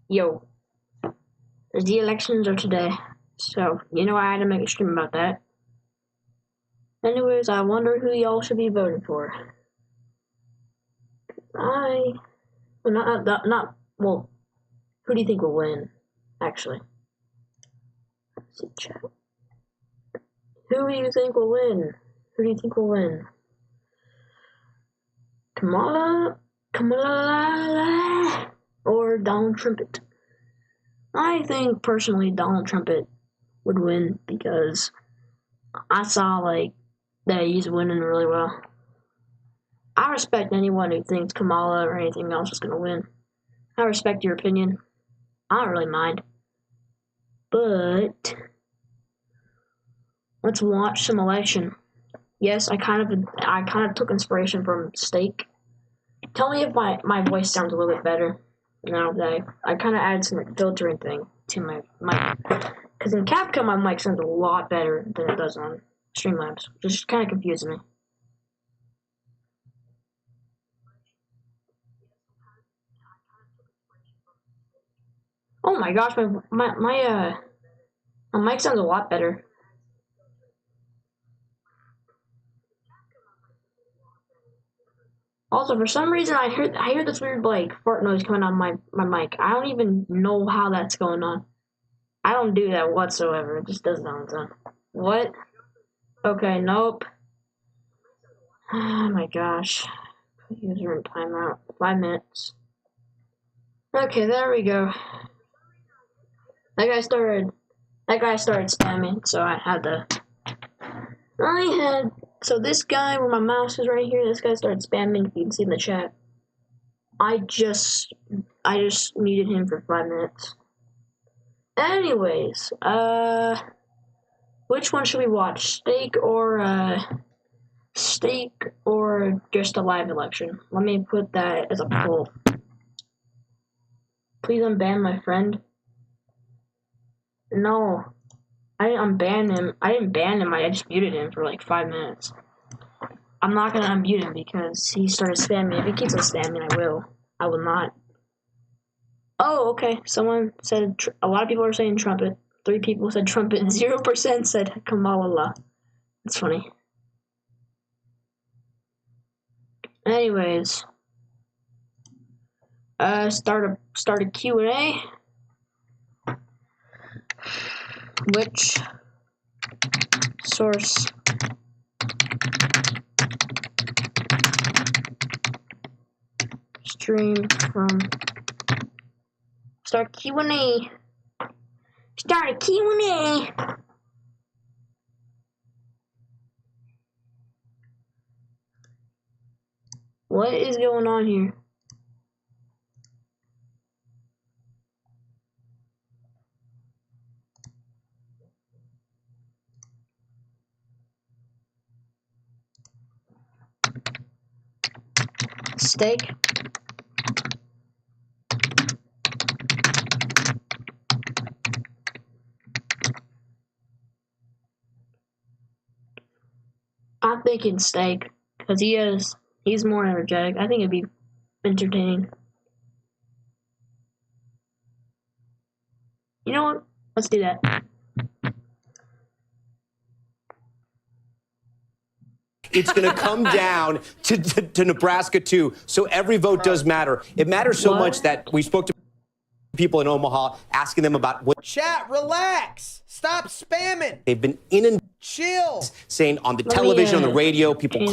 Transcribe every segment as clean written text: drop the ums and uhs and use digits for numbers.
Yo, the elections are today, so you know I had to make a stream about that. Anyways, I wonder who y'all should be voting for. Well, who do you think will win, actually? Let's see, chat. Who do you think will win? Who do you think will win? Kamala, or Donald Trump? I think, personally, Donald Trump would win because I saw, like, that he's winning really well. I respect anyone who thinks Kamala or anything else is going to win. I respect your opinion. I don't really mind. But let's watch some election. Yes, I kind of took inspiration from Steak. Tell me if my voice sounds a little bit better. Now that I kind of added some filtering thing to my mic. Because in CapCut, my mic sounds a lot better than it does on Streamlabs, which is kind of confusing me. Oh my gosh, my mic sounds a lot better. Also, for some reason, I hear this weird, like, fart noise coming out of my mic. I don't even know how that's going on. I don't do that whatsoever. It just does it on its own. What? Okay, nope. Oh my gosh. User in timeout. 5 minutes. Okay, there we go. That guy started spamming, so I had to. So this guy, where my mouse is right here, this guy started spamming, if you can see in the chat. I just muted him for 5 minutes. Anyways, which one should we watch? Steak or just a live election? Let me put that as a poll. Please unban my friend. No. I didn't unban him. I didn't ban him. I just muted him for like 5 minutes. I'm not gonna unmute him because he started spamming. If he keeps on spamming, I will. I will not. Oh, okay. Someone said a lot of people are saying trumpet. 3 people said trumpet. 0% said Kamala. That's funny. Anyways, start a Q&A. Which source stream from? Start Q&A. Start a Q&A. What is going on here? Steak. I'm thinking Steak because he's more energetic. I think it'd be entertaining. You know what? Let's do that. It's going to come down to Nebraska, too. So every vote does matter. It matters so much that we spoke to people in Omaha, asking them about what. Chat, relax. Stop spamming. They've been inundated. Chill. Saying on the television, on the radio, people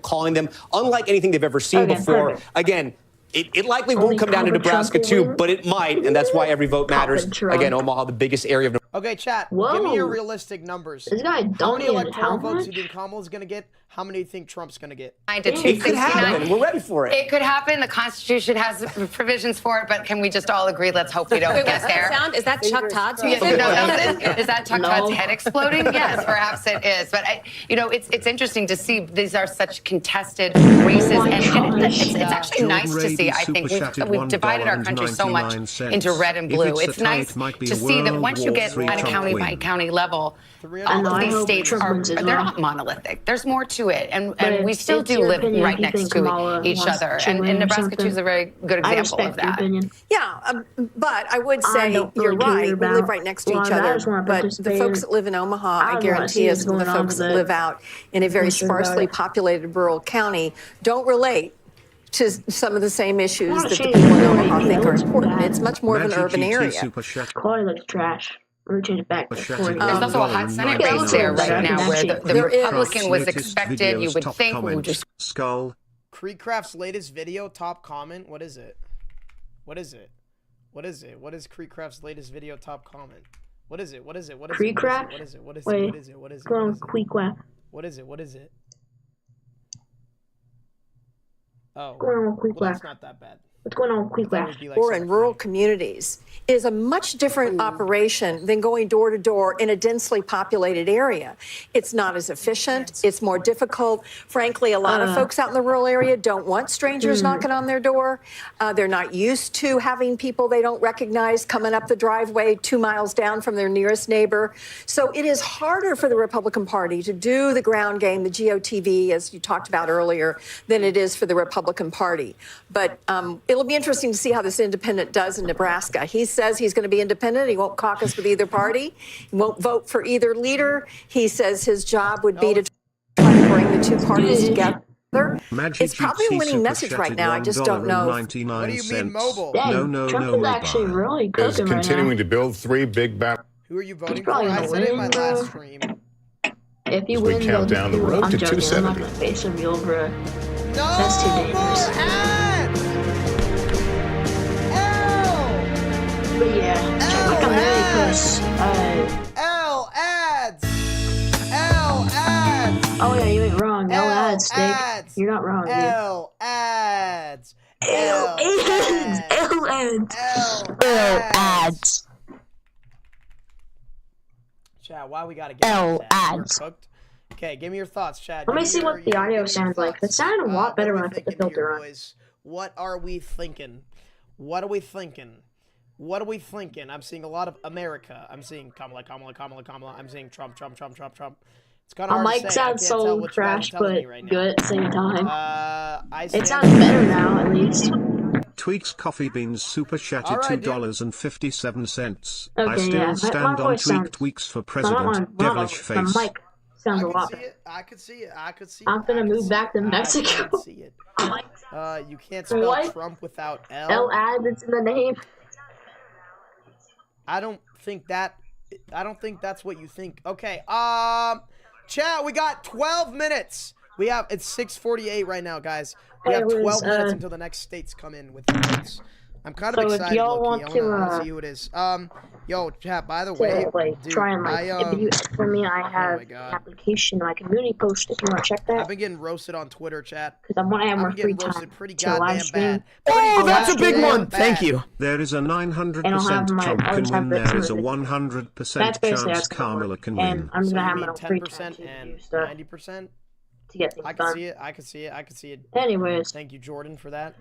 calling them, unlike anything they've ever seen before. Perfect. Again, it likely won't come down to Nebraska, too, but it might, and that's why every vote matters. Again, Omaha, the biggest area of Nebraska. Okay, chat, give me your realistic numbers. This guy how many electoral votes do you think Kamala's going to get? How many do you think Trump's going to get? It could happen. We're ready for it. It could happen. The Constitution has provisions for it, but can we just all agree? Let's hope we don't get there. Is that Chuck Todd's? Is that Chuck Todd's head exploding? Yes, perhaps it is. But it's interesting to see these are such contested races, and it's actually nice to see. I think we've divided our country so much into red and blue. It's nice to see that once you get on a county by county level. All of these states they're not monolithic. There's more to it, and we still do live right next to each other. And Nebraska too is a very good example of that. Yeah, but I would say you're right. We live right next to each other. But the folks that live in Omaha, I guarantee you, some of the folks that live out in a very sparsely populated rural county don't relate to some of the same issues that the people in Omaha think are important. It's much more of an urban area. Quality looks trash. We're changing back to 40. There's also a hot Senate race there right now where the Republican was expected. You would think we would just skull. Creekcraft's latest video top comment. What is it? What is it? What is it? What is Creekcraft's latest video top comment? What is it? What is it? What is it? Creekcraft? What is it? What is it? Wait. What is it? What is it? Go on, Creekcraft. What is it? What is it? Oh, Go on, well, that's not that bad. What's going on with Creekcraft? Or in rural communities is a much different operation than going door to door in a densely populated area. It's not as efficient. It's more difficult. Frankly, a lot of folks out in the rural area don't want strangers knocking on their door. They're not used to having people they don't recognize coming up the driveway 2 miles down from their nearest neighbor. So it is harder for the Republican Party to do the ground game, the GOTV, as you talked about earlier, than it is for the Republican Party. But it'll be interesting to see how this independent does in Nebraska. He says he's going to be independent. He won't caucus with either party. He won't vote for either leader. He says his job would be to try to bring the two parties together. It's probably a winning message right now. I just don't know. What do you mean mobile? Trump is actually really cooking right now. Continuing to build 3 big battles. Who are you voting for? I said it in my last stream. If you win, count down the road I'm to joking. 270. I'm not going to face him, you bro. No That's too dangerous. more ads! But yeah, check out really close. L ads! L ads! Oh yeah, you ain't wrong. L ads, Stick. ads. You're not wrong, dude. L ads! L ads! L ads! L ads! Chad, why we gotta get L that? ads. Cooked? Okay, give me your thoughts, Chad. Let me see what the audio sounds like. It sounded a lot better when I put the filter on. What are we thinking? What are we thinking? What are we thinking? I'm seeing a lot of America. I'm seeing Kamala. I'm seeing Trump. It's kind of hard to say. Mic sounds so trash, but good at the same time. It sounds better now, at least. Tweaks Coffee Beans Super Chatty $2.57. Okay, I still yeah. stand My on voice Tweaked Tweaks for President. Devilish face. The mic sounds a lot better. I could see it. I'm gonna move back to Mexico. I can see it. You can't spell Trump without L. L ads, it's in the name. I don't think that's what you think. Okay, chat, we got 12 minutes. It's 6:48 right now, guys. We have 12 minutes until the next states come in with votes. I'm kind of excited, y'all low-key. want I want to see who it is. Yo, chat, by the way, dude, try and if you for me, I have an application, my community post, if you want to check that. I've been getting roasted on Twitter, chat. Because I want to have more free time pretty to live stream. Oh, that's a big one. Thank you. There is a 900% Trump can win. There is a 100% chance Kamala can win. And I'm gonna have my free 10% time and to 90%. To get things I can see it. I can see it. I can see it. Anyways, thank you, Jordan, for that.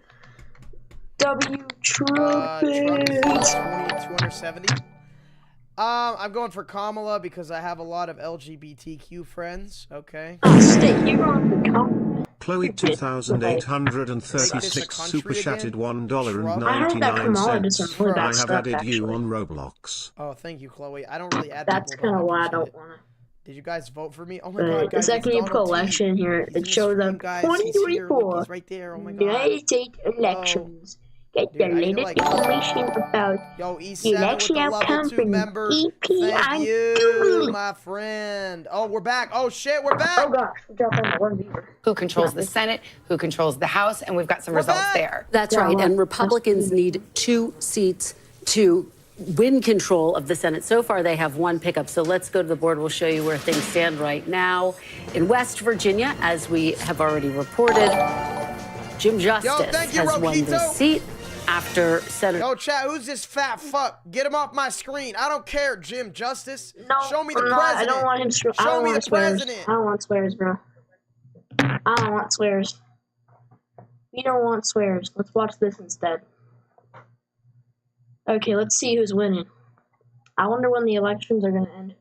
W Trump is 270. I'm going for Kamala because I have a lot of LGBTQ friends. Okay. Chloe 2836 super chatted $1.99. I have added you on Roblox. Oh, thank you, Chloe. I don't really add That's people. That's kind of why I don't want to. Did you guys vote for me? Oh my god, guys. The second you put election here, it shows up 2024 right there. Oh my god. United States elections. Get the latest information about the election outcome from EPI. Thank you, my friend. Oh, we're back. Oh shit, we're back. Oh gosh, we dropped on one viewer. Who controls the Senate, who controls the House, and we've got some results there. That's right, and Republicans need 2 seats to win control of the Senate. So far, they have 1 pickup. So let's go to the board. We'll show you where things stand right now. In West Virginia, as we have already reported, Jim Justice has won the seat after Senator... Yo, chat, who's this fat fuck? Get him off my screen. I don't care, Jim Justice. No, show me the president. I don't want him... Show me the president. I don't want swears, bro. I don't want swears. We don't want swears. Let's watch this instead. Okay, let's see who's winning. I wonder when the elections are gonna end.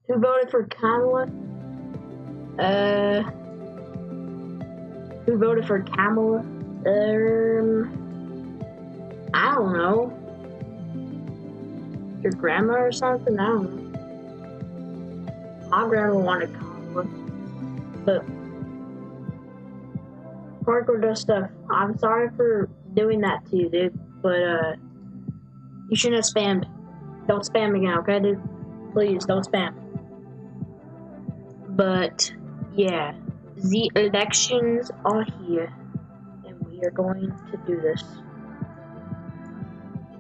Who voted for Kamala? Who voted for Kamala? I don't know. Your grandma or something? I don't know. My grandma wanted Kamala. But hardcore does stuff. I'm sorry for doing that to you, dude. But you shouldn't have spammed. Don't spam again, okay, dude? Please don't spam. But yeah, the elections are here, and we are going to do this.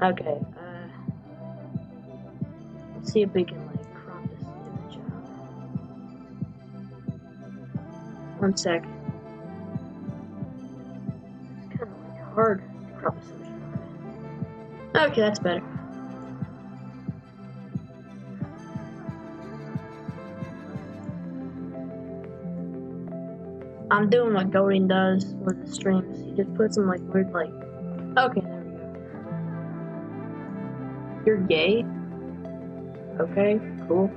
Okay. Let's see if we can like crop this image out. 1 sec. It's kind of like hard to crop this image out. Okay, that's better. I'm doing what Golding does with the streams. He just puts some like weird like. Okay, there we go. You're gay? Okay, cool.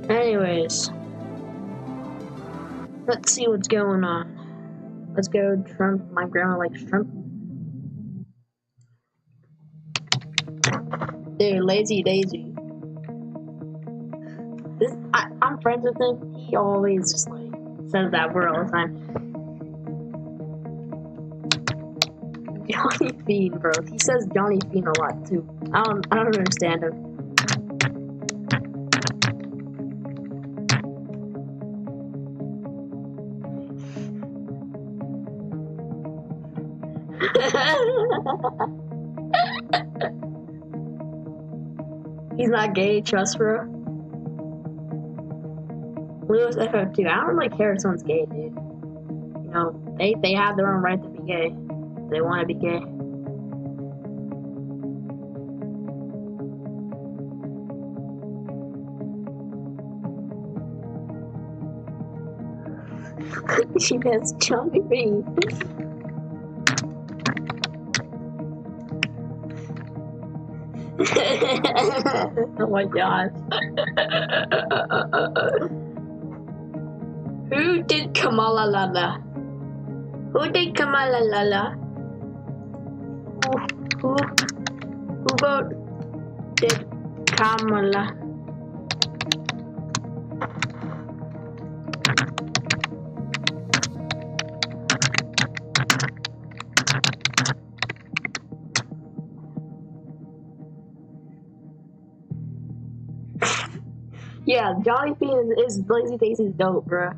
Anyways, let's see what's going on. Let's go Trump. My grandma likes Trump. Dude, Lazy Daisy. I'm friends with him. He always just like says that word all the time. Johnny Fiend, bro. He says Johnny Fiend a lot too. I don't understand him. He's not gay, trust bro. Lewis FF2. I don't really care if someone's gay, dude. You know, they have their own right to be gay. They want to be gay. She has Johnny Fiend. Oh my gosh. Who did Kamala Lala? Who did Kamala Lala? Who voted Kamala? Yeah, Johnny Fiend is Lazy Daisy's dope, bruh.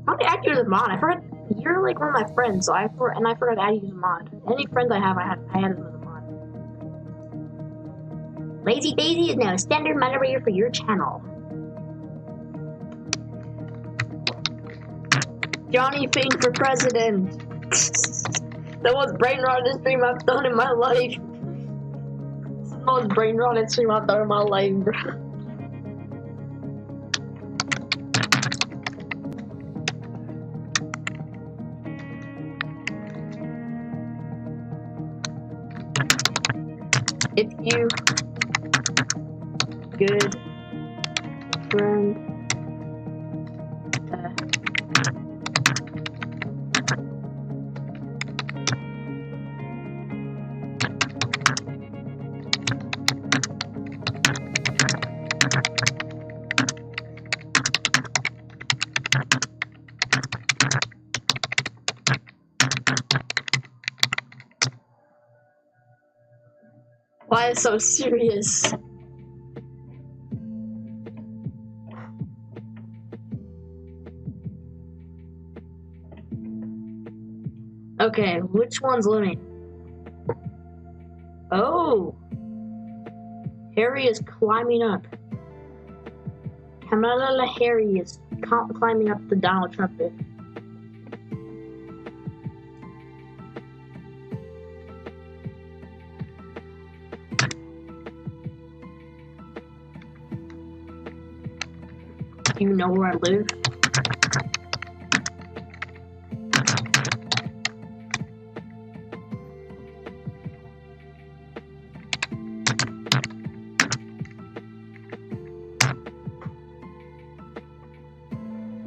How did I add you as a mod? I forgot. You're like one of my friends, so I forgot to add you as a mod. Any friends I have, I added them as a mod. Lazy Daisy is now a standard moderator for your channel. Johnny Fiend for president. The most brain rotted stream I've done in my life. It's the most brain rotted stream I've done in my life, bro. If you good friend why is so serious? Okay, which one's living? Oh! Harry is climbing up. Kamala Harry is climbing up the Donald Trump bit. Do you know where I live?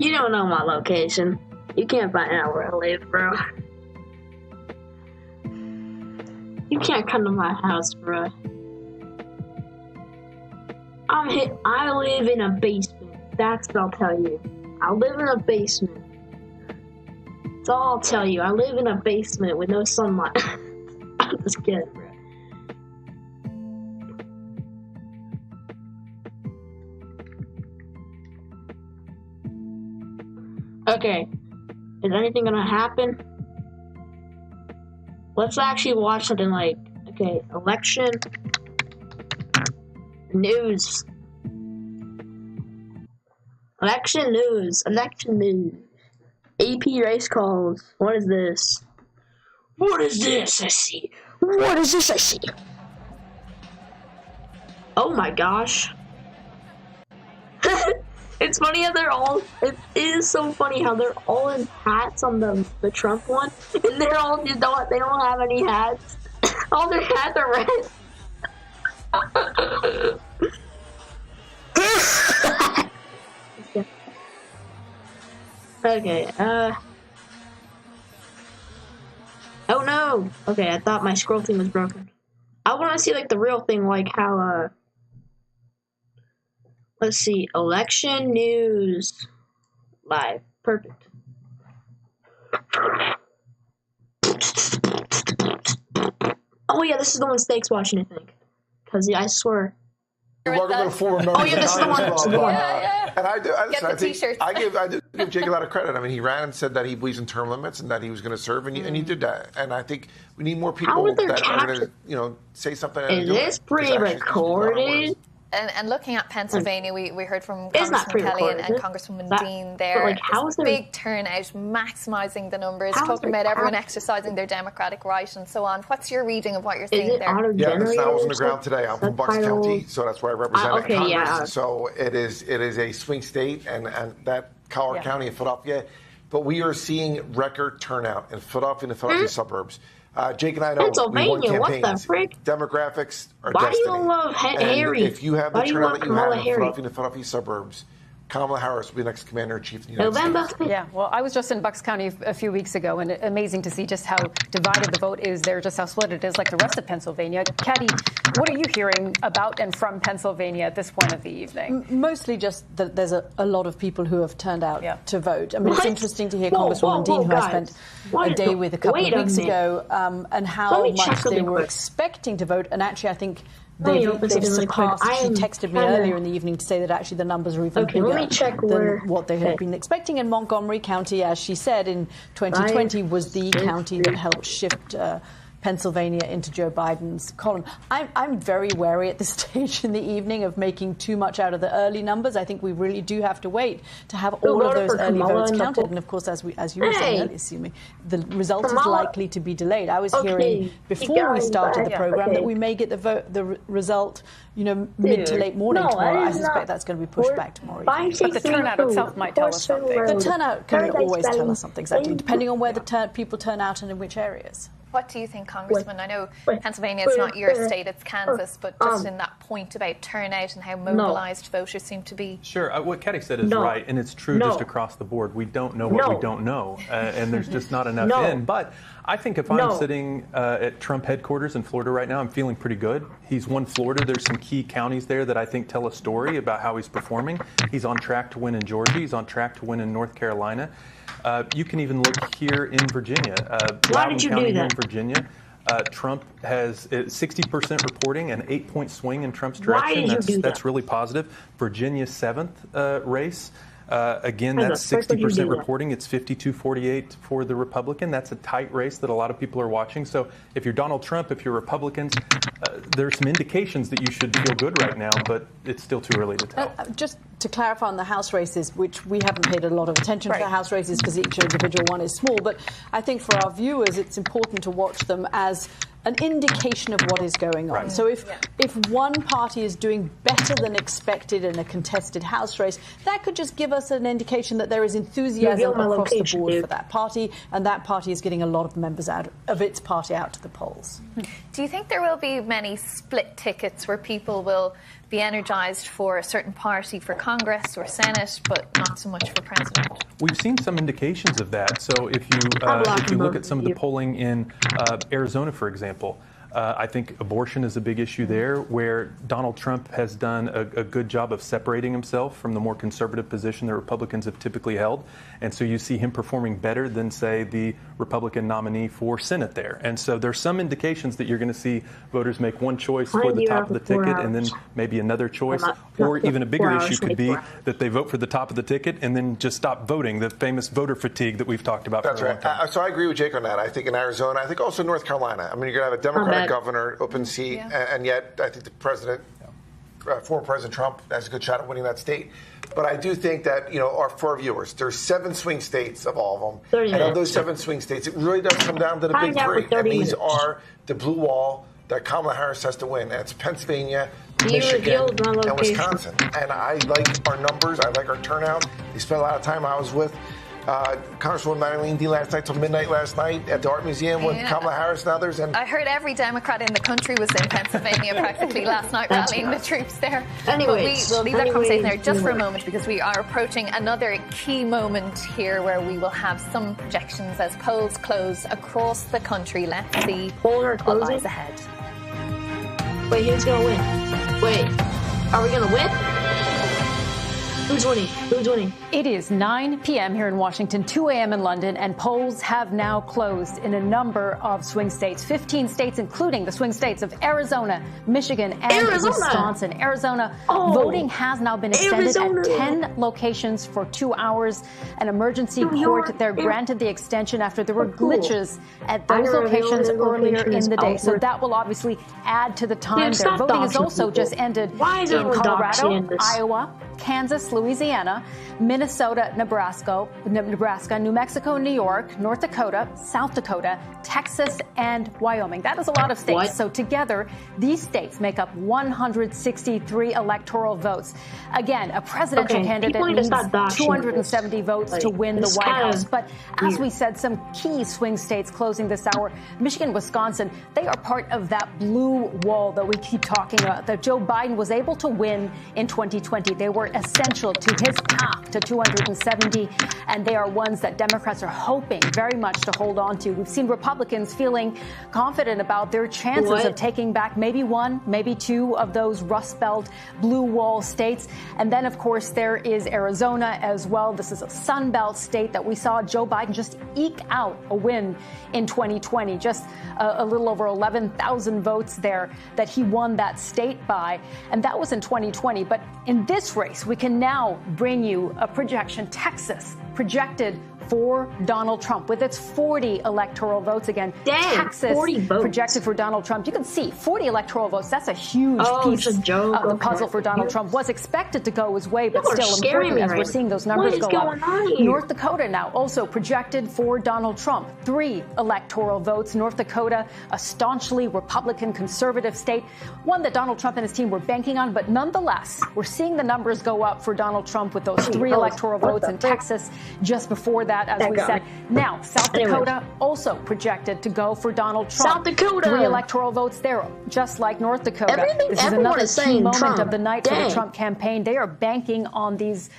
You don't know my location. You can't find out where I live, bro. You can't come to my house, bro. I live in a basement. That's what I'll tell you. I live in a basement. That's all I'll tell you. I live in a basement with no sunlight. I'm just kidding, bro. Okay. Is anything gonna happen? Let's actually watch something like, okay, election news. Election news. Election news. AP race calls. What is this? What is this I see? What is this I see? Oh my gosh. It's funny how they're all, it is so funny how they're all in hats on the Trump one, and they're all, they don't have any hats. All their hats are red. Okay, oh no! Okay, I thought my scroll thing was broken. I want to see, like, the real thing, like how, let's see, election news live. Perfect. Oh yeah, this is the one Steak's watching, I think. Because I swear. Welcome to the forum. Oh yeah, this is the one. And I do. Get the t-shirts. I do give Jake a lot of credit. I mean, he ran and said that he believes in term limits and that he was going to serve, and he did that. And I think we need more people that are going to, say something. Is this pre-recorded? And looking at Pennsylvania, we heard from Congressman Kelly and Congresswoman Dean there. Like, how is big turnout, maximising the numbers, talking about everyone exercising their democratic right and so on. What's your reading of what you're seeing there? Yeah, the sound was on the ground today. I'm from Bucks County, so that's where I represent Congress. So it is a swing state, and that Collier County and Philadelphia. But we are seeing record turnout in Philadelphia and the Philadelphia suburbs. Jake and I know we won campaigns. What the frick? Demographics are Why destiny. do you love Harry? If you have the turnout that you have in Philadelphia and the Philadelphia suburbs, Kamala Harris will be the next Commander-in-Chief of the United States. Yeah, well, I was just in Bucks County a few weeks ago, and amazing to see just how divided the vote is there, just how split it is, like the rest of Pennsylvania. Caddy, what are you hearing about and from Pennsylvania at this point of the evening? Mostly just that there's a lot of people who have turned out to vote. I mean, it's interesting to hear Congresswoman Dean, who I spent a day with a couple of weeks ago, and how much they were expecting to vote. And actually, I think they've surpassed. She texted me earlier in the evening to say that actually the numbers are even bigger than what they had been expecting. And Montgomery County, as she said, in 2020 was the county that helped shift Pennsylvania into Joe Biden's column. I'm very wary at this stage in the evening of making too much out of the early numbers. I think we really do have to wait to have all of those early votes counted. And of course, as you were saying earlier, the result is likely to be delayed. I was hearing before we started the program that we may get the result, mid to late morning tomorrow. I suspect that's going to be pushed back tomorrow evening. But the turnout itself might tell us something. The turnout can always tell us something, exactly, depending on where the people turn out and in which areas. What do you think, Congressman? I know Pennsylvania is not your state, it's Kansas, but just in that point about turnout and how mobilized voters seem to be. Sure. What Caddy said is right, and it's true just across the board. We don't know what we don't know, and there's just not enough in. But I think if I'm sitting at Trump headquarters in Florida right now, I'm feeling pretty good. He's won Florida. There's some key counties there that I think tell a story about how he's performing. He's on track to win in Georgia. He's on track to win in North Carolina. You can even look here in Virginia. Loudoun County here in Virginia. Trump has 60% reporting, an 8-point swing in Trump's direction. That's really positive. Virginia's 7th race. Again, that's 60% reporting. It's 52-48 for the Republican. That's a tight race that a lot of people are watching. So if you're Donald Trump, if you're Republicans, there's some indications that you should feel good right now, but it's still too early to tell. Just to clarify on the House races, which we haven't paid a lot of attention to the House races because each individual one is small, but I think for our viewers, it's important to watch them as an indication of what is going on. So if one party is doing better than expected in a contested House race, that could just give us an indication that there is enthusiasm across the board for that party, and that party is getting a lot of members out of its party out to the polls. Do you think there will be many split tickets where people will be energised for a certain party for Congress Congress or Senate, but not so much for president. We've seen some indications of that. So if you look at some of the polling in Arizona, for example, I think abortion is a big issue there, where Donald Trump has done a good job of separating himself from the more conservative position that Republicans have typically held. And so you see him performing better than, say, the Republican nominee for Senate there. And so there's some indications that you're going to see voters make one choice for the top of the ticket and then maybe another choice. Or even a bigger issue could be that they vote for the top of the ticket and then just stop voting, the famous voter fatigue that we've talked about. That's for a long time. So I agree with Jake on that. I think in Arizona, I think also North Carolina. I mean, you're going to have a Democratic governor, open seat, and yet I think the president, former President Trump, has a good shot at winning that state. But I do think that, for our viewers, there's 7 swing states of all of them. And of those 7 swing states, it really does come down to the big 3. And these are the blue wall that Kamala Harris has to win. That's Pennsylvania, Michigan, and Wisconsin. And I like our numbers. I like our turnout. We spent a lot of time. I was with Congresswoman Madeleine D last night till midnight last night at the Art Museum with Kamala Harris and others. And I heard every Democrat in the country was in Pennsylvania practically last night rallying the troops there. Anyways, but we'll leave that conversation there just for a moment because we are approaching another key moment here where we will have some projections as polls close across the country. Let's see what lies ahead. Wait, who's going to win? Wait, are we going to win? Who's winning? Who's winning? It is 9 p.m. here in Washington, 2 a.m. in London, and polls have now closed in a number of swing states. 15 states, including the swing states of Arizona, Michigan, and Wisconsin. Arizona voting has now been extended at 10 locations for 2 hours. An emergency court there granted the extension after there were glitches at those locations earlier in the day. So that will obviously add to the time there. Voting has also just ended in Colorado, Iowa, Kansas, Louisiana, Minnesota, Nebraska, New Mexico, New York, North Dakota, South Dakota, Texas, and Wyoming. That is a lot of states. So together, these states make up 163 electoral votes. Again, a presidential candidate needs 270 votes to win the White House. But as we said, some key swing states closing this hour, Michigan, Wisconsin, they are part of that blue wall that we keep talking about, that Joe Biden was able to win in 2020. They were essential to his path to 270, and they are ones that Democrats are hoping very much to hold on to. We've seen Republicans feeling confident about their chances of taking back maybe 1, maybe 2 of those Rust Belt blue wall states. And then, of course, there is Arizona as well. This is a Sun Belt state that we saw Joe Biden just eke out a win in 2020, just a little over 11,000 votes there that he won that state by. And that was in 2020. But in this race, we can now bring you a projection. Texas projected for Donald Trump with its 40 electoral votes. Again, Texas projected for Donald Trump. You can see 40 electoral votes. That's a huge piece of the puzzle for Donald Trump. Was expected to go his way, but still important as we're seeing those numbers go up. North Dakota now also projected for Donald Trump. 3 electoral votes. North Dakota, a staunchly Republican conservative state, one that Donald Trump and his team were banking on. But nonetheless, we're seeing the numbers go up for Donald Trump with those 3 electoral votes in Texas just before that, as we said. Now, South Dakota also projected to go for Donald Trump. South Dakota. 3 electoral votes there, just like North Dakota. This is another key moment of the night for the Trump campaign. They are banking on these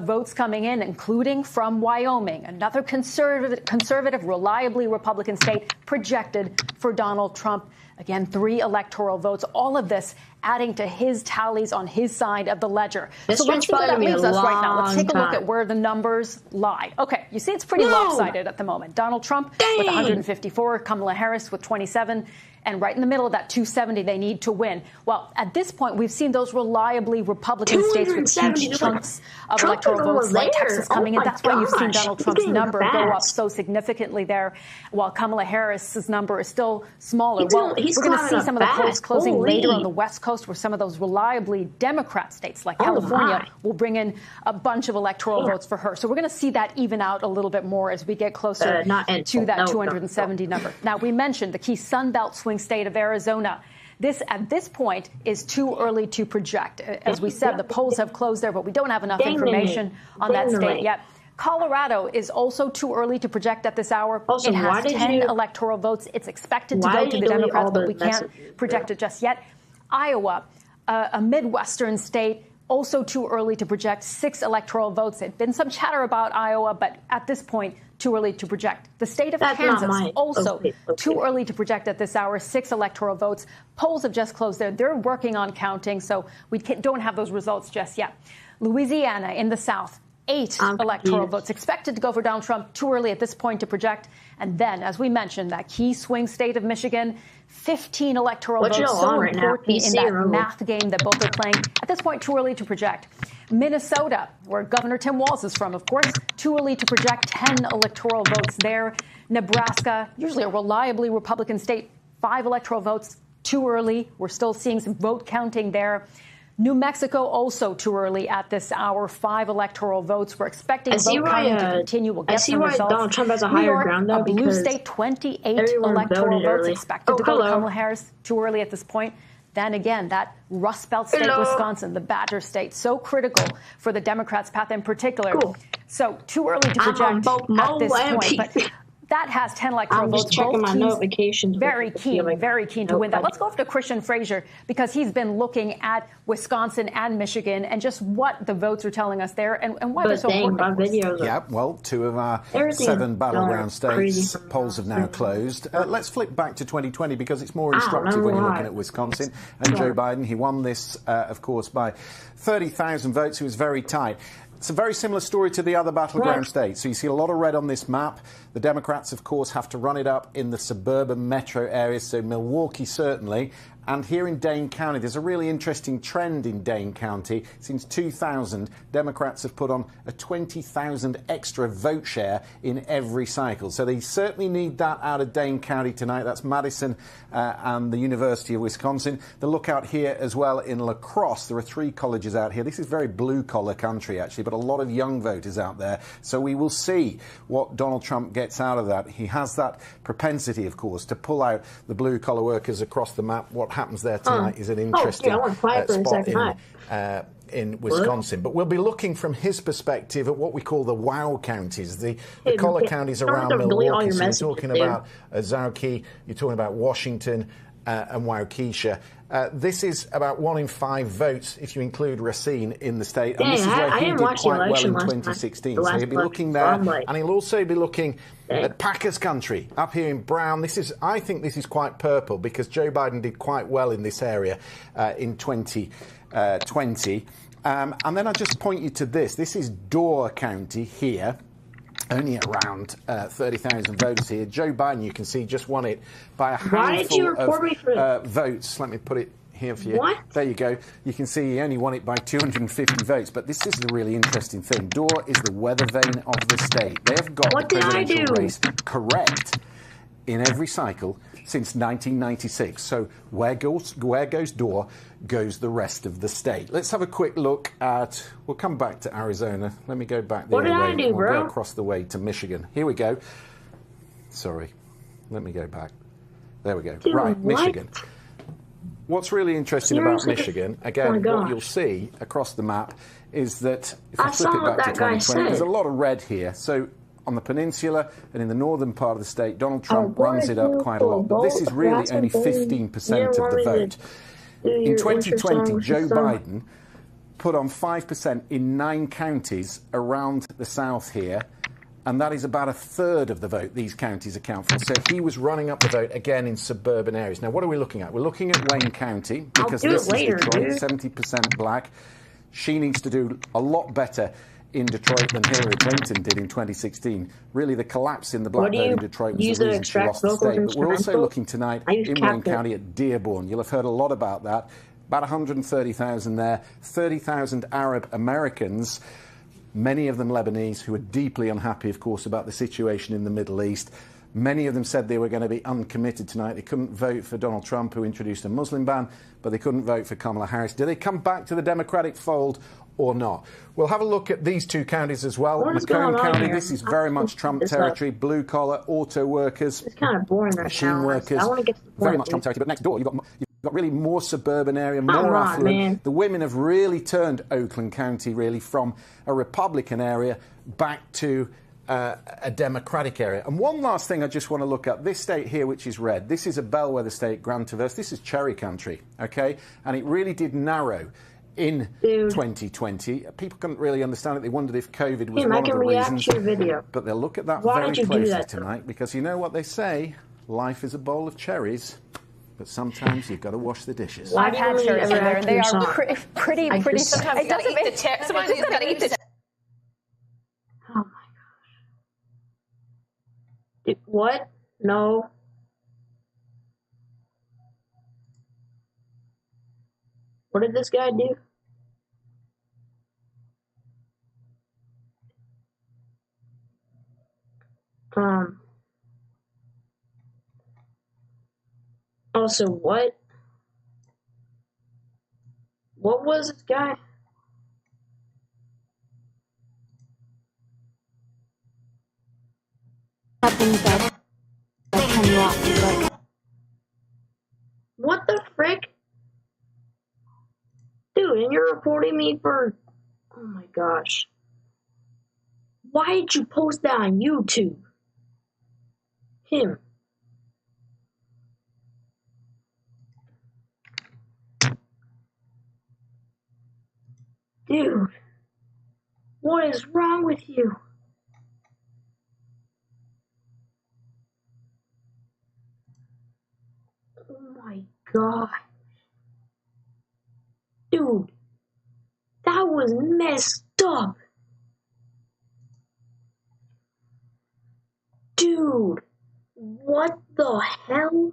votes coming in, including from Wyoming, another conservative, reliably Republican state projected for Donald Trump. Again, 3 electoral votes, all of this adding to his tallies on his side of the ledger. So let's see where that leaves us right now. Let's take a look at where the numbers lie. Okay, you see it's pretty lopsided at the moment. Donald Trump with 154, Kamala Harris with 27, and right in the middle of that 270 they need to win. Well, at this point, we've seen those reliably Republican states with huge chunks of electoral votes like Texas coming in. That's why you've seen Donald Trump's number go up so significantly there, while Kamala Harris's number is still smaller. Well, we're going to see some of the polls closing later on the West Coast, where some of those reliably Democrat states like California will bring in a bunch of electoral votes for her. So we're going to see that even out a little bit more as we get closer to that 270 number. Now, we mentioned the key Sun Belt swing state of Arizona. This, at this point, is too early to project. As we said, the polls have closed there, but we don't have enough information on that state yet. Colorado is also too early to project at this hour. It has 10 electoral votes. It's expected to go to the Democrats, but we can't project it just yet. Iowa, a Midwestern state, Also too early to project 6 electoral votes. There's been some chatter about Iowa, but at this point, too early to project. The state of Kansas, also too early to project at this hour, 6 electoral votes. Polls have just closed there. They're working on counting, so we don't have those results just yet. Louisiana in the South, 8 electoral votes expected to go for Donald Trump. Too early at this point to project. And then, as we mentioned, that key swing state of Michigan, 15 electoral votes, so important in that math game that both are playing. At this point, too early to project. Minnesota, where Governor Tim Walz is from, of course, too early to project, 10 electoral votes there. Nebraska, usually a reliably Republican state, 5 electoral votes, too early. We're still seeing some vote counting there. New Mexico, also too early at this hour, 5 electoral votes. We're expecting vote counting to continue. We'll get some results. Donald Trump has a higher ground, though, a blue state, 28 electoral votes expected to go to Kamala Harris. Too early at this point. Then again, that Rust Belt state, Wisconsin, the Badger state, so critical for the Democrats' path in particular. So too early to project at this point. But that has 10 electoral votes. Checking my notifications. Very keen to win that. Let's go over to Christian Frazier, because he's been looking at Wisconsin and Michigan and just what the votes are telling us there and why they're so important. Yeah, well, 2 of our 7 battleground states polls have now closed. Let's flip back to 2020 because it's more instructive when you're looking at Wisconsin and Joe Biden. He won this, of course, by 30,000 votes. It was very tight. It's a very similar story to the other battleground states. So you see a lot of red on this map. The Democrats, of course, have to run it up in the suburban metro areas, so Milwaukee certainly. And here in Dane County, there's a really interesting trend in Dane County. Since 2000, Democrats have put on a 20,000 extra vote share in every cycle. So they certainly need that out of Dane County tonight. That's Madison and the University of Wisconsin. The lookout here as well in La Crosse. There are 3 colleges out here. This is very blue-collar country, actually, but a lot of young voters out there. So we will see what Donald Trump gets out of that. He has that propensity, of course, to pull out the blue-collar workers across the map. What happens there tonight is an interesting spot in Wisconsin. But we'll be looking from his perspective at what we call the wow counties, the collar counties around Milwaukee. So you're talking about Zauke, you're talking about Washington and Waukesha. This is about 1 in 5 votes if you include Racine in the state. And this is where he did quite well in 2016. So he'll be looking there. And he'll also be looking at Packers country up here in Brown. I think this is quite purple because Joe Biden did quite well in this area in 2020. And then I'll just point you to this. This is Door County here. Only around 30,000 voters here. Joe Biden, you can see, just won it by a handful of votes. Let me put it here for you. What? There you go. You can see he only won it by 250 votes. But this is the really interesting thing. Door is the weather vane of the state. They have got the presidential race correct in every cycle since 1996. So where goes Door, goes the rest of the state. Let's have a quick look at, we'll come back to Arizona. Let me go back the other way. We'll go across the way to Michigan. Here we go. Sorry. Let me go back. There we go. Right, Michigan. What's really interesting about Michigan, again, what you'll see across the map is that, if I flip it back to 2020, there's a lot of red here. So on the peninsula and in the northern part of the state, Donald Trump runs it up quite a lot. But this is really only 15% of the vote. In 2020, Joe Biden put on 5% in 9 counties around the south here. And that is about a third of the vote these counties account for. So he was running up the vote again in suburban areas. Now, what are we looking at? We're looking at Wayne County because this is Detroit, 70% black. She needs to do a lot better in Detroit than Hillary Clinton did in 2016. Really, the collapse in the black vote in Detroit was the reason she lost the state. But we're also looking tonight in Wayne County at Dearborn. You'll have heard a lot about that. About 130,000 there, 30,000 Arab Americans, many of them Lebanese, who are deeply unhappy, of course, about the situation in the Middle East. Many of them said they were going to be uncommitted tonight. They couldn't vote for Donald Trump, who introduced a Muslim ban, but they couldn't vote for Kamala Harris. Do they come back to the Democratic fold or not? We'll have a look at these 2 counties as well. Macomb County, this is very much Trump territory. Blue-collar, auto workers, it's kind of boring right machine now. workers, very much Trump territory. But next door, you've got really more suburban area, more affluent. Man. The women have really turned Oakland County really from a Republican area back to a Democratic area. And one last thing I just want to look at, this state here, which is red, this is a bellwether state, Grand Traverse. This is Cherry Country, okay? And it really did narrow in 2020. People couldn't really understand it. They wondered if COVID was one of the reasons. But they'll look at that very closely tonight, because you know what they say, life is a bowl of cherries, but sometimes you've got to wash the dishes. I've had cherries in there, and they are pretty. Sometimes you gotta eat the tip. Sometimes you gotta eat the tip. Oh my gosh. What? No. What did this guy do? Also, what? What was this guy? What the frick? Dude, and you're reporting me for... Oh my gosh. Why did you post that on YouTube? Him. Dude. What is wrong with you? Oh my god. Dude. That was messed up. Dude. What the hell?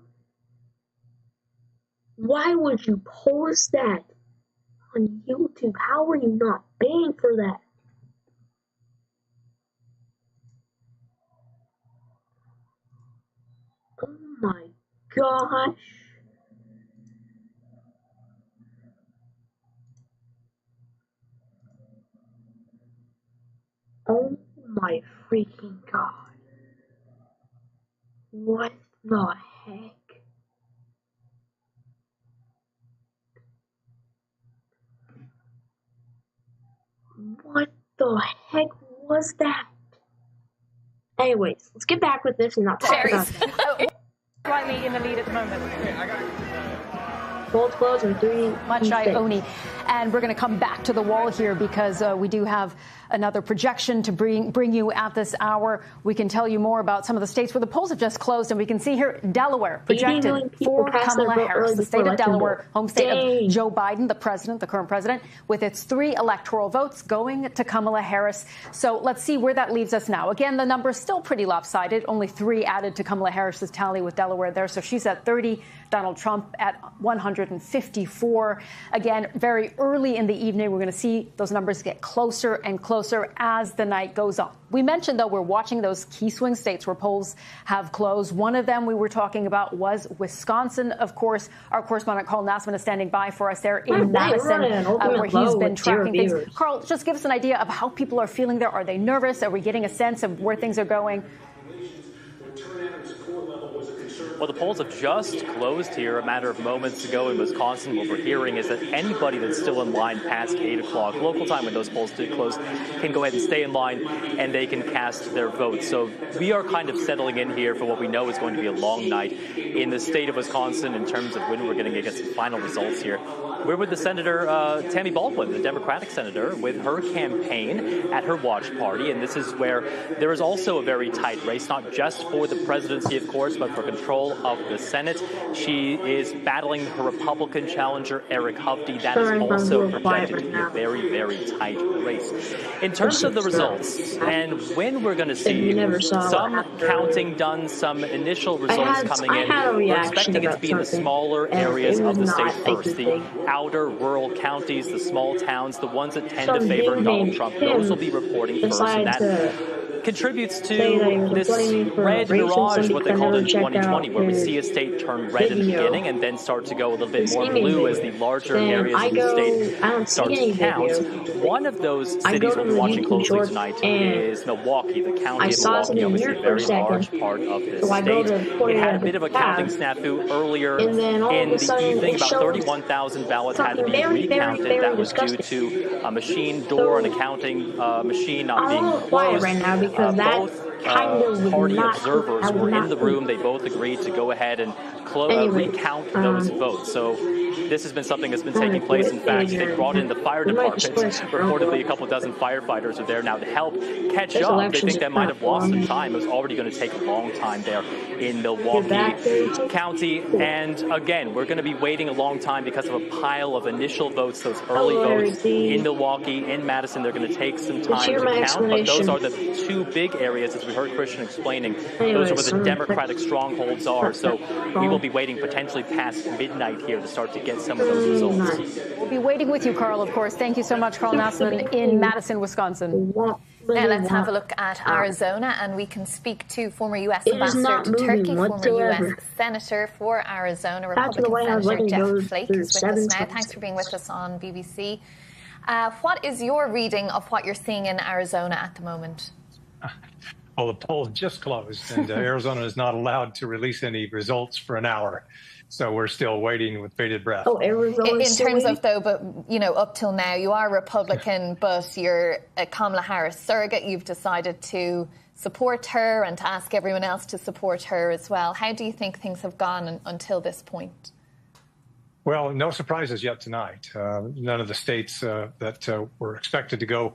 Why would you post that on YouTube? How are you not paying for that? Oh my gosh. Oh my freaking god. What the heck? What the heck was that? Anyways, let's get back with this and not talk about that. Slightly in the lead at the moment. Polls close in 3 Machai Oni. And we're going to come back to the wall here because we do have another projection to bring you at this hour. We can tell you more about some of the states where the polls have just closed, and we can see here Delaware projected for Kamala Harris, the state of Delaware, home state of Joe Biden, the president, the current president, with its 3 electoral votes going to Kamala Harris. So let's see where that leaves us now. Again, the number is still pretty lopsided. Only 3 added to Kamala Harris's tally with Delaware there. So she's at 30, Donald Trump at 154. Again, very early in the evening, we're going to see those numbers get closer and closer as the night goes on. We mentioned, though, we're watching those key swing states where polls have closed. One of them we were talking about was Wisconsin. Of course, our correspondent Carl Nassman is standing by for us there in Madison, where he's been tracking things. Carl, just give us an idea of how people are feeling there. Are they nervous? Are we getting a sense of where things are going? Well, the polls have just closed here a matter of moments ago in Wisconsin. What we're hearing is that anybody that's still in line past 8 o'clock local time when those polls did close can go ahead and stay in line and they can cast their votes. So we are kind of settling in here for what we know is going to be a long night in the state of Wisconsin in terms of when we're going to get some final results here. We're with the Senator Tammy Baldwin, the Democratic senator, with her campaign at her watch party. And this is where there is also a very tight race, not just for the presidency, of course, but for control of the Senate. She is battling her Republican challenger, Eric Hovde. That is also projected to be a very, very tight race. In terms of the results and when we're going to see some counting done, some initial results coming in, we're expecting it to be in the smaller areas of the state first. The outer rural counties, the small towns, the ones that tend to favor Donald Trump, those will be reporting first, and that contributes to this red mirage, what they called in 2020, where we see a state turn red in the beginning and then start to go a little bit more blue as the larger areas of the state start to count. One of those cities we'll be watching closely tonight is Milwaukee. The county of Milwaukee, obviously a very large part of this state. It had a bit of a counting snafu earlier in the evening. About 31,000 ballots had to be recounted. That was due to a machine door and a counting machine not being closed. Both party observers were in the room. They both agreed to go ahead and recount those votes. So this has been something that's been taking place. In fact, they brought in the fire department. Reportedly, a couple dozen firefighters are there now to help catch up. They think that might have lost some time. It was already going to take a long time there in Milwaukee County. And again, we're going to be waiting a long time because of a pile of initial votes, those early votes in Milwaukee, in Madison. They're going to take some time to count, but those are the two big areas, as we heard Christian explaining. Those are where the Democratic strongholds are. So we will be waiting potentially past midnight here to start to get some of those results. We'll be waiting with you, Carl, of course. Thank you so much, Carl Nassman in Madison, Wisconsin. Now let's have a look at Arizona, and we can speak to former U.S. Ambassador to Turkey, former U.S. Senator for Arizona, Republican Senator Jeff Flake is with us now. Thanks for being with us on BBC. What is your reading of what you're seeing in Arizona at the moment? Well, the polls just closed, and Arizona is not allowed to release any results for an hour. So we're still waiting with bated breath. Oh, Arizona. In terms of, though, but, you know, up till now, you are Republican, but you're a Kamala Harris surrogate. You've decided to support her and to ask everyone else to support her as well. How do you think things have gone until this point? Well, no surprises yet tonight. None of the states that were expected to go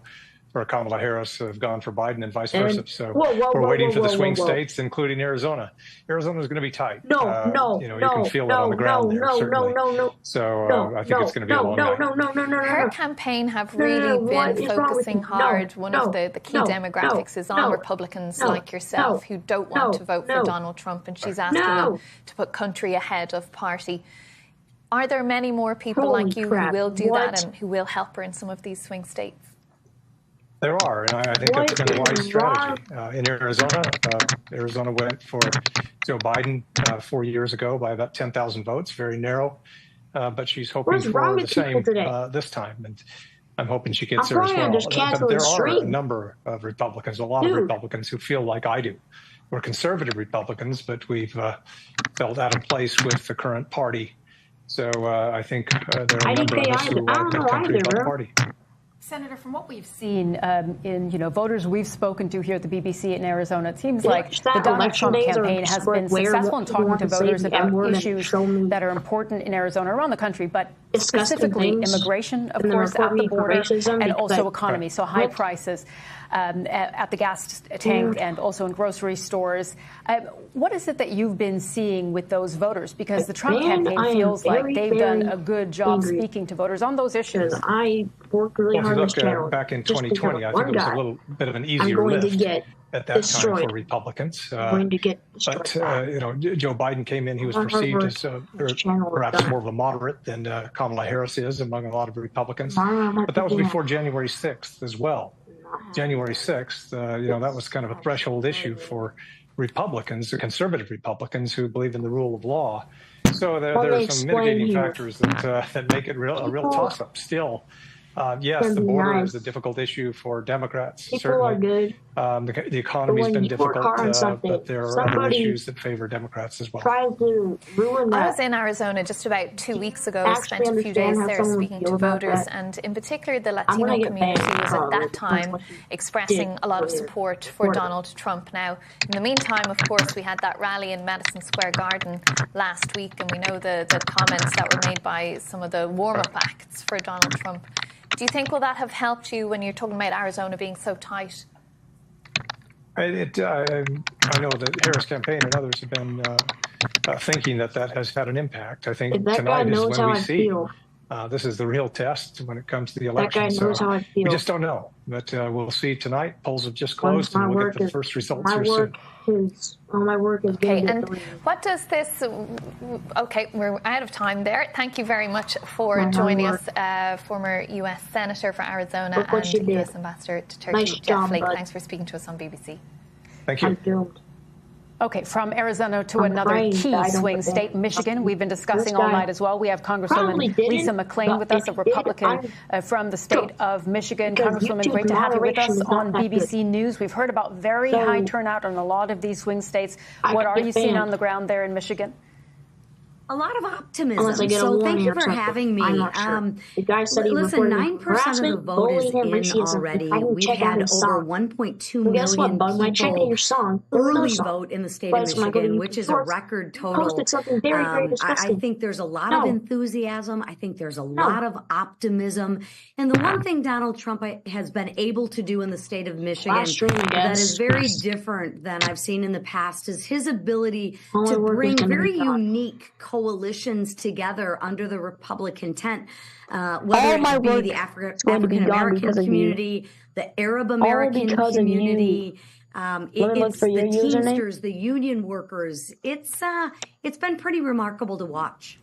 for Kamala Harris have gone for Biden and vice versa. So we're waiting for the swing states, including Arizona. Arizona is going to be tight. You can feel it on the ground there, certainly. So I think it's going to be a long night. Her campaign have really been focusing hard. One of the key demographics is on Republicans like yourself who don't want to vote for Donald Trump, and she's asking them to put country ahead of party. Are there many more people like you who will do that and who will help her in some of these swing states? There are, and I think that's been a wise strategy. In Arizona, Arizona went for Joe Biden 4 years ago by about 10,000 votes, very narrow, but she's hoping for the same this time, and I'm hoping she gets there as well. But there are a number of Republicans, a lot of Republicans who feel like I do. We're conservative Republicans, but we've felt out of place with the current party. So I think there are a number of us who want to put country above party. Senator, from what we've seen in voters we've spoken to here at the BBC in Arizona, it seems like the Donald Trump campaign has been successful in talking to voters about issues that are important in Arizona, around the country, but specifically immigration, of course, at the border, and also economy. So high prices at the gas tank and also in grocery stores. What is it that you've been seeing with those voters? Because the Trump campaign feels like they've done a good job speaking to voters on those issues. I worked really hard on this channel. Back in 2020, I think it was a little bit of an easier lift at that time for Republicans. But Joe Biden came in. He was perceived as perhaps more of a moderate than Kamala Harris is among a lot of Republicans. But that was before January 6th as well. January 6th, that was kind of a threshold issue for Republicans, the conservative Republicans who believe in the rule of law. So there are some mitigating factors that make it a real toss-up still. Yes, the border is a difficult issue for Democrats. People are good. The economy's been difficult, but there are other issues that favor Democrats as well. Tried to ruin that. I was in Arizona just about 2 weeks ago. I spent a few days there speaking to voters, and in particular the Latino community was at that time expressing a lot of support for Donald Trump. Now, in the meantime, of course, we had that rally in Madison Square Garden last week, and we know the comments that were made by some of the warm-up acts for Donald Trump. Do you think will that have helped you when you're talking about Arizona being so tight? I know the Harris campaign and others have been thinking that has had an impact. I think tonight is when we see this is the real test when it comes to the election. That guy knows how I feel. We just don't know, but we'll see tonight. Polls have just closed, and we'll get the first results here soon. All my work is and what does this? Okay, we're out of time there. Thank you very much for joining us, former U.S. Senator for Arizona and U.S. Ambassador to Turkey, Jeff Flake. Thanks for speaking to us on BBC. Thank you. Okay, from Arizona to another key swing state, Michigan. We've been discussing all night as well. We have Congresswoman Lisa McClain with us, a Republican from the state of Michigan. Congresswoman, great to have you with us on BBC News. We've heard about very high turnout in a lot of these swing states. What are you seeing on the ground there in Michigan? A lot of optimism. Unless I get a so warning thank you or for something. having me. I'm not sure. The guy said he Listen, reported 9% of the harassment, vote is bullying him, in racism. already. I can We've check out had his over song. 1.2 Well, guess what, million bud? When I check out people your song, there was no early song. vote in the state But of when I go to Michigan, YouTube which is a Shorts, record you total. posted something very, very disgusting. I think there's a lot No. of enthusiasm. I think there's a lot of optimism. And the one thing Donald Trump has been able to do in the state of Michigan that is very different than I've seen in the past is his ability to bring very unique coalitions together under the Republican tent, whether it be the African American community, the Arab American community. It's the Teamsters, the union workers. It's been pretty remarkable to watch.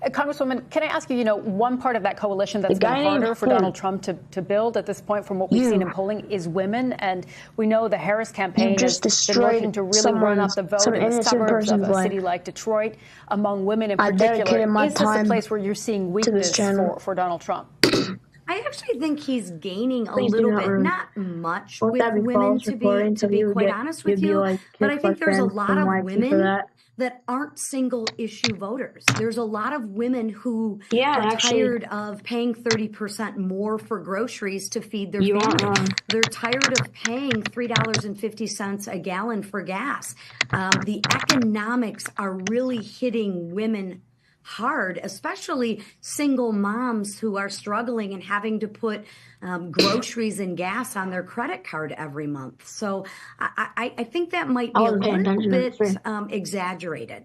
Congresswoman, can I ask you, one part of that coalition that's been harder for Donald Trump to build at this point from what we've seen in polling is women. And we know the Harris campaign has been working to really run up the vote in the suburbs of a city like Detroit among women in particular. Is this a place where you're seeing weakness for Donald Trump? I actually think he's gaining a little bit, not much with women, to be quite honest with you. But I think there's a lot of women that aren't single issue voters. There's a lot of women who are tired of paying 30% more for groceries to feed their family. They're tired of paying $3.50 a gallon for gas. The economics are really hitting women hard, especially single moms who are struggling and having to put groceries and gas on their credit card every month. So I think that might be a little bit exaggerated.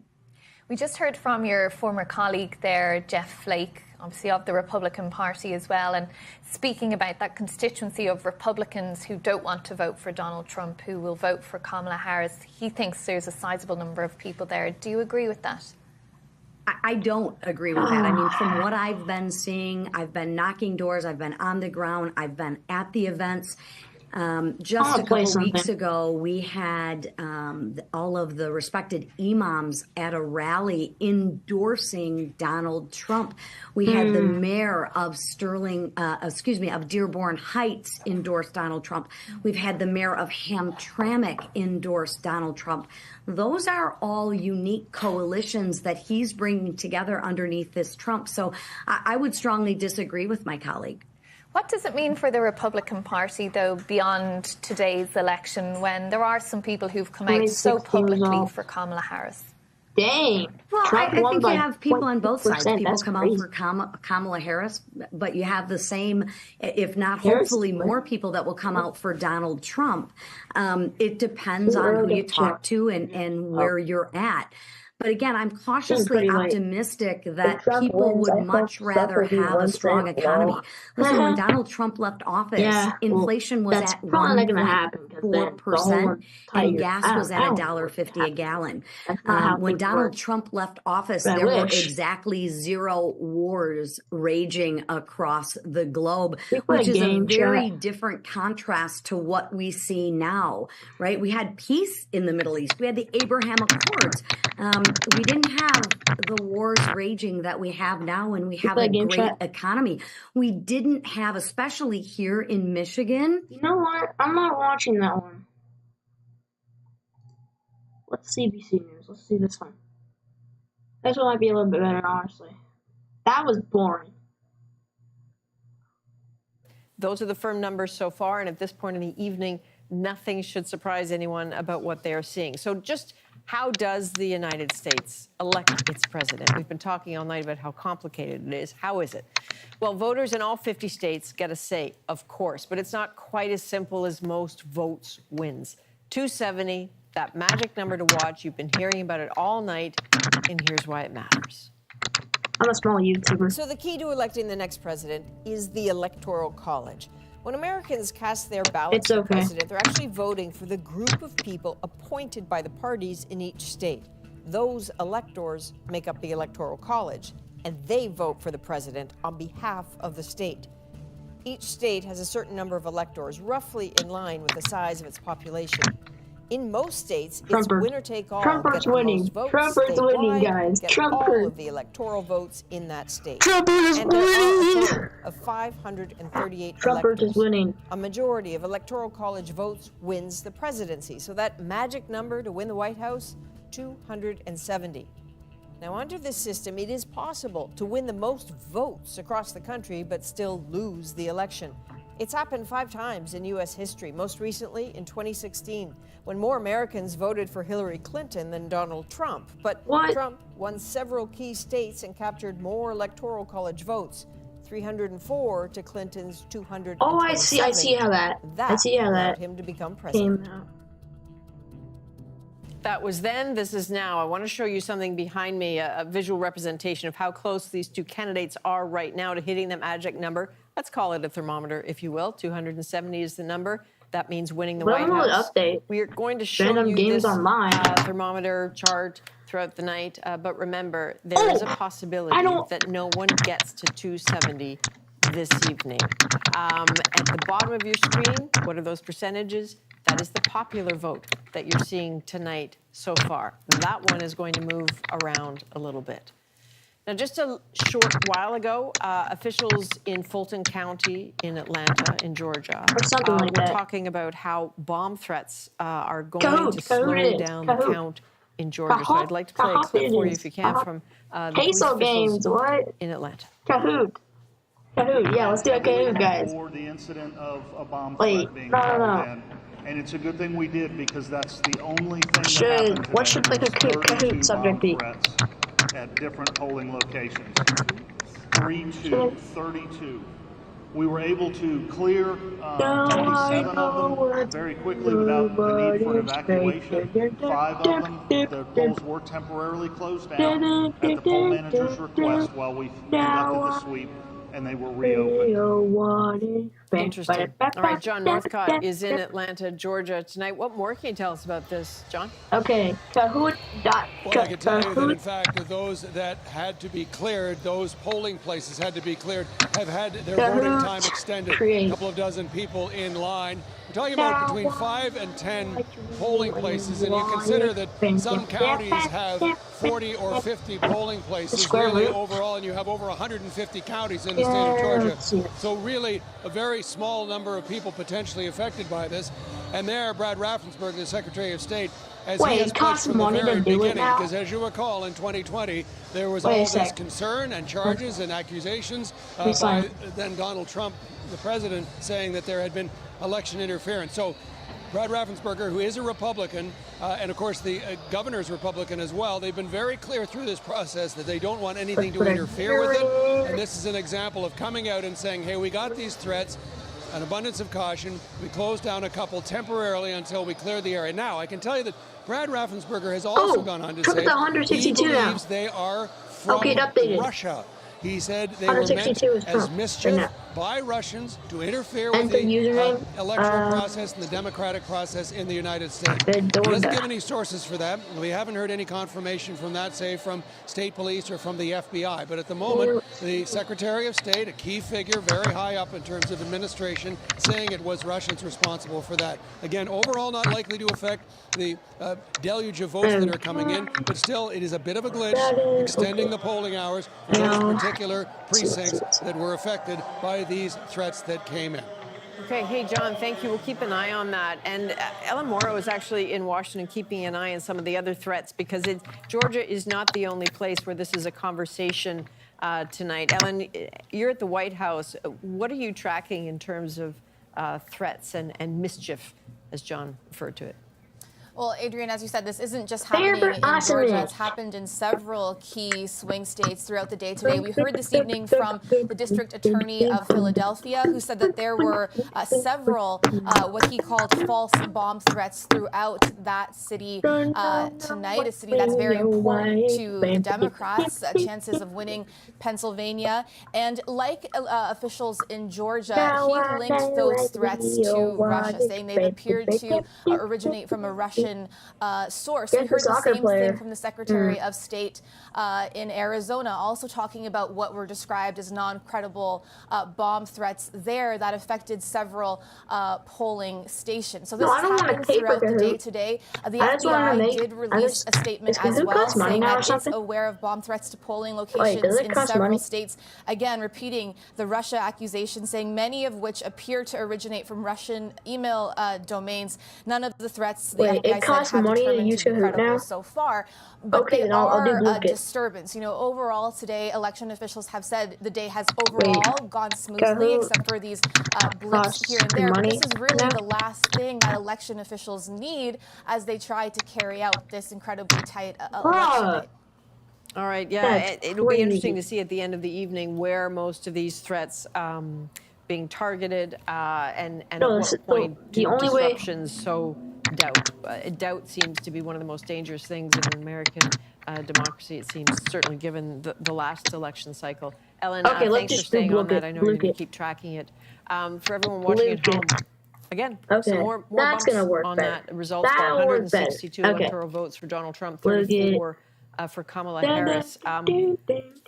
We just heard from your former colleague there, Jeff Flake, obviously of the Republican Party as well, and speaking about that constituency of Republicans who don't want to vote for Donald Trump, who will vote for Kamala Harris. He thinks there's a sizable number of people there. Do you agree with that? I don't agree with that. I mean, from what I've been seeing, I've been knocking doors, I've been on the ground, I've been at the events. Just a couple weeks ago, we had all of the respected imams at a rally endorsing Donald Trump. We had the mayor of of Dearborn Heights endorse Donald Trump. We've had the mayor of Hamtramck endorse Donald Trump. Those are all unique coalitions that he's bringing together underneath this Trump. So I would strongly disagree with my colleague. What does it mean for the Republican Party, though, beyond today's election, when there are some people who've come out so publicly for Kamala Harris? Dang. Well, I think you have people on both sides. People come out for Kamala Harris, but you have the same, if not hopefully more people that will come out for Donald Trump. It depends on who you talk to and where you're at. But again, I'm cautiously optimistic that people would much rather have a strong economy. Listen, when Donald Trump left office, inflation was at 1.4%, and gas was at $1.50 a gallon. When Donald Trump left office, there were exactly 0 wars raging across the globe, which is a very different contrast to what we see now, right? We had peace in the Middle East. We had the Abraham Accords. We didn't have the wars raging that we have now, and we have a great economy. We didn't have, especially here in Michigan. You know what? I'm not watching that one. Let's CBC News. Let's see this one. This one might be a little bit better, honestly. That was boring. Those are the firm numbers so far, and at this point in the evening, nothing should surprise anyone about what they are seeing. So just how does the United States elect its president? We've been talking all night about how complicated it is. How is it? Well, voters in all 50 states get a say, of course, but it's not quite as simple as most votes wins. 270, that magic number to watch. You've been hearing about it all night, and here's why it matters. I'm a small YouTuber. So the key to electing the next president is the Electoral College. When Americans cast their ballots for president, they're actually voting for the group of people appointed by the parties in each state. Those electors make up the Electoral College, and they vote for the president on behalf of the state. Each state has a certain number of electors, roughly in line with the size of its population. In most states, it's winner-take-all. Trumper's winning. Trumper's winning, guys. All of the electoral votes in that state. Trumper's winning. Of 538 Trumper's electors. winning. A majority of Electoral College votes wins the presidency. So that magic number to win the White House, 270. Now, under this system, it is possible to win the most votes across the country but still lose the election. It's happened 5 times in U.S. history, most recently in 2016, when more Americans voted for Hillary Clinton than Donald Trump. But Trump won several key states and captured more Electoral College votes, 304 to Clinton's 227. Oh, I see how that. I see how that allowed him to become president. came out. That was then, this is now. I want to show you something behind me, a visual representation of how close these 2 candidates are right now to hitting the magic number. Let's call it a thermometer, if you will. 270 is the number. That means winning the White House. Update. We are going to show you this thermometer chart throughout the night. But remember, there is a possibility that no one gets to 270 this evening. At the bottom of your screen, what are those percentages? That is the popular vote that you're seeing tonight so far. That one is going to move around a little bit. Now, just a short while ago, officials in Fulton County in Atlanta, in Georgia, were talking about how bomb threats are going to slow down the count in Georgia. So I'd like to play a clip for you, if you can, from the police officials in Atlanta. Kahoot. Kahoot. Yeah, let's do a Kahoot, guys. For the incident of a bomb threat being called in. And it's a good thing we did, because that's the only thing that happened today. What should like a Kahoot subject be? At different polling locations. 32. We were able to clear 27 of them very quickly without the need for an evacuation. 5 of them, the polls were temporarily closed down at the poll manager's request while we conducted the sweep, and they were reopened. Interesting. All right, John Northcott is in Atlanta, Georgia tonight. What more can you tell us about this, John? Okay, Kahoot. Well, I can tell you that, in fact, those that had to be cleared, those polling places had to be cleared, have had their voting time extended. A couple of dozen people in line. We're talking about between 5 and 10 polling places, and you consider that some counties have 40 or 50 polling places really overall, and you have over 150 counties in the state of Georgia. So really a very small number of people potentially affected by this. And there, Brad Raffensperger, the Secretary of State, as he has pledged from the very beginning, because as you recall, in 2020, there was all this concern and charges and accusations by then Donald Trump, the president, saying that there had been election interference. So Brad Raffensperger, who is a Republican, and of course the governor's Republican as well, they've been very clear through this process that they don't want anything to interfere with it. And this is an example of coming out and saying, hey, we got these threats, an abundance of caution. We closed down a couple temporarily until we cleared the area. Now, I can tell you that Brad Raffensperger has also gone on to say he believes they are from Russia. He said they were meant as mischief by Russians to interfere with the electoral process and the democratic process in the United States. He doesn't give any sources for that. We haven't heard any confirmation from that, say from state police or from the FBI. But at the moment, the Secretary of State, a key figure, very high up in terms of administration, saying it was Russians responsible for that. Again, overall not likely to affect the deluge of votes that are coming in, but still it is a bit of a glitch, extending the polling hours for those particular precincts that were affected by these threats that came in. Okay, hey, John, thank you. We'll keep an eye on that. And Ellen Morrow is actually in Washington keeping an eye on some of the other threats, because Georgia is not the only place where this is a conversation tonight. Ellen, you're at the White House. What are you tracking in terms of threats and mischief, as John referred to it? Well, Adrienne, as you said, this isn't just happening in Georgia. It's happened in several key swing states throughout the day today. We heard this evening from the district attorney of Philadelphia, who said that there were several what he called false bomb threats throughout that city tonight, a city that's very important to the Democrats' chances of winning Pennsylvania. And like officials in Georgia, he linked those threats to Russia, saying they appeared to originate from a Russian source. We heard the same thing from the Secretary of State in Arizona, also talking about what were described as non-credible bomb threats there that affected several polling stations. So this happened throughout the day today. The FBI did release a statement as well, saying that it's aware of bomb threats to polling locations in several states. Again, repeating the Russia accusation, saying many of which appear to originate from Russian email domains. None of the threats the FBI I said, have determined to be credible so far. But they are a disturbance. You know, overall today, election officials have said the day has overall gone smoothly, except for these blips here and there. But this is really the last thing that election officials need as they try to carry out this incredibly tight election night. All right, yeah, it'll be interesting to see at the end of the evening where most of these threats being targeted and at what point do disruptions sow doubt. Doubt seems to be one of the most dangerous things in an American democracy, it seems, certainly given the last election cycle. Ellen, thanks for staying on that. I know you're going to keep tracking it. For everyone watching at home, again, some more bumps on that results. 162 electoral votes for Donald Trump, 34 for Kamala Harris.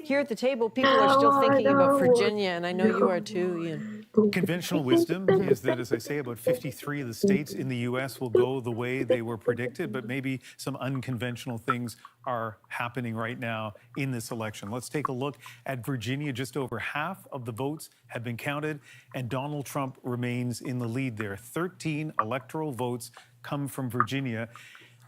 Here at the table, people are still thinking about Virginia, and I know you are too, Ian. Conventional wisdom is that, as I say, about 53 of the states in the U.S. will go the way they were predicted, but maybe some unconventional things are happening right now in this election. Let's take a look at Virginia. Just over half of the votes have been counted, and Donald Trump remains in the lead there. 13 electoral votes come from Virginia.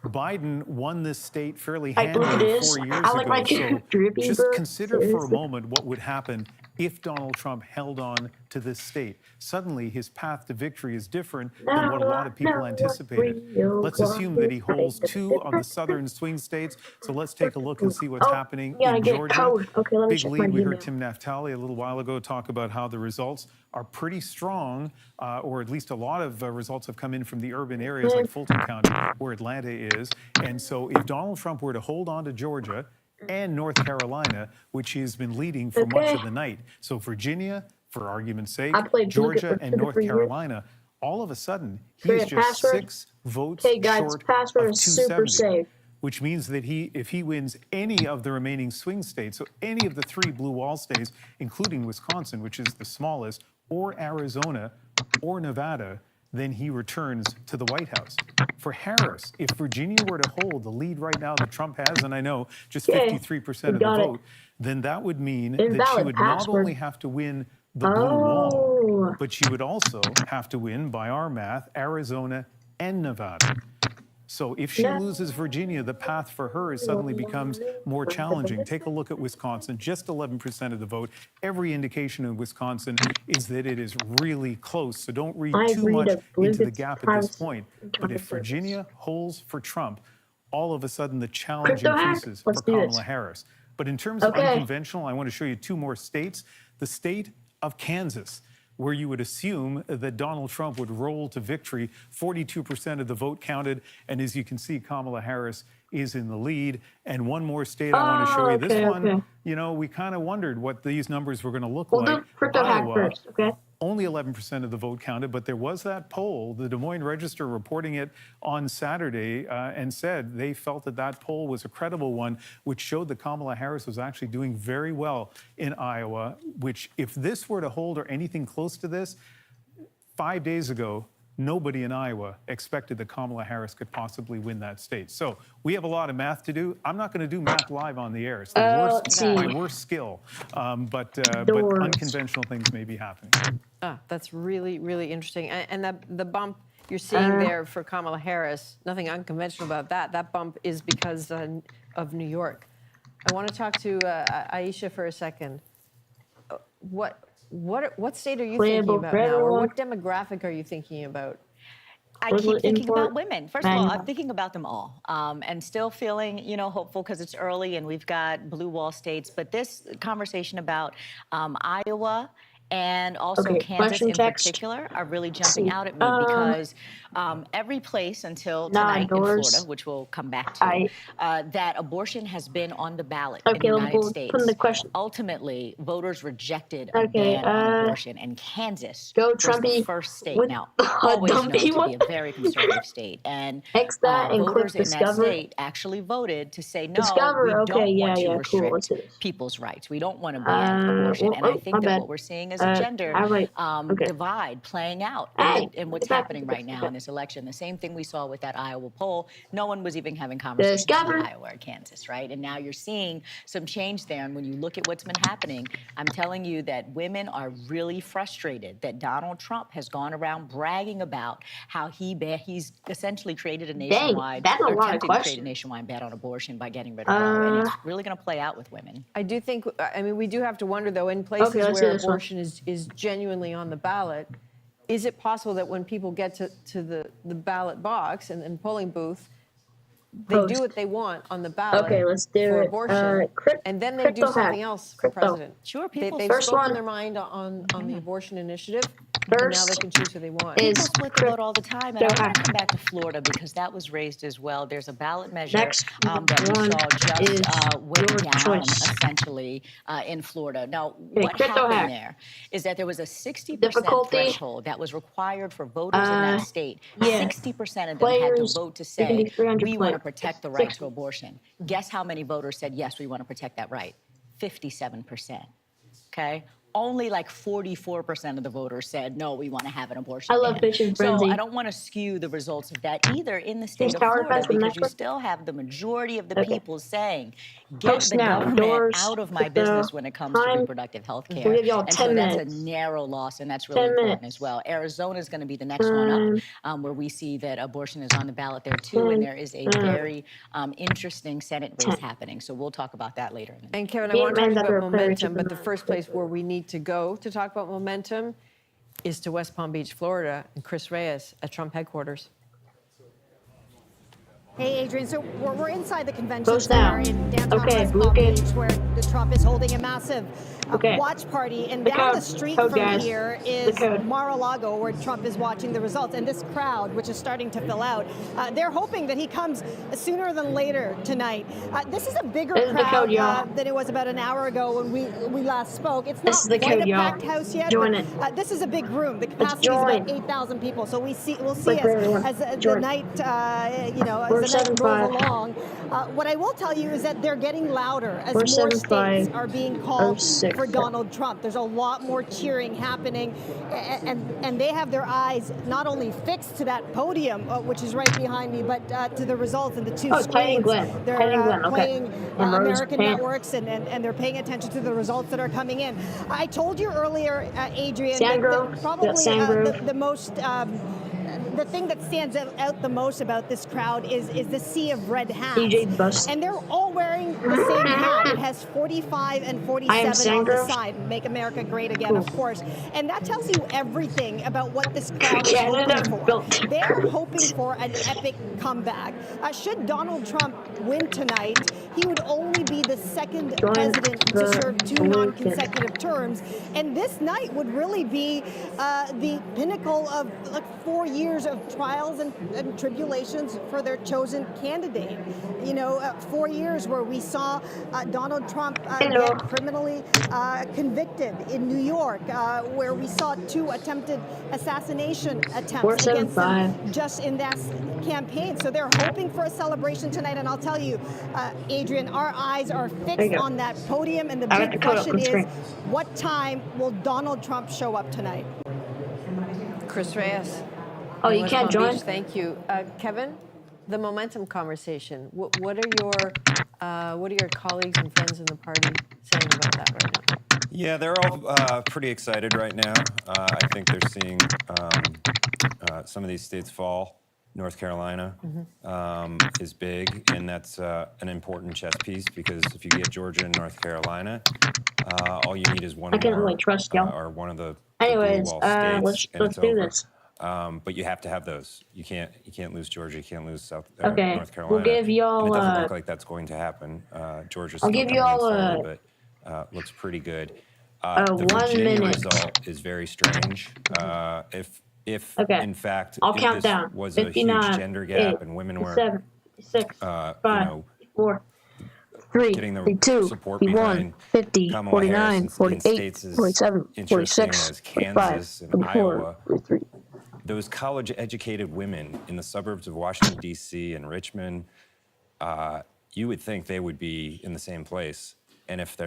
Biden won this state fairly handily 4 years ago. So just consider for a moment what would happen if Donald Trump held on to this state. Suddenly, his path to victory is different than what a lot of people anticipated. Let's assume that he holds 2 of the southern swing states. So let's take a look and see what's happening in Georgia. Big lead. We heard Tim Naftali a little while ago talk about how the results are pretty strong, or at least a lot of results have come in from the urban areas like Fulton County, where Atlanta is. And so if Donald Trump were to hold on to Georgia and North Carolina, which he's been leading for much of the night. So Virginia, for argument's sake, Georgia and North Carolina, all of a sudden, he's just 6 votes short of 270, which means that if he wins any of the remaining swing states, so any of the 3 blue wall states, including Wisconsin, which is the smallest, or Arizona, or Nevada, then he returns to the White House. For Harris, if Virginia were to hold the lead right now that Trump has, and I know just 53% of the vote, then that would mean that she would not only have to win the blue wall, but she would also have to win, by our math, Arizona and Nevada. So if she loses Virginia, the path for her suddenly becomes more challenging. Take a look at Wisconsin, just 11% of the vote. Every indication in Wisconsin is that it is really close. So don't read too much into the gap at this point. But if Virginia holds for Trump, all of a sudden the challenge increases for Kamala Harris. But in terms of unconventional, I want to show you 2 more states. The state of Kansas, where you would assume that Donald Trump would roll to victory. 42% of the vote counted, and as you can see, Kamala Harris is in the lead. And one more state I want to show you. This one, you know, we kind of wondered what these numbers were going to look like. Iowa, only 11% of the vote counted, but there was that poll, the Des Moines Register reporting it on Saturday, and said they felt that that poll was a credible one, which showed that Kamala Harris was actually doing very well in Iowa, which if this were to hold or anything close to this, 5 days ago, nobody in Iowa expected that Kamala Harris could possibly win that state. So we have a lot of math to do. I'm not going to do math live on the air. It's my worst skill. But unconventional things may be happening. That's really, really interesting. And the bump you're seeing there for Kamala Harris, nothing unconventional about that. That bump is because of New York. I want to talk to Aisha for a second. What state are you thinking about now, or what demographic are you thinking about? I keep thinking about women. First of all, I'm thinking about them all, and still feeling, hopeful because it's early and we've got blue wall states. But this conversation about Iowa and also Kansas in particular are really jumping out at me because every place until tonight in Florida, which we'll come back to, that abortion has been on the ballot in the United States. Ultimately, voters rejected a ban on abortion, and Kansas was the first state. Now, always known to be a very conservative state, and voters in that state actually voted to say, no, we don't want to restrict people's rights. We don't want to ban abortion, and I think that what we're seeing is a gender divide playing out in what's happening right now in this election. The same thing we saw with that Iowa poll. No one was even having conversations in Iowa or Kansas, right? And now you're seeing some change there. And when you look at what's been happening, I'm telling you that women are really frustrated that Donald Trump has gone around bragging about how he's essentially created a nationwide, or attempted to create a nationwide ban on abortion by getting rid of Roe. And it's really going to play out with women. I do think, I mean, we do have to wonder, though, in places where abortion is genuinely on the ballot, is it possible that when people get to the ballot box and polling booth, they do what they want on the ballot for abortion, and then they do something else for president? Sure, they've spoken their mind on the abortion initiative, and now they can choose who they want. People split the vote all the time, and I want to come back to Florida because that was raised as well. There's a ballot measure that we saw just went down, essentially, in Florida. Now, what happened there is that there was a 60% threshold that was required for voters in that state. 60% of them had to vote to say, we want to protect the right to abortion. Guess how many voters said, yes, we want to protect that right? 57%. Okay? Only like 44% of the voters said, no, we want to have an abortion. I love Bitch and Frenzy. So I don't want to skew the results of that either in the state of Florida, because you still have the majority of the people saying, get the government out of my business when it comes to reproductive health care. And so that's a narrow loss, and that's really important as well. Arizona is going to be the next one up, where we see that abortion is on the ballot there too, and there is a very interesting Senate race happening. So we'll talk about that later. And Kevin, I want to talk about momentum, but the first place where we need to go to talk about momentum is to West Palm Beach, Florida, and Chris Reyes at Trump headquarters. Hey, Adrian, so we're inside the convention center in downtown West Palm Beach, where Trump is holding a massive watch party. And down the street from here is Mar-a-Lago, where Trump is watching the results. And this crowd, which is starting to fill out, they're hoping that he comes sooner than later tonight. This is a bigger crowd than it was about an hour ago when we last spoke. It's not quite a packed house yet, but this is a big room. The capacity is about 8,000 people. So we'll see as the night, as the night rolls along. What I will tell you is that they're getting louder as more states are being called for Donald Trump. There's a lot more cheering happening, and they have their eyes not only fixed to that podium, which is right behind me, but to the results and the two screens. They're playing American networks, and they're paying attention to the results that are coming in. I told you earlier, Adrian, that probably the most the thing that stands out the most about this crowd is the sea of red hats. And they're all wearing the same hat. It has 45 and 47 on the side. Make America great again, of course. And that tells you everything about what this crowd is hoping for. They're hoping for an epic comeback. Should Donald Trump win tonight, he would only be the second president to serve 2 non-consecutive terms. And this night would really be the pinnacle of 4 years of trials and tribulations for their chosen candidate. 4 years where we saw Donald Trump get criminally convicted in New York, where we saw 2 attempted assassination attempts against him just in that campaign. So they're hoping for a celebration tonight, and I'll tell you, Adrian, our eyes are fixed on that podium, and the big question is, what time will Donald Trump show up tonight? Chris Reyes. Oh, you can't join? Beach, thank you. Kevin, the momentum conversation, what are your colleagues and friends in the party saying about that right now? Yeah, they're all pretty excited right now. I think they're seeing some of these states fall. North Carolina is big, and that's an important chess piece, because if you get Georgia and North Carolina, all you need is one or one of the Anyways, blue wall states, let's do this. But you have to have those. You can't lose Georgia. You can't lose North Carolina. We'll give y'all. And it doesn't look like that's going to happen. Georgia's still coming in slowly, but looks pretty good. The Virginia result is very strange. If in fact this was a huge gender gap and women were 7, 6, 5, 4, 3, getting the 2, support 51, behind 50, Kamala 49, Harris 48, 47, 46, as Kansas 45, and 44, Iowa. 43. Those college-educated women in the suburbs of Washington, D.C. and Richmond, you would think they would be in the same place. And if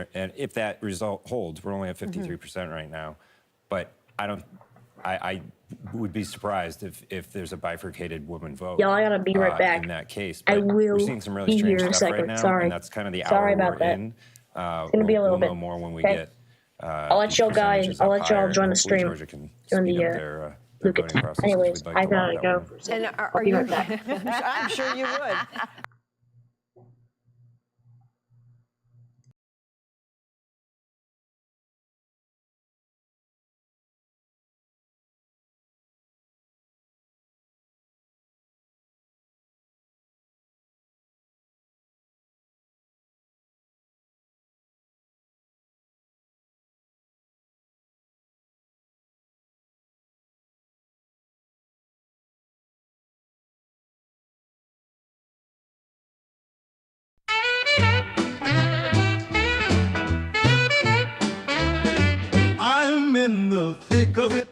that result holds, we're only at 53% right now. but I would be surprised if there's a bifurcated woman vote. Y'all, I gotta be right back. In that case. I But will we're seeing some really be strange here in a stuff right second. now, Sorry. and that's kind of the Sorry hour about we're that. in. It's gonna be a little we'll bit. know more when we Okay. get. I'll let these y'all guys. percentages I'll up let y'all higher, join and the hopefully stream. Georgia can Join speed the up their look at. voting process. Anyways, We'd like I to lock gotta that go one in. for a second. And I'll be right back. I'm sure you would. I'm in the thick of it.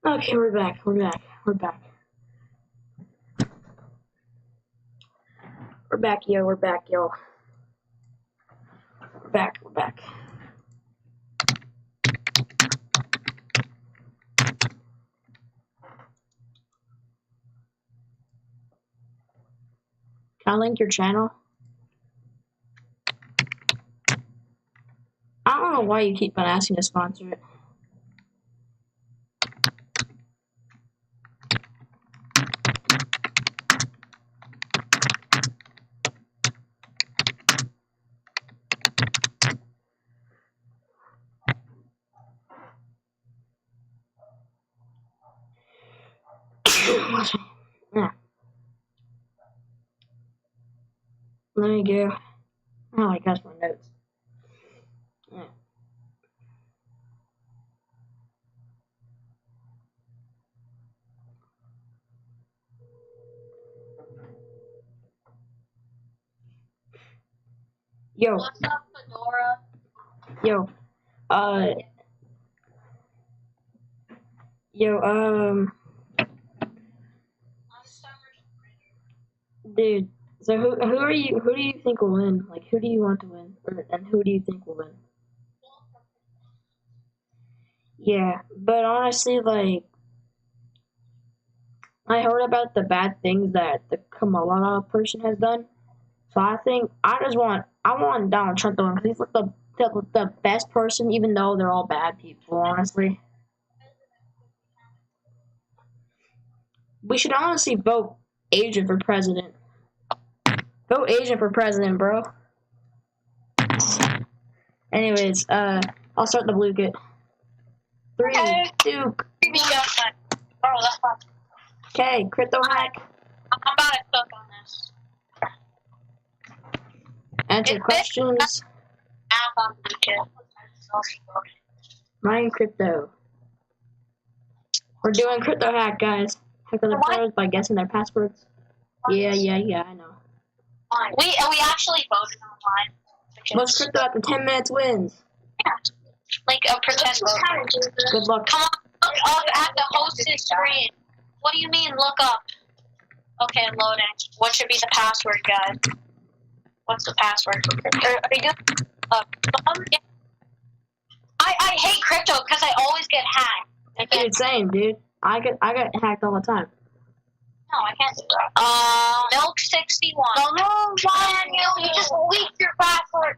Okay, we're back. We're back. We're back. We're back, yo. We're back, yo. We're back. We're back. Can I link your channel? I don't know why you keep on asking to sponsor it. Yeah. Let me go. Oh, I got my notes. Yeah. Yo. What's up, Fedora? Yo. Dude. So who are you? Who do you think will win? Like, who do you want to win, and who do you think will win? Yeah, but honestly, like, I heard about the bad things that the Kamala person has done. So I think I want Donald Trump to win because he's like the best person, even though they're all bad people. Honestly, we should honestly vote Asian for president. Vote Asian for president, bro. Anyways, I'll start the blue kit. 3, 2. Okay, crypto hack. I'm about to cook on this. Answer questions. Mine crypto. We're doing crypto hack, guys. Hack other players by guessing their passwords. Yeah, I know. We actually voted online. Most crypto after 10 minutes wins. Yeah. Like a pretend vote. Good luck. Come on, look up at the host's screen. What do you mean, look up? Okay, I'm loading. What should be the password, guys? What's the password for crypto? Are you good? I hate crypto because I always get hacked. Dude, same, dude. I get hacked all the time. No, I can't do that. Milk 61. No, Ryan, you just leaked your password.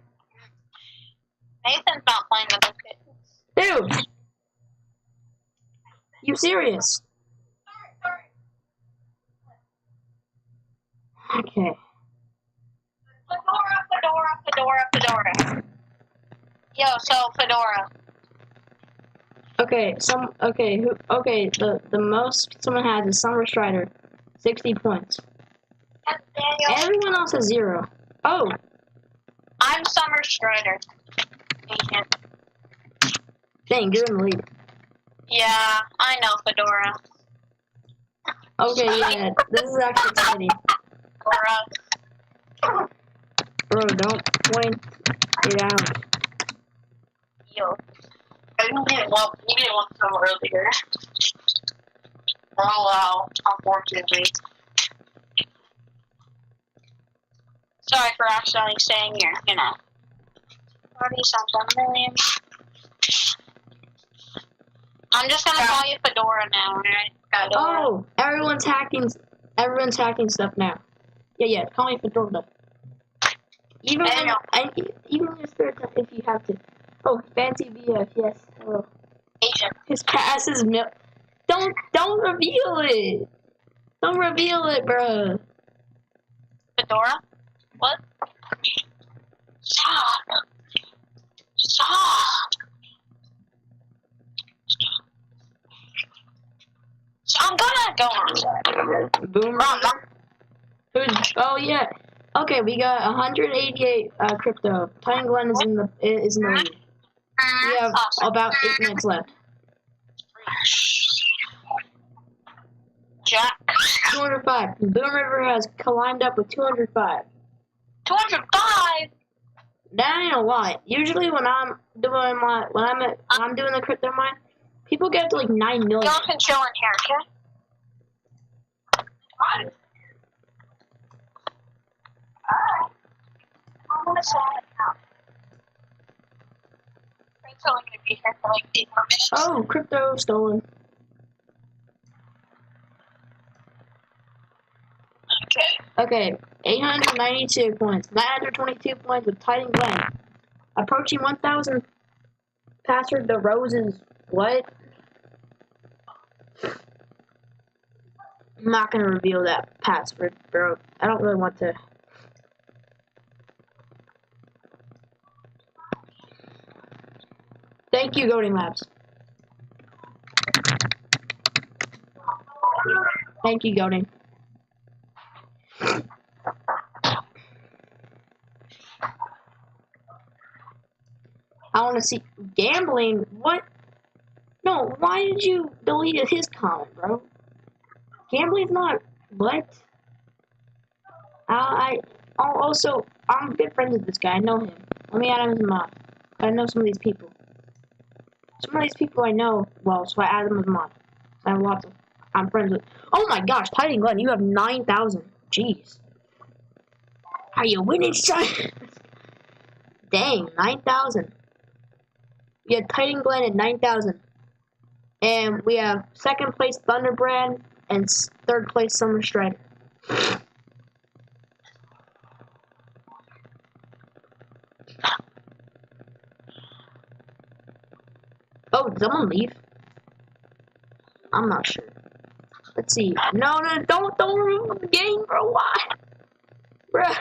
Nathan's not playing the book. Dude! You serious? Okay. Fedora. Yo, so Fedora. Okay, the most someone has is Summer Strider, 60 points. Everyone else has 0. Oh! I'm Summer Strider. Dang, you're in the lead. Yeah, I know Fedora. Okay, yeah, this is actually exciting. Bro, don't point it out. Yo. You didn't want to come earlier. Oh wow, unfortunately. Sorry for accidentally saying your, 40-something million. I'm just gonna call you Fedora now, alright? Oh, everyone's hacking stuff now. Yeah, call me Fedora. Even in your spare time, if you have to. Oh, fancy BF, yes. Hello. His pass is milk. Don't reveal it. Don't reveal it, bro. Fedora? What? Stop. I'm gonna go on. Boom. Oh yeah. Okay, we got 188 crypto. Ty and Glenn is in the lead. We have about 8 minutes left. Jack. 205. Boom River has climbed up with 205. 205. That ain't a lot. Usually when I'm doing the crypto mine, People get up to like 9 million. Y'all can chill in here, okay? Alright. I'm gonna sell it now. It's only gonna be here for like 8 more minutes. Oh, crypto stolen. Okay, 892 points, 922 points with Titan Glen. Approaching 1,000. Password the roses. What? I'm not gonna reveal that password, bro. I don't really want to. Thank you, Goading Labs. Thank you, Goading. I want to see gambling. What? No, why did you delete his comment, bro? Gambling's not what? Also I'm good friends with this guy. I know him. Let me add him as a mod. I know some of these people. Some of these people I know well, so I add them as a mod. I have lots of. I'm friends with. Oh my gosh, Titan Glen, you have 9,000. Jeez. Are you winning, son? Dang, 9,000. We have Titan Glen at 9,000. And we have second place Thunderbrand and third place Summer Strider. Oh, did someone leave? I'm not sure. Let's see. No, don't remove the game, bro. Why? Bruh.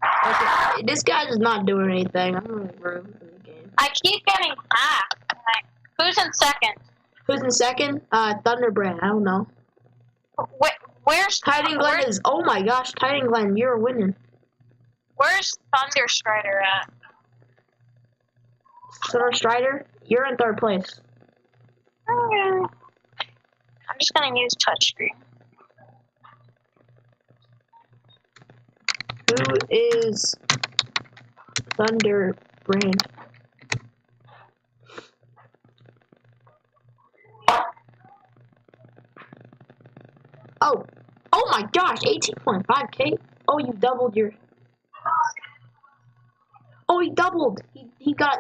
Okay, this guy is not doing anything. I'm gonna remove the game. I keep getting hacked. Who's in second? Who's in second? Thunderbrand. I don't know. Where's Titan Glen is? Oh my gosh, Titan Glen, you're winning. Where's Thunder Strider at? Summer Strider, you're in third place. Okay. I'm just gonna use touchscreen. Who is Thunderbrand? Oh my gosh, 18.5K. Oh, you doubled your. Oh, he doubled. I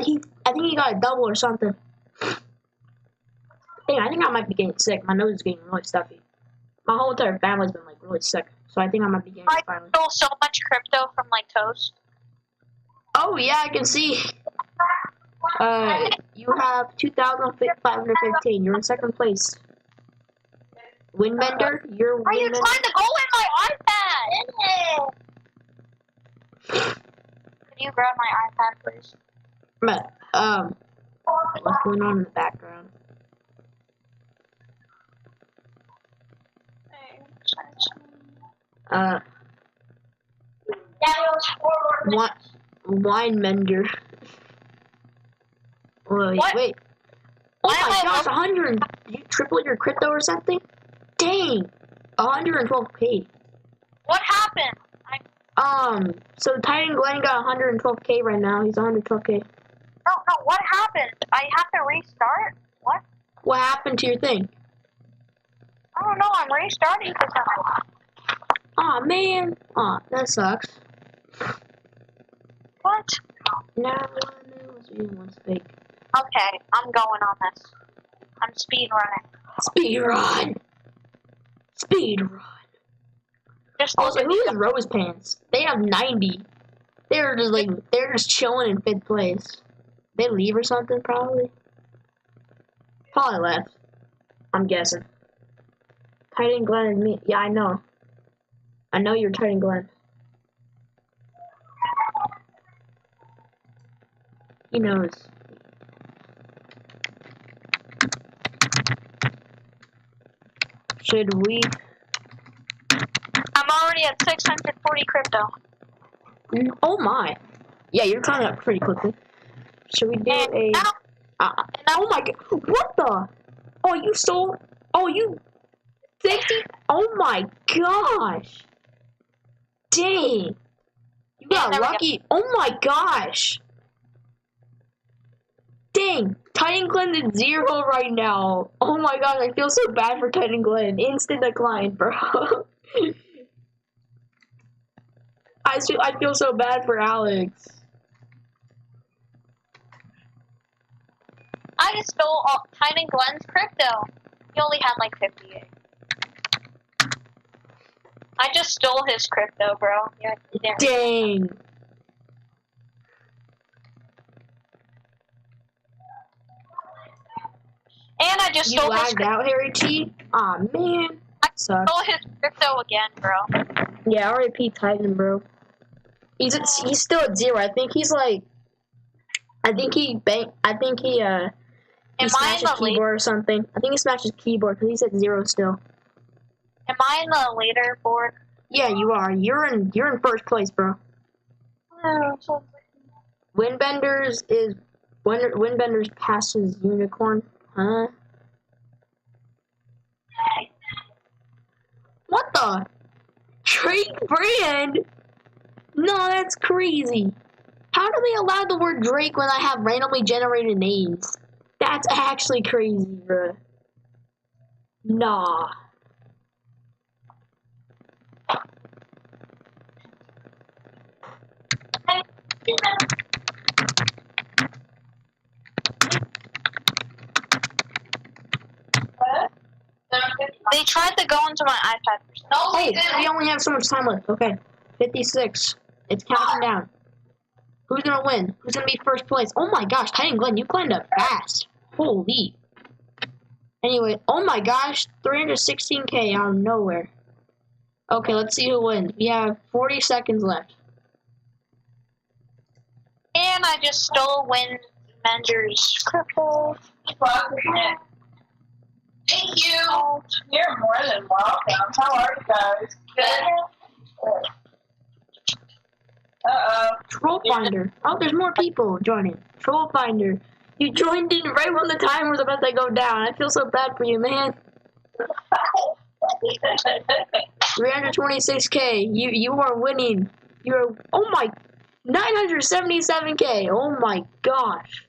think he got a double or something. Dang, I think I might be getting sick. My nose is getting really stuffy. My whole entire family's been like really sick, so I think I might be getting it finally. I stole so much crypto from my toast. Oh yeah, I can see. You have 2,515. You're in second place. Windbender, you're Why are you trying to go in my iPad? Could you grab my iPad, please? But, what's going on in the background? Winemender. Wait. Oh my gosh, 100. Did you triple your crypto or something? Dang. 112K. What happened? So Titan Glen got 112K right now. He's 112K. No, what happened? I have to restart? What? What happened to your thing? I don't know, I'm restarting for something. Aw, man. Aw, that sucks. What? No, one's fake. Okay, I'm going on this. I'm speed running. Speed run! Also, who is Rose Pants? They have 90. They're just chilling in 5th place. They leave or something, probably. Probably left. I'm guessing. Titan Glen and me. Yeah, I know. I know you're Titan Glen. He knows. Should we? I'm already at 640 crypto. Oh my. Yeah, you're climbing up pretty quickly. Should we do oh my god. What the? Oh, you stole. Oh, you 60? Oh my gosh. Dang. You got lucky. Oh my gosh. Dang, Titan Glenn is 0 right now. Oh my god, I feel so bad for Titan Glenn. Instant decline, bro. I feel so bad for Alex. I just stole Titan Glenn's crypto. He only had like 58. I just stole his crypto, bro. Yeah, dang. And I just stole his crypto. Out, Harry T? Aw, man. I stole his crypto again, bro. Yeah, R.I.P. Titan, bro. He's still at 0. I think he's like, he smashed his keyboard or something. I think he smashed his keyboard because he's at 0 still. Am I in the leaderboard? Yeah, you are. You're in first place, bro. Windbenders passes Unicorn. Huh? What the? Drake brand? No, that's crazy. How do they allow the word Drake when I have randomly generated names? That's actually crazy, bro. Nah. They tried to go into my iPad. No, we only have so much time left. Okay, 56. It's counting down. Who's gonna win? Who's gonna be first place? Oh my gosh, Titan Glenn, you climbed up fast. Holy. Anyway, oh my gosh, 316k out of nowhere. Okay, let's see who wins. We have 40 seconds left. And I just stole Windbender's crypto. Thank you. You're more than welcome. How are you guys? Good. Troll Finder. Oh, there's more people joining. Troll Finder. You joined in right when the timer was about to go down. I feel so bad for you, man. 326k. You are winning. You're oh my 977k. Oh my gosh.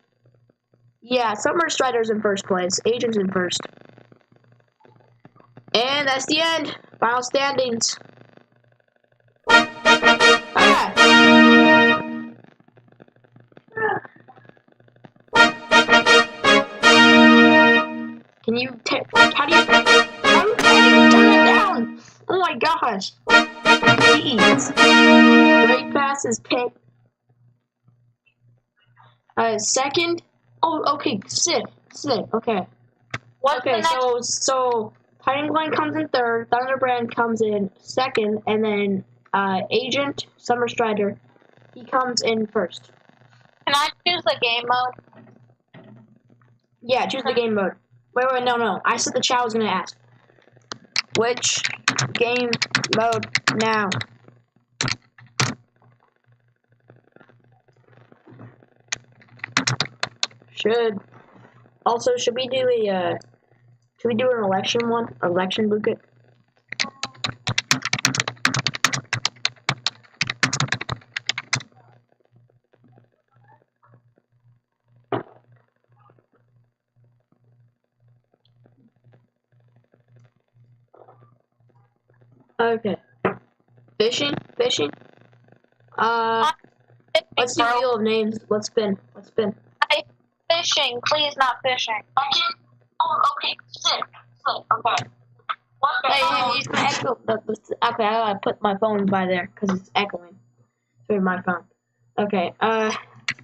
Yeah, Summer Strider's in first place. Agent's in first. And that's the end. Final standings. Can you how do you turn it down? Oh my gosh. Jeez. Great passes pick. Second? Oh, okay, sick. Okay. Okay, so Titan Glenn comes in third, Thunderbrand comes in second, and then Agent, Summer Strider, he comes in first. Can I choose the game mode? Yeah, choose the game mode. Wait, no. I said the chat was gonna ask. Which game mode now? Should we do an election one? Election booklet? Okay. Fishing? Let's do Wheel of Names. Let's spin. Hey, fishing, please not fishing. Okay. Oh, okay. Sick. Okay. Hey, he's gonna echo. Okay, I gotta put my phone by there because it's echoing through my phone. Okay.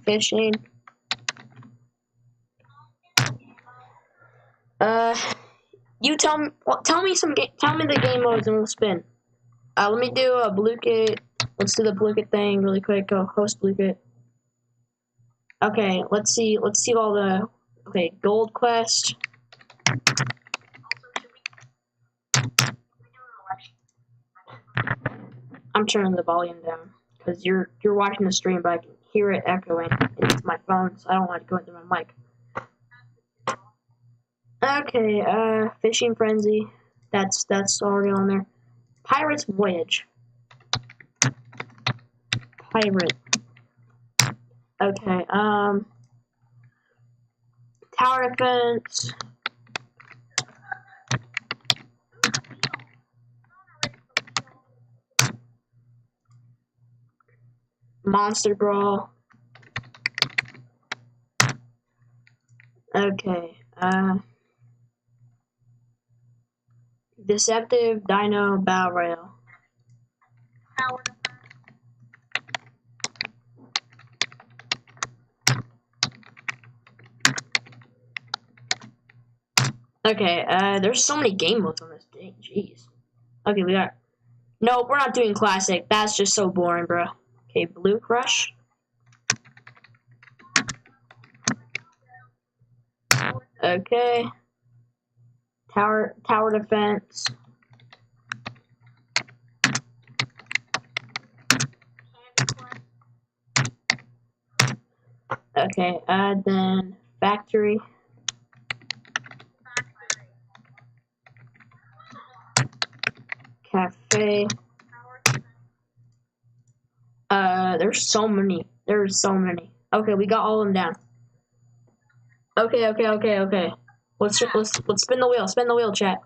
Fishing. You tell me the game modes and we'll spin. Let me do a Bluekit. Let's do the Bluekit thing really quick. Go host Bluekit. Okay, let's see all the Gold Quest. I'm turning the volume down because you're watching the stream, but I can hear it echoing. It's my phone, so I don't want it going through my mic. Okay, Fishing Frenzy. That's already on there. Pirate's Voyage. Pirate. Okay, Tower defense. Monster brawl. Okay. Deceptive Dino Battle Rail. Okay, there's so many game modes on this thing, jeez. Okay, we got... No, we're not doing classic. That's just so boring, bro. Okay, Blue Crush. Okay. Tower defense. Okay, then factory. Cafe. There's so many. Okay, we got all of them down. Okay. Let's spin the wheel. Spin the wheel, chat.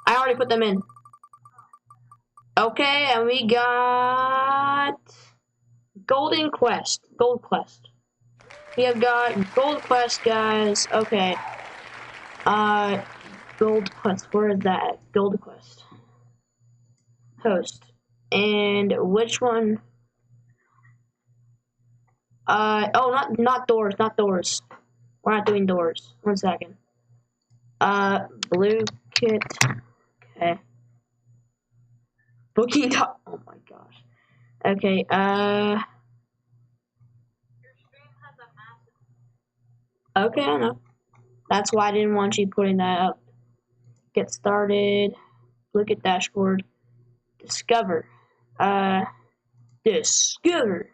I already put them in. Okay, and we got Gold Quest. We have got Gold Quest, guys. Okay. Gold Quest. Where is that? Gold Quest. Host. And which one? Oh, not doors. We're not doing doors. 1 second. Blue kit. Okay. Booking top. Oh my gosh. Okay. Okay, I know. That's why I didn't want you putting that up. Get started. Look at dashboard. Discover. Discover.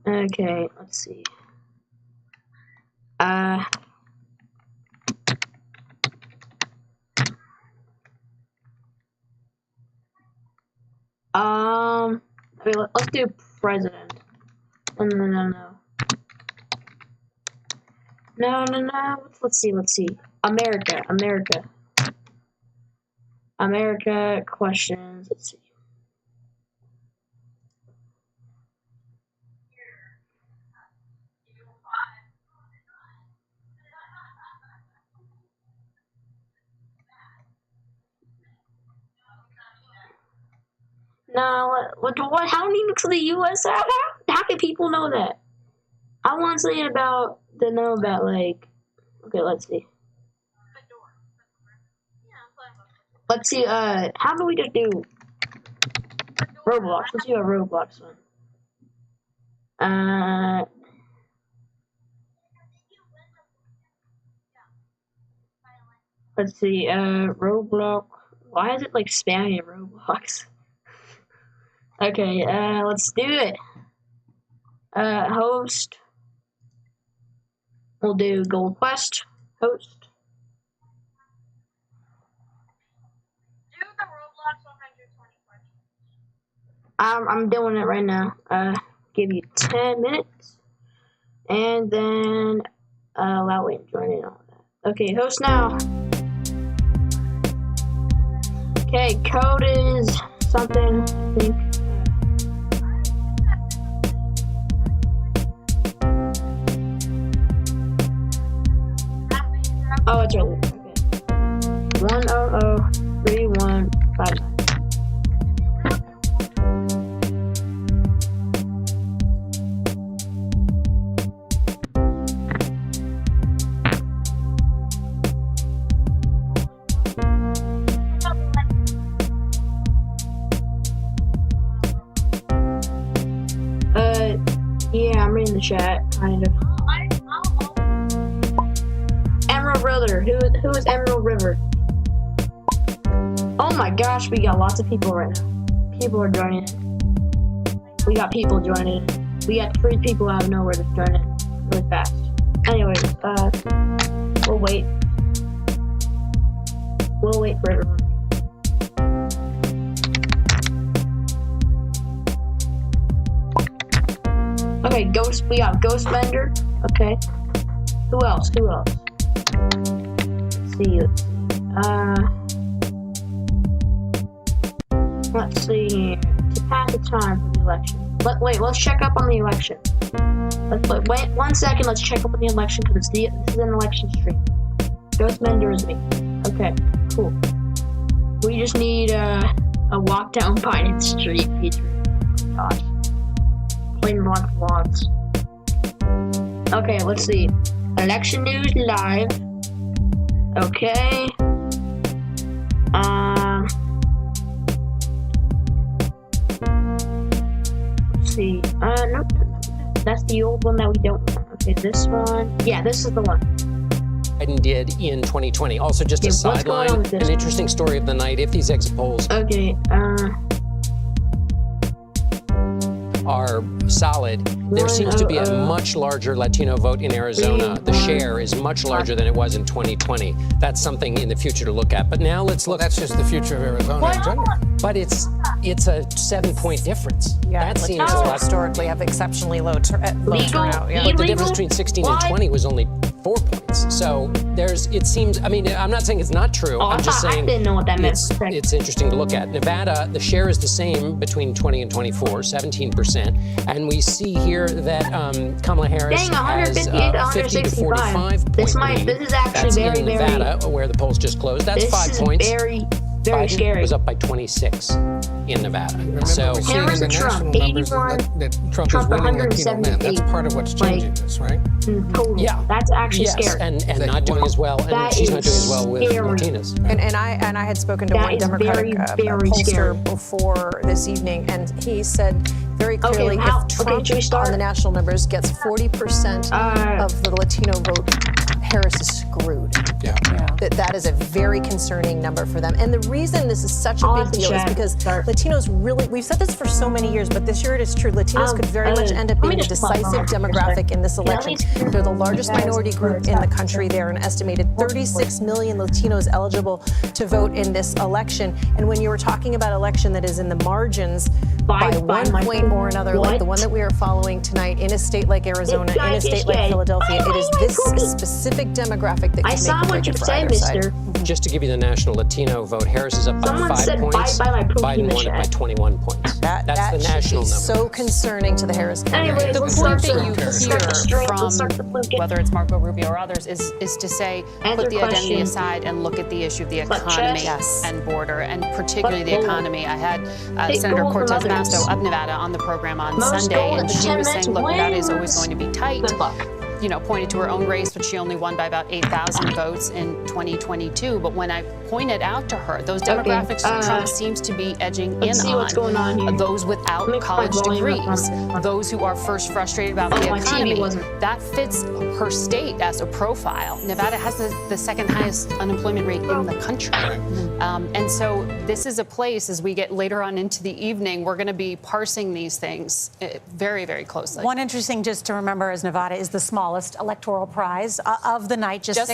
Okay, let's see. Okay, let's do president. No. Let's see. America questions. Let's see. No, what? How many looks of the U.S. How can people know that? I want something about to know about, like. Okay, let's see. Let's see. How do we just do Roblox? Let's do a Roblox one. Let's see. Roblox. Why is it like spamming Roblox? Okay, let's do it. Host. We'll do Gold Quest. Host. Do the Roblox 120 questions. I'm doing it right now. Give you 10 minutes. And then allow it and join in on that. Okay, host now. Okay, code is something, I think. Oh, it's early. Okay. 1003159. Yeah, I'm reading the chat, kind of. Emerald River. Who is Emerald River? Oh my gosh, we got lots of people right now. People are joining in. We got people joining in. We got 3 people out of nowhere to join in really fast. Anyways, we'll wait. We'll wait for everyone. Okay, we got Ghost Bender. Okay. Who else? Let's see. To pass the time for the election. Wait, let's check up on the election. Wait 1 second, let's check up on the election because this is an election stream. Ghost Mender is me. Okay, cool. We just need a walk down Biden Street feature. Oh gosh. Plain rock vlogs. Okay, let's see. Election news live. Okay. Let's see. Nope. That's the old one that we don't want. Okay, this one. Yeah, this is the one. Biden did in 2020. Also, just a sideline, an interesting story of the night. If these exit polls are solid, there seems to be a much larger Latino vote in Arizona. The share is much larger than it was in 2020. That's something in the future to look at. But now let's look. That's just the future of Arizona in general. But it's a 7-point difference. Yeah, that seems a lot. Historically have exceptionally low turnout. Yeah. But the difference between 16 and 20 was only 4 points. So it seems, I mean, I'm not saying it's not true. I'm just saying I didn't know what that meant. It's interesting to look at. Nevada, the share is the same between 20 and 24, 17%. And we see here that Kamala Harris has 50 to 45 This is actually That's in Nevada, where the polls just closed. That's 5 points. Very Biden scary. was up by 26 in Nevada. Remember, so we're seeing in the national numbers that Trump is winning Latino men. That's part of what's changing this, right? Totally. Yeah, that's actually scary. And not doing as well, and she's not doing as well with Latinas. And I had spoken to one Democratic pollster before this evening, and he said very clearly, if Trump on the national numbers gets 40% of the Latino vote, Harris is screwed. Yeah. That is a very concerning number for them. And the reason this is such a big deal is because Latinos really, we've said this for so many years, but this year it is true. Latinos could very much end up being a decisive demographic in this election. They're the largest minority group in the country. They're an estimated 36 million Latinos eligible to vote in this election. And when you were talking about election that is in the margins by 1 point or another, like the one that we are following tonight in a state like Arizona, in a state like Philadelphia, it is this specific demographic that can make a break for either side. Just to give you the national Latino vote, Harris is up by 5 points. Biden won it by 21 points. That's the national number. So concerning to the Harris campaign. The point that you hear from whether it's Marco Rubio or others is to say, put the identity aside and look at the issue of the economy and border, and particularly the economy. I had Senator Cortez Masto of Nevada on the program on Sunday, and she was saying, look, Nevada is always going to be tight. You know, pointed to her own race, but she only won by about 8,000 votes in 2022. But when I pointed out to her, those demographics Trump seems to be edging in on, those without college degrees, those who are first frustrated about the economy, that fits her state as a profile. Nevada has the second highest unemployment rate in the country. And so this is a place, as we get later on into the evening, we're going to be parsing these things very, very closely. One interesting just to remember is Nevada is the smallest electoral prize of the night, just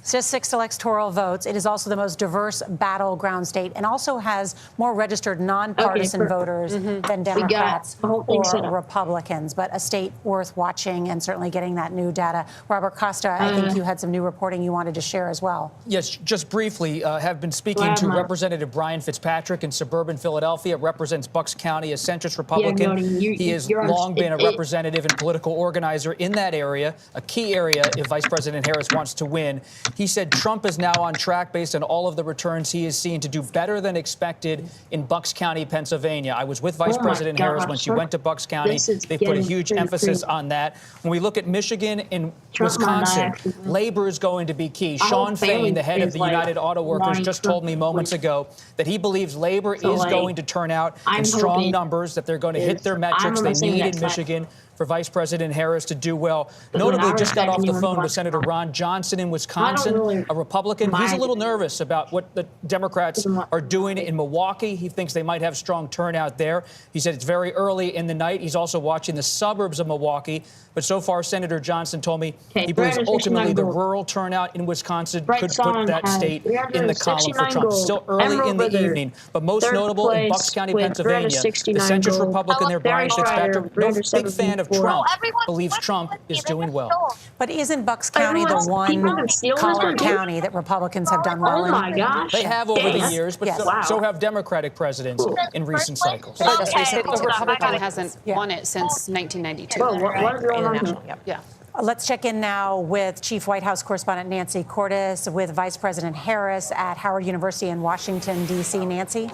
six electoral votes. It is also the most diverse battleground state and also has more registered nonpartisan voters than Democrats or Republicans, but a state worth watching and certainly getting that new data. Robert Costa, I think you had some new reporting you wanted to share as well. Yes, just briefly, have been speaking to Representative Brian Fitzpatrick in suburban Philadelphia, represents Bucks County, a centrist Republican. He has long been a representative and political organizer in that area, a key area if Vice President Harris wants to win. He said Trump is now on track based on all of the returns he has seen to do better than expected in Bucks County, Pennsylvania. I was with Vice President Harris when she went to Bucks County. They put a huge emphasis on that. When we look at Michigan and Wisconsin, labor is going to be key. Sean Fain, the head of the United Auto Workers, just told me moments ago that he believes labor is going to turn out in strong numbers, that they're going to hit their metrics they need in Michigan for Vice President Harris to do well. Notably, just got off the phone with Senator Ron Johnson in Wisconsin, a Republican. He's a little nervous about what the Democrats are doing in Milwaukee. He thinks they might have strong turnout there. He said it's very early in the night. He's also watching the suburbs of Milwaukee. But so far, Senator Johnson told me he believes ultimately the rural turnout in Wisconsin could put that state in the column for Trump. Still early in the evening, but most notable in Bucks County, Pennsylvania, the centrist Republican there, Brian Fitzpatrick, no big fan of Trump believes Trump is doing well. But isn't Bucks County the one collar county that Republicans have done well in? Oh my gosh. They have over the years, but so have Democratic presidents in recent cycles. But just recently, a Republican hasn't won it since 1992. Well, what is going on here? Yeah. Let's check in now with Chief White House correspondent Nancy Cordes with Vice President Harris at Howard University in Washington, D.C. Nancy?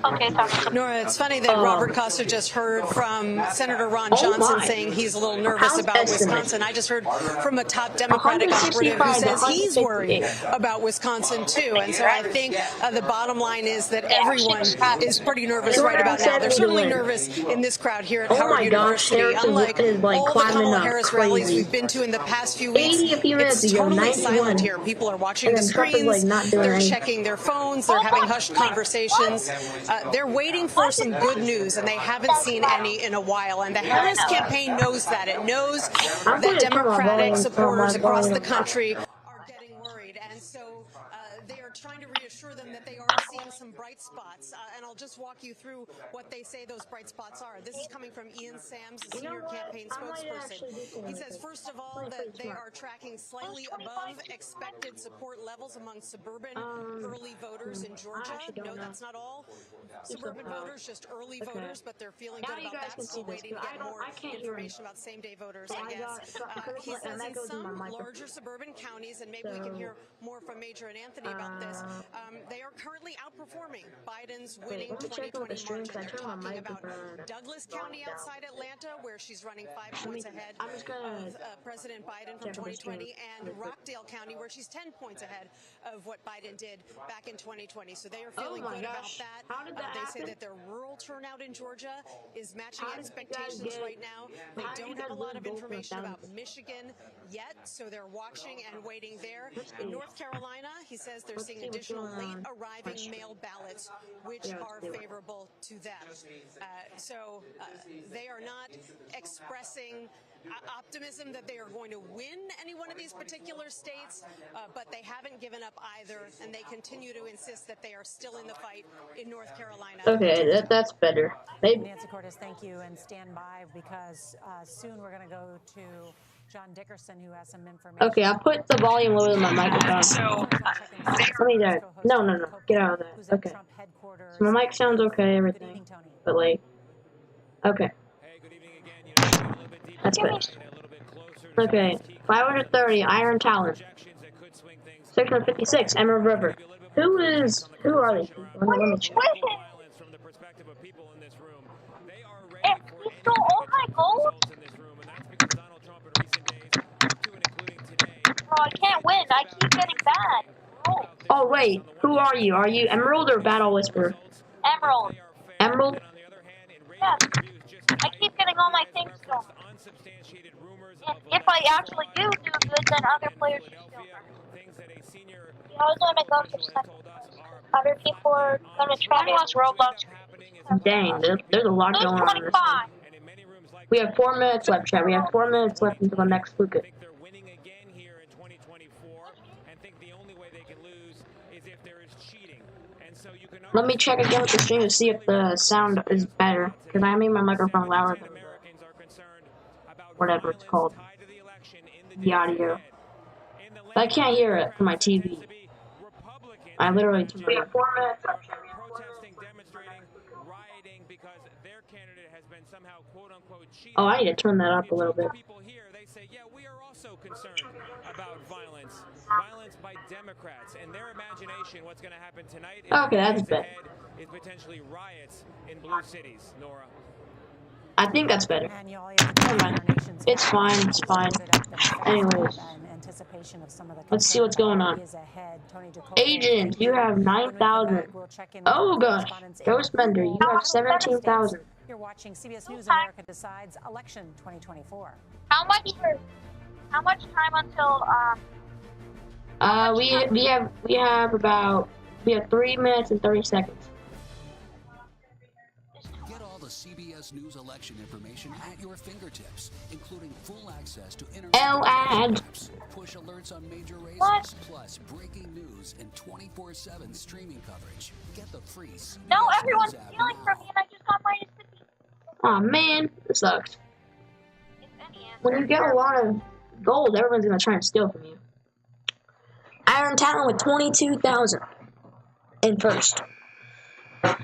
Okay, Nora, it's funny that Robert Costa just heard from Senator Ron Johnson saying he's a little nervous about Wisconsin. I just heard from a top Democratic operative who says he's worried about Wisconsin, too. And so I think the bottom line is that everyone is pretty nervous right about now. They're certainly nervous in this crowd here at Howard University. Unlike all the Kamala Harris rallies we've been to in the past few weeks, it's totally silent here. People are watching the screens, they're checking their phones, they're having hushed conversations. They're waiting for some good news, and they haven't seen any in a while. And the Harris campaign knows that. It knows that Democratic supporters across the country are getting worried. And so they are trying to reassure them that they are seeing some bright spots. And I'll just walk you through what they say those bright spots are. This is coming from Ian Sams, the senior campaign spokesperson. He says, first of all, that they are tracking slightly above expected support levels among suburban early voters in Georgia. No, that's not all suburban voters, just early voters, but they're feeling good about that. Still waiting to get more information about same-day voters, I guess. He says in some larger suburban counties, and maybe we can hear more from Major and Anthony about this, they are currently outperforming Biden's winning 2020 margin. They're talking about Douglas County outside Atlanta, where she's running 5 points ahead of President Biden from 2020, and Rockdale County, where she's 10 points ahead of what Biden did back in 2020. So they are feeling good about that. How did that They say that their rural turnout in Georgia is matching expectations right now. They don't have a lot of information about Michigan yet, so they're watching and waiting there. In North Carolina, he says they're seeing additional late arriving mail ballots, which are favorable to them. So they are not expressing optimism that they are going to win any one of these particular states, but they haven't given up either, and they continue to insist that they are still in the fight in North Carolina. Okay, that's better. Nancy Cordes, thank you, and stand by because soon we're going to go to John Dickerson, who has some information. Okay, I'll put the volume lower than my microphone. Let me do. No. Get out of that. Okay. So my mic sounds okay, everything. But like, okay. That's good. Okay. 530, Iron Talent. 656, Emerald River. Who are these people? Let me check. He stole all my gold? Oh, I can't win. I keep getting bad. Oh, wait. Who are you? Are you Emerald or Battle Whisperer? Emerald. Emerald? Yeah. I keep getting all my things stolen. And if I actually do good, then other players will steal them. I was going to go to second place. Other people are going to try to use Roblox. Dang, there's a lot going on in this one. We have 4 minutes left, chat. We have 4 minutes left until the next Lucas. Let me check again with the stream to see if the sound is better, because I made my microphone louder than whatever it's called, the audio. But I can't hear it from my TV. I literally turned it up. 4 minutes left. Oh, I need to turn that up a little bit. Violence by Democrats and their imagination. What's going to happen tonight? Okay, that's better. Is potentially riots in blue cities, Nora. I think that's better. Never mind. It's fine. It's fine. Anyways, let's see what's going on. Agent, you have 9,000. Oh gosh, Ghost Mender, you have 17,000. You're watching CBS News America Decides Election 2024. How much time until we have 3 minutes and 30 seconds. Get all the CBS News election information at your fingertips, including full access to internet push alerts on major races, plus breaking news and 24/7 streaming coverage. Get the free CBS No, everyone's stealing from me and I just got -50. Aw, man, this sucks. when you get a lot of gold, everyone's gonna try and steal from you. Iron Talon with 22,000 in first. I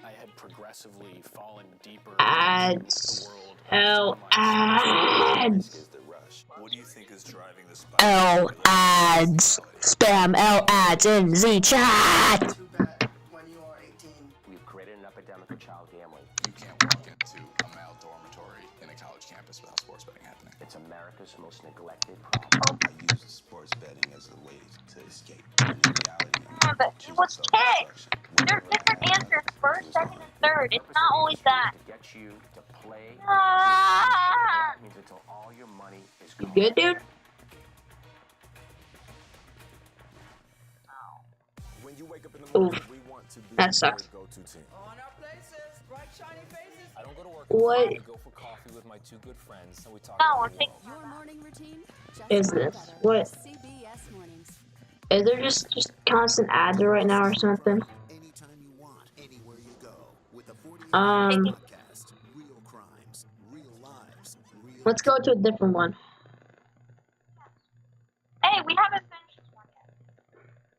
had progressively fallen deeper Ads. L ads. What do you think is driving this? L ads. Spam L ads in Z chat. We've created an epidemic of child gambling. You can't walk into a male dormitory in a college campus without sports betting happening. It's America's most neglected problem. I use sports betting as a way to escape reality. Yeah, but it was kids. There's different answers, first, second, and third. It's not always that. To get you to play. Ah! That means until all your money is You gone. good, dude? When you wake up in the morning, we want to be That sucks. your go-to team. I don't go to work. What I go for coffee with my two good friends, and we talk. No, I'm taking Your morning routine is this? What? CBS Mornings. Is there just constant ads right now or something? Anytime you want, anywhere you go. With a 40 Podcast, real crimes, real lives, real let's go to a different one. Hey, we haven't finished this one yet.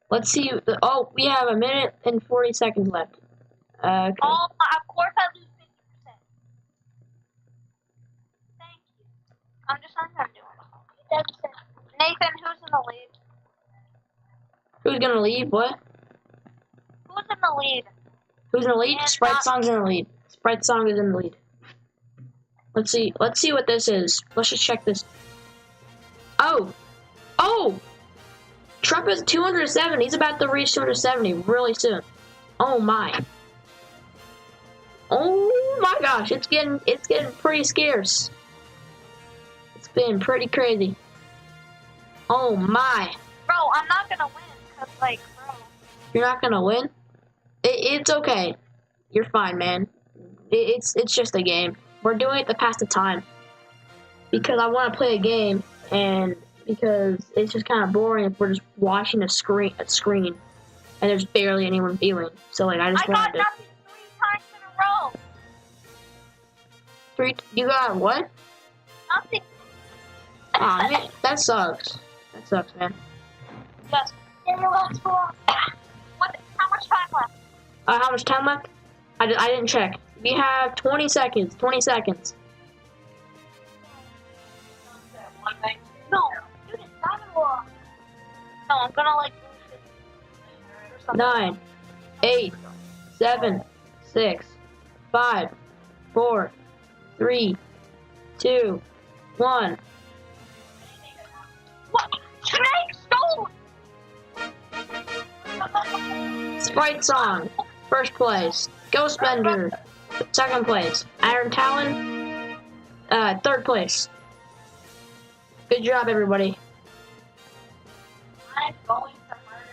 Let's see. Oh, we have a minute and 40 seconds left. Okay. Oh, of course I lose 50%. Thank you. I'm doing it. Nathan, who's in the lead? Who's gonna lead? What? Who's in the lead? Who's in the lead? Sprite Song's in the lead. Sprite Song is in the lead. Let's see. Let's see what this is. Let's just check this. Oh! Oh! Trump is 207. He's about to reach 270 really soon. Oh my. Oh my gosh, it's getting pretty scarce. It's been pretty crazy. Oh my. Bro, I'm not gonna win, cause like, bro. You're not gonna win? It's okay. You're fine, man. It's just a game. We're doing it to pass the time. Because I want to play a game, and because it's just kind of boring if we're just watching a screen, and there's barely anyone viewing. So like, I just wanted to. Nothing 3 times in a row. You got what? Nothing. Aw, man, that sucks. That sucks, man. Yes. How much time left? How much time left? I didn't check. We have 20 seconds. 20 seconds. No, dude, it's not long. No, I'm gonna like lose it. 9, 8, 7, 6, 5, 4, 3, 2, 1. What? Snake stole! Sprite Song, first place. Ghost Bender, second place. Iron Talon, third place. Good job, everybody. I'm going to murder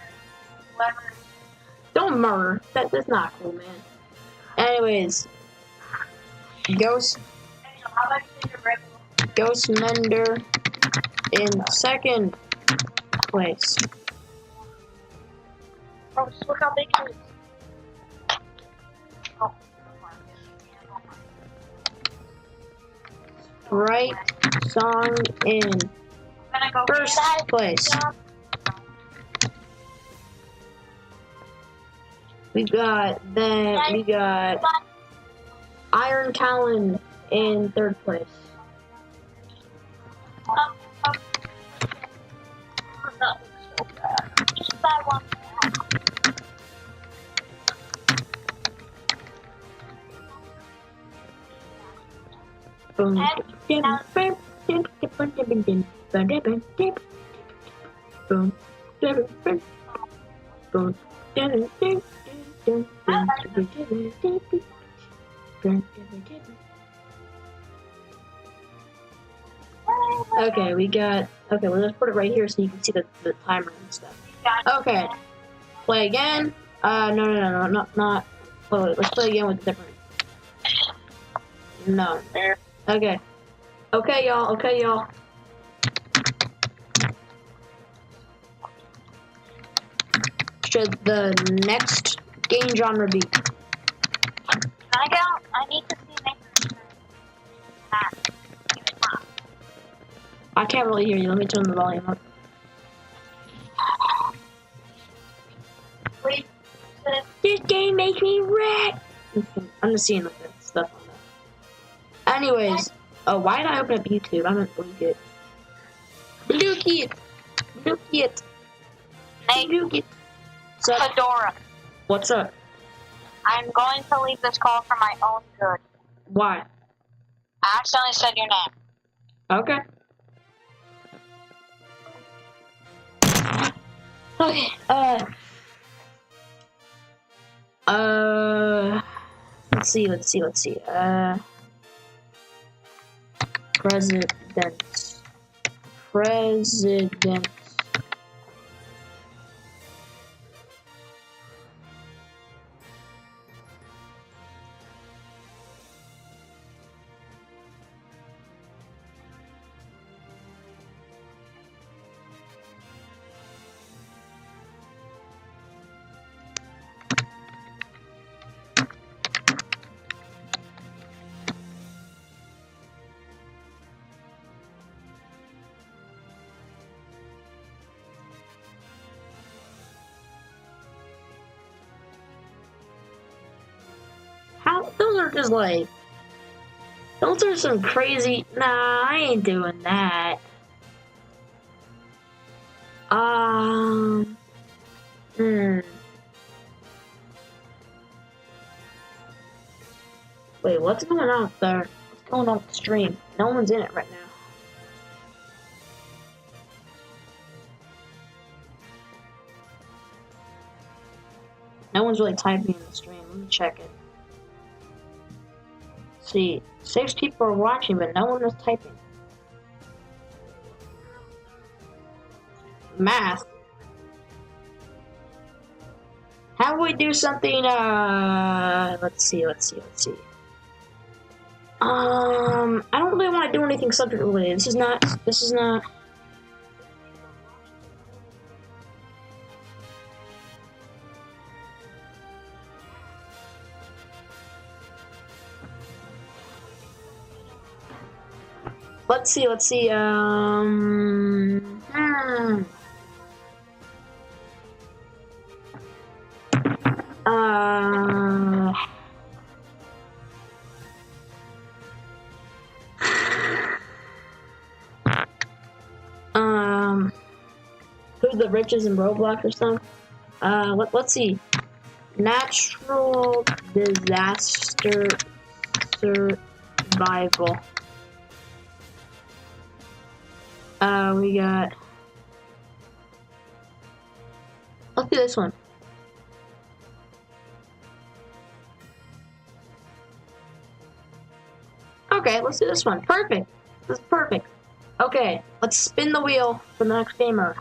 whoever. Don't murder. That's not cool, man. Anyways, Ghost Mender in second place. Bro, just look how big it is. Oh. Sprite Song in first place. We got Iron Talon in third place. Just that one. Boom. Okay, well, let's put it right here so you can see the timer and stuff. Okay, play again. No, not. Oh, let's play again with different. No. Okay, y'all. Should the next game genre be? I need to see Nathan's hat. I can't really hear you. Let me turn the volume up. This game makes me wreck. I'm just seeing like that stuff on that. Anyways, why did I open up YouTube? I meant Look It. Look It. Look It. Hey, Look It. Fedora. What's up? I'm going to leave this call for my own good. Why? I accidentally said your name. Okay. Okay, let's see. President. Those are just like, those are some crazy, nah, I ain't doing that. Wait, what's going on up there? What's going on with the stream? No one's in it right now. No one's really typing in the stream. Let me check it. See, 6 people are watching, but no one is typing. Math. How do we do something, let's see. I don't really want to do anything subject related. This is not. Let's see. Who's the richest in Roblox or something? Let's see. Natural disaster survival. We got. Let's do this one. Okay, let's do this one. Perfect. This is perfect. Okay, let's spin the wheel for the next gamer.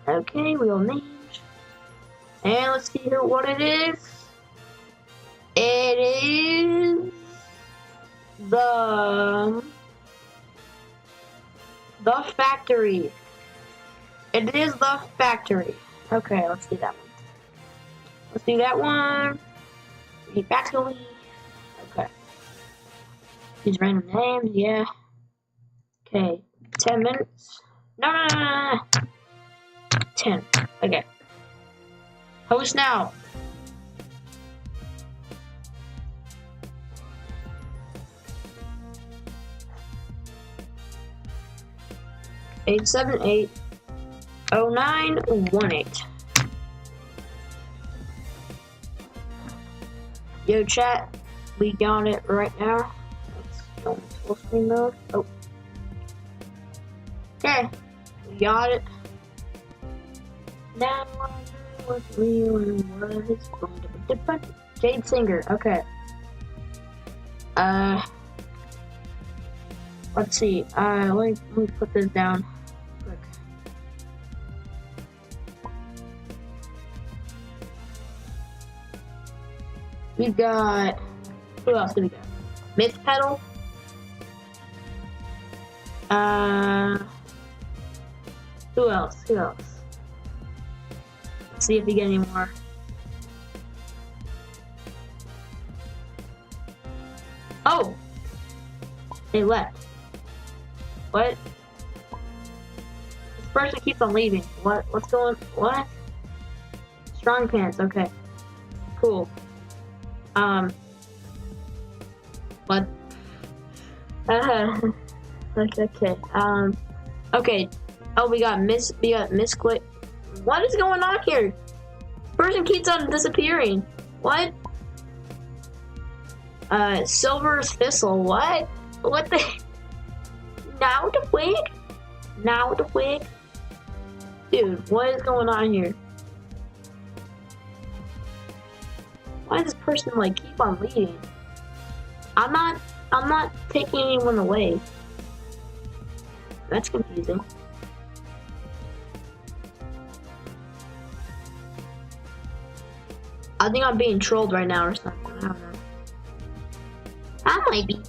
Okay, wheel names. And let's see here what it is. It is the factory. It is the factory. Okay, let's do that one. The factory. Okay. These random names, yeah. Okay, 10 minutes. No. 10. Okay. Host now. Eight 878-0918. Yo, chat. We got it right now. Let's go into full screen mode. Oh. Okay. We got it. Now I wonder what's real and what is going to be different. Jade Singer. Okay. Let's see. Let me put this down quick. We got. Who else do we got? Myth Pedal. Who else? Let's see if we get any more. Oh! They left. What? This person keeps on leaving. What? What's going? What? Strong pants. Okay. Cool. What? Okay. Okay. Oh, we got Miss Click. What is going on here? Person keeps on disappearing. What? Silver's Thistle. What? What the? Now the wig? Now the wig? Dude, what is going on here? Why does this person like keep on leaving? I'm not taking anyone away. That's confusing. I think I'm being trolled right now or something. I don't know. I might be.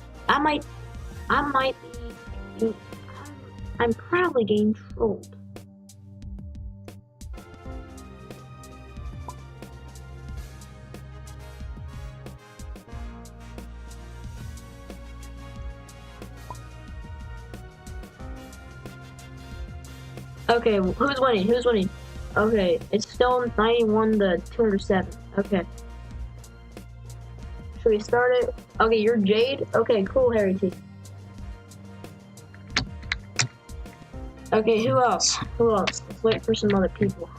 I'm probably getting trolled. Okay, who's winning? Who's winning? Okay, it's still 91 to 207. Okay. Should we start it? Okay, you're Jade? Okay, cool, Harry T. Okay, who else? Who else? Let's wait for some other people.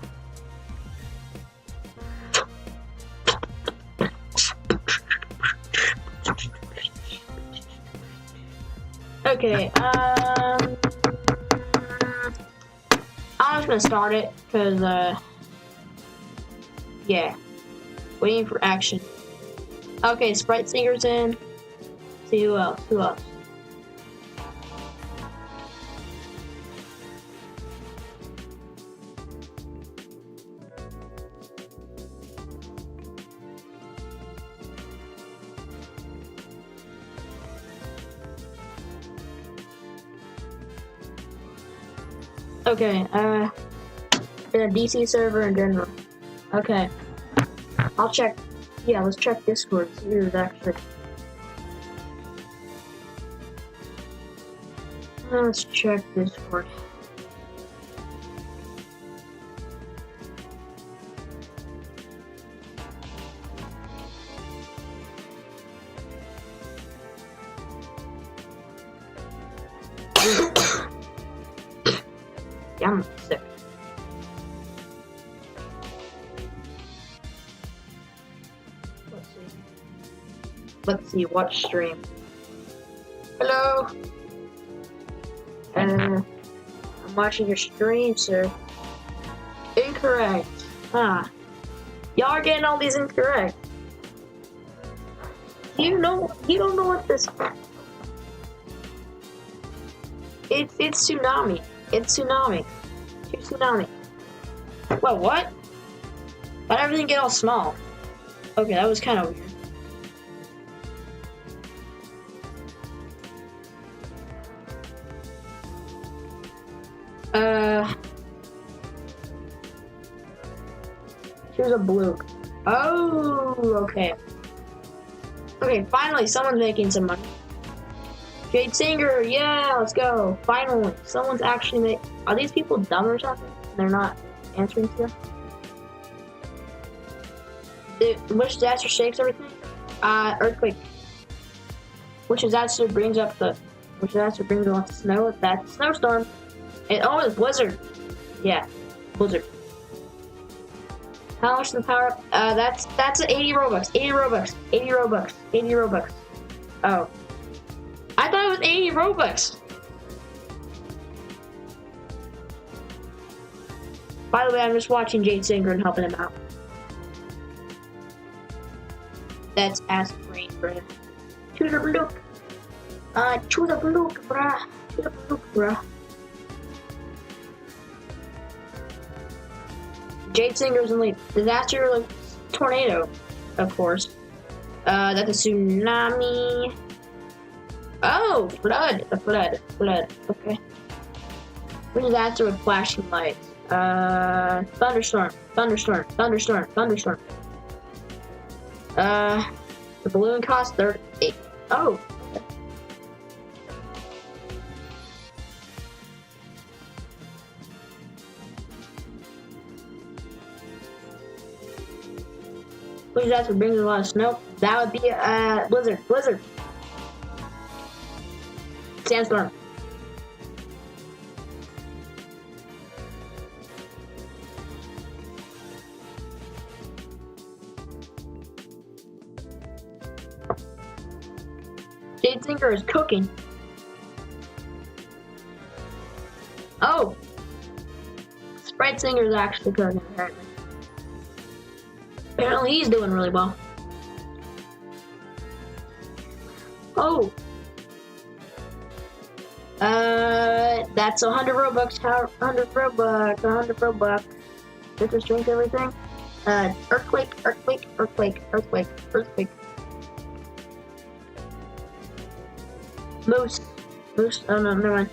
Okay, I'm just gonna start it, cause, yeah. Waiting for action. Okay, Sprite Singer's in. Let's see who else, Okay, in a DC server in general. Okay. I'll check. Yeah, let's check Discord. See who's actually. Let's check Discord. Yeah, I'm sick. Let's see, watch stream. Hello? I'm watching your stream, sir. Incorrect. Huh. Y'all are getting all these incorrect. You don't know what this... It's tsunami. It's tsunami. It's tsunami. Wait, what? Why'd everything get all small? Okay, that was kind of weird. Here's a blue. Oh, okay. Okay, finally, someone's making some money. Jade Singer, yeah, let's go. Finally, someone's actually Are these people dumb or something? They're not answering to them? Which disaster shakes everything? Earthquake. Which disaster brings up the snow? That's snowstorm. Oh, it's blizzard. Yeah, blizzard. How much the power up? That's 80 Robux. 80 Robux. 80 Robux. 80 Robux. Oh. I thought it was 80 Robux. By the way, I'm just watching Jade Singer and helping him out. That's ass brain, bruh. To the look. To the look, bruh. To the look, bruh. Jade Singer's in the disaster, like tornado, of course. That's a tsunami. Oh, flood. A flood. Okay. What disaster with flashing lights? Thunderstorm. The balloon cost 38. Oh. Which that's what brings a lot of snow. That would be a blizzard. Blizzard. Sandstorm. Jade Sinker is cooking. Oh! Sprite Singer is actually cooking, apparently. Apparently he's doing really well. Oh! That's 100 Robux, 100 Robux, 100 Robux. This is drink everything. Earthquake, earthquake, earthquake, earthquake, earthquake. Moose. Moose, oh no, never mind.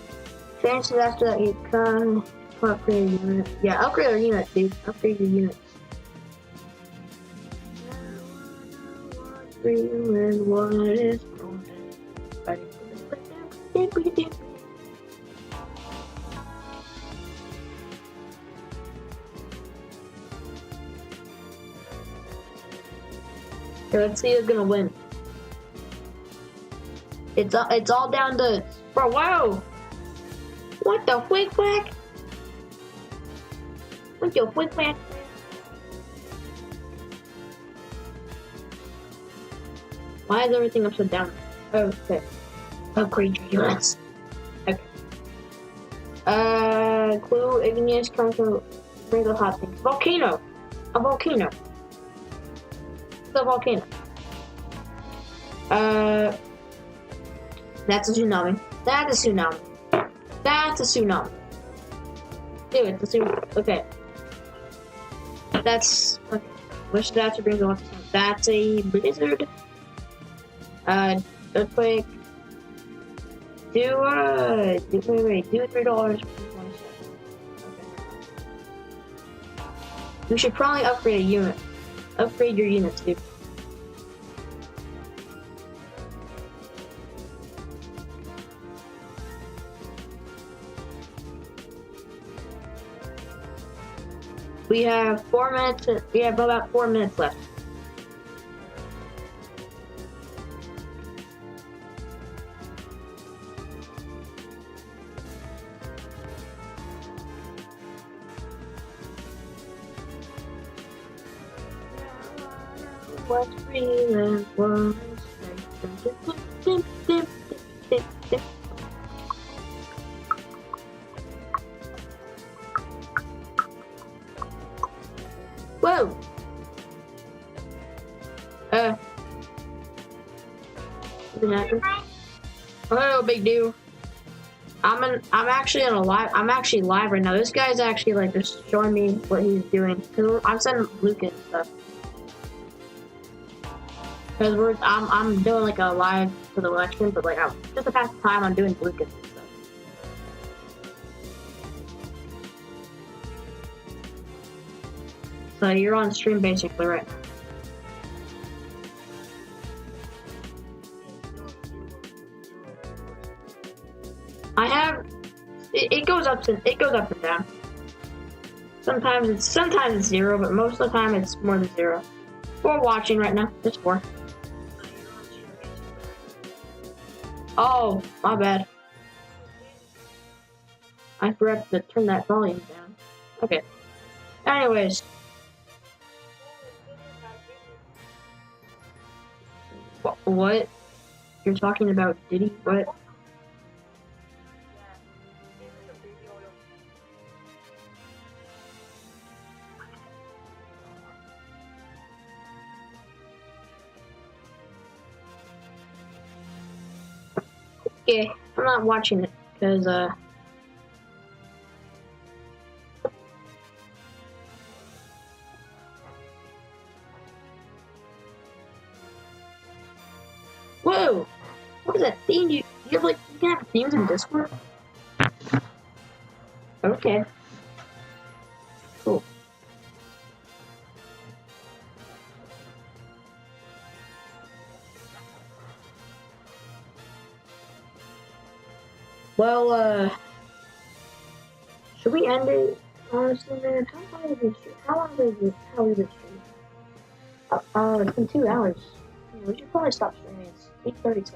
Fancy after that you can upgrade your unit. Yeah, upgrade our unit, dude. Upgrade your unit. And what is okay, let's see who's gonna win. It's all down to bro. Wow! What the whack whack? What the whack whack? Why is everything upside down? Okay. Upgrade your units. Okay. Clue igneous comes from bring the hot things. Volcano. A volcano. It's a volcano. That's a tsunami. That's a tsunami. That's a tsunami. Dude, it's a tsunami. Okay. That's okay. Which that's brings on. That's a blizzard. Earthquake. Do $3. You should probably upgrade a unit. Upgrade your units, dude. We have 4 minutes. We have about 4 minutes left. What freelance was. Whoa! What happened? Oh, big deal. I'm actually on a live. I'm actually live right now. This guy's actually like just showing me what he's doing. Cause I'm sending Lucas stuff. Cause I'm doing like a live for the election, but like just to pass the time, I'm doing Lucas and stuff. So you're on stream basically right now. I have it goes up and down. Sometimes it's 0, but most of the time it's more than 0. 4 watching right now. Just 4. Oh, my bad. I forgot to turn that volume down. Okay. Anyways. What? You're talking about Diddy? What? Okay, I'm not watching it because whoa! What is that theme? You have like you can have themes in Discord? Okay. Cool. Well, should we end it? Honestly, man, how long is this stream? It's been 2 hours. We should probably stop streaming. It's 8:37.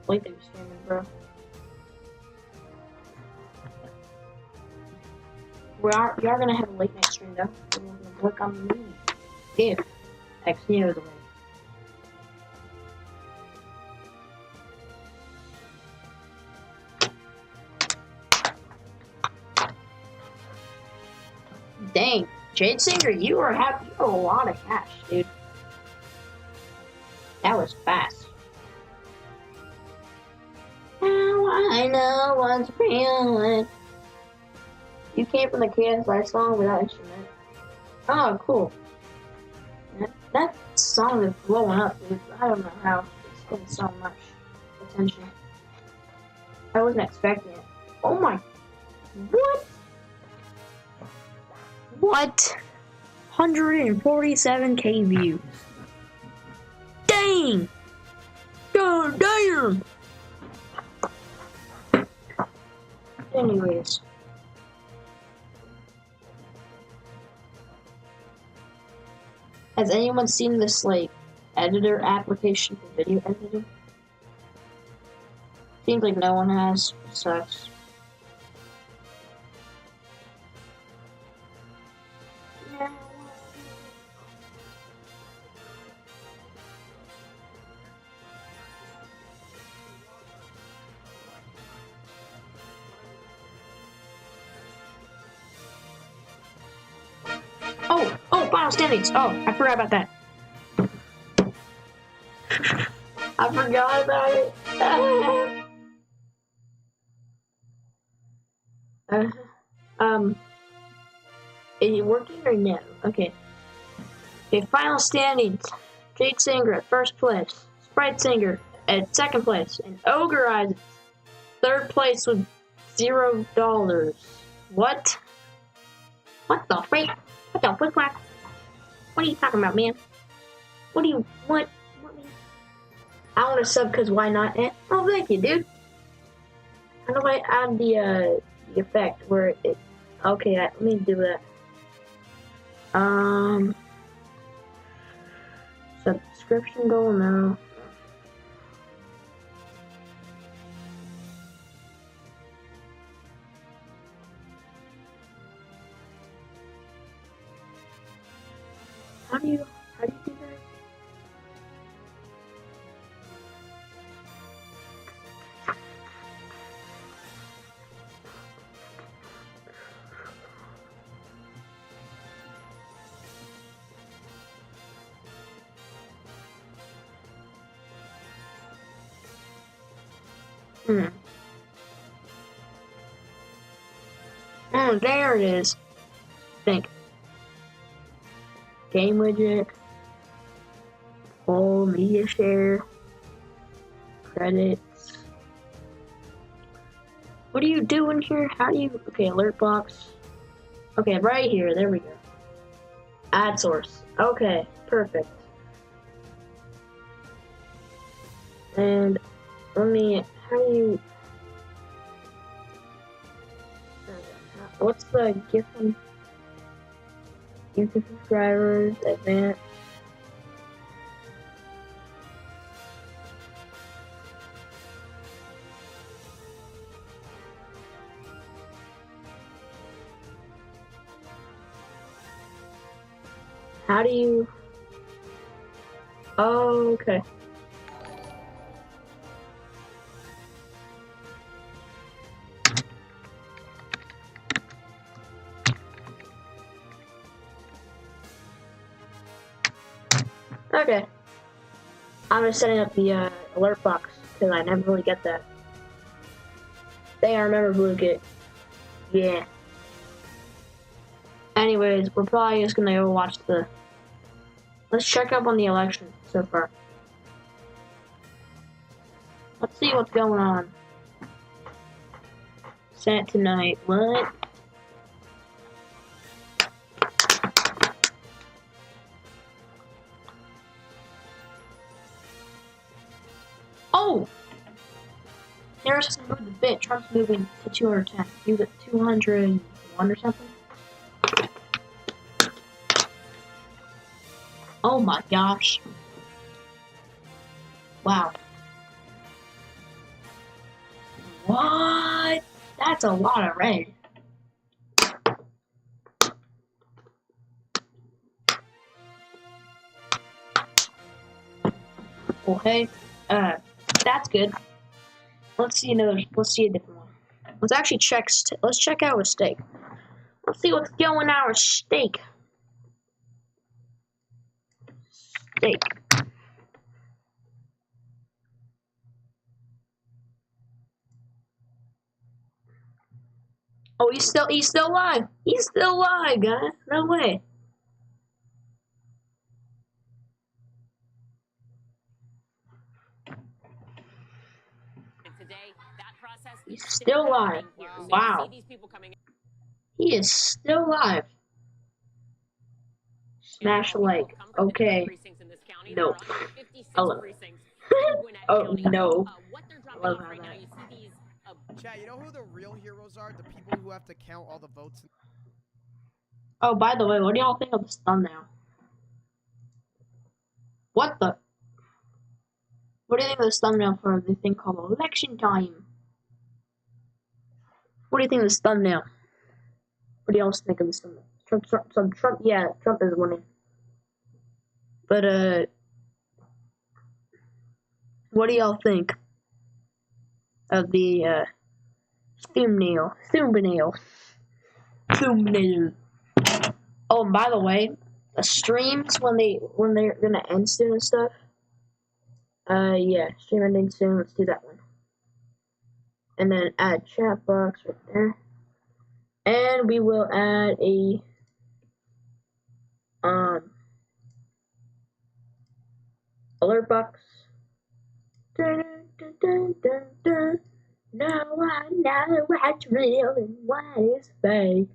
Late that you're streaming, bro. We are gonna have a late night stream though. We're gonna work on the movie. If X knows the way. Dang, Jade Singer, you are a lot of cash, dude. That was fast. Now I know what's real. You came from the KSI song without instrument. Oh, cool. That song is blowing up, dude. I don't know how it's getting so much attention. I wasn't expecting it. Oh my. What? What? 147K views. Dang! God damn! Anyways. Has anyone seen this, like, editor application for video editing? Seems like no one has. Sucks. Oh, final standings. Oh, I forgot about that. I forgot about it. Is it working or no? Okay. Okay, final standings. Jade Singer at first place. Sprite Singer at second place. And Ogre Eyes third place with $0. What? What the freak? What the flick flack? What are you talking about, man? What? I want to sub because why not? Oh, thank you, dude. How do I add the effect where it? Okay, let me do that. Subscription goal now. How do you do that? Oh, there it is. Think. Game widget. Full media share. Credits. What are you doing here? How do you... Okay, alert box. Okay, right here. There we go. Ad source. Okay, perfect. And let me... How do you... What's the gift one? YouTube subscribers, advanced. How do you... Oh, okay. Okay. I'm just setting up the alert box because I never really get that. Dang, I remember Blue Kit. Yeah. Anyways, we're probably just gonna go watch the... Let's check up on the election so far. Let's see what's going on. Senate tonight. What? Oh! Harris has moved a bit. Trump's moving to 210. He was at 201 or something. Oh my gosh. Wow. What? That's a lot of red. Okay. That's good. Let's see another. Let's see a different one. Let's actually check. Let's check out a steak. Let's see what's going on with steak. Steak. Oh, he's still alive. He's still alive, guys. No way. He's still alive. Wow. He is still alive. Smash like. Okay. No. Hello. Oh no. I love how that. Chat, you know who the real heroes are? The people who have to count all the votes. Oh, by the way, what do y'all think of this thumbnail? What the? What do you think of this thumbnail for the thing called Election Time? What do you think of this thumbnail? What do y'all think of this thumbnail? Trump, yeah, Trump is winning. But, what do y'all think of the, thumbnail? Oh, and by the way, the streams when they're gonna end soon and stuff. Yeah, stream ending soon. Let's do that one. And then add chat box right there. And we will add a alert box. Dun, dun, dun, dun, dun. Now I know what's real and what is fake.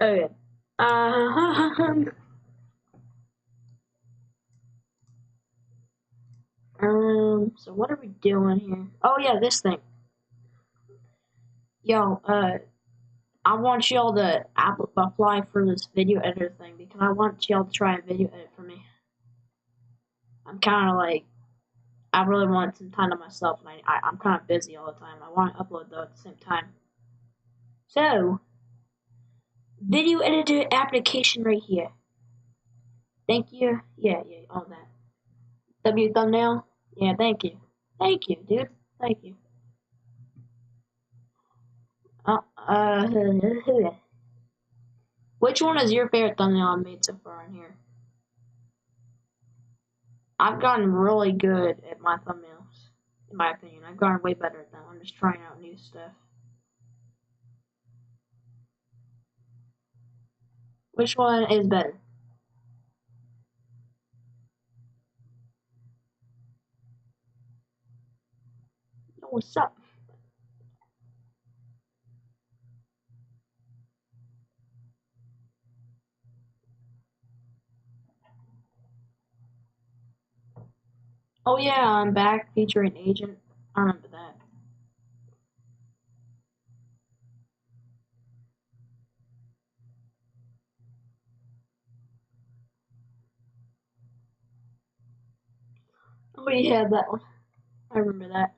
Okay. So what are we doing here? Oh yeah, this thing. Yo, I want y'all to apply for this video editor thing because I want y'all to try and video edit for me. I'm kind of like, I really want some time to myself, and I'm kind of busy all the time. I want to upload though at the same time. So, video editor application right here. Thank you. Yeah, all that. W thumbnail. Yeah, thank you. Thank you, dude. Thank you. Which one is your favorite thumbnail I've made so far in here? I've gotten really good at my thumbnails, in my opinion. I've gotten way better at them. I'm just trying out new stuff. Which one is better? What's up? Oh yeah, I'm back featuring Agent. I remember that. Oh yeah, that one. I remember that.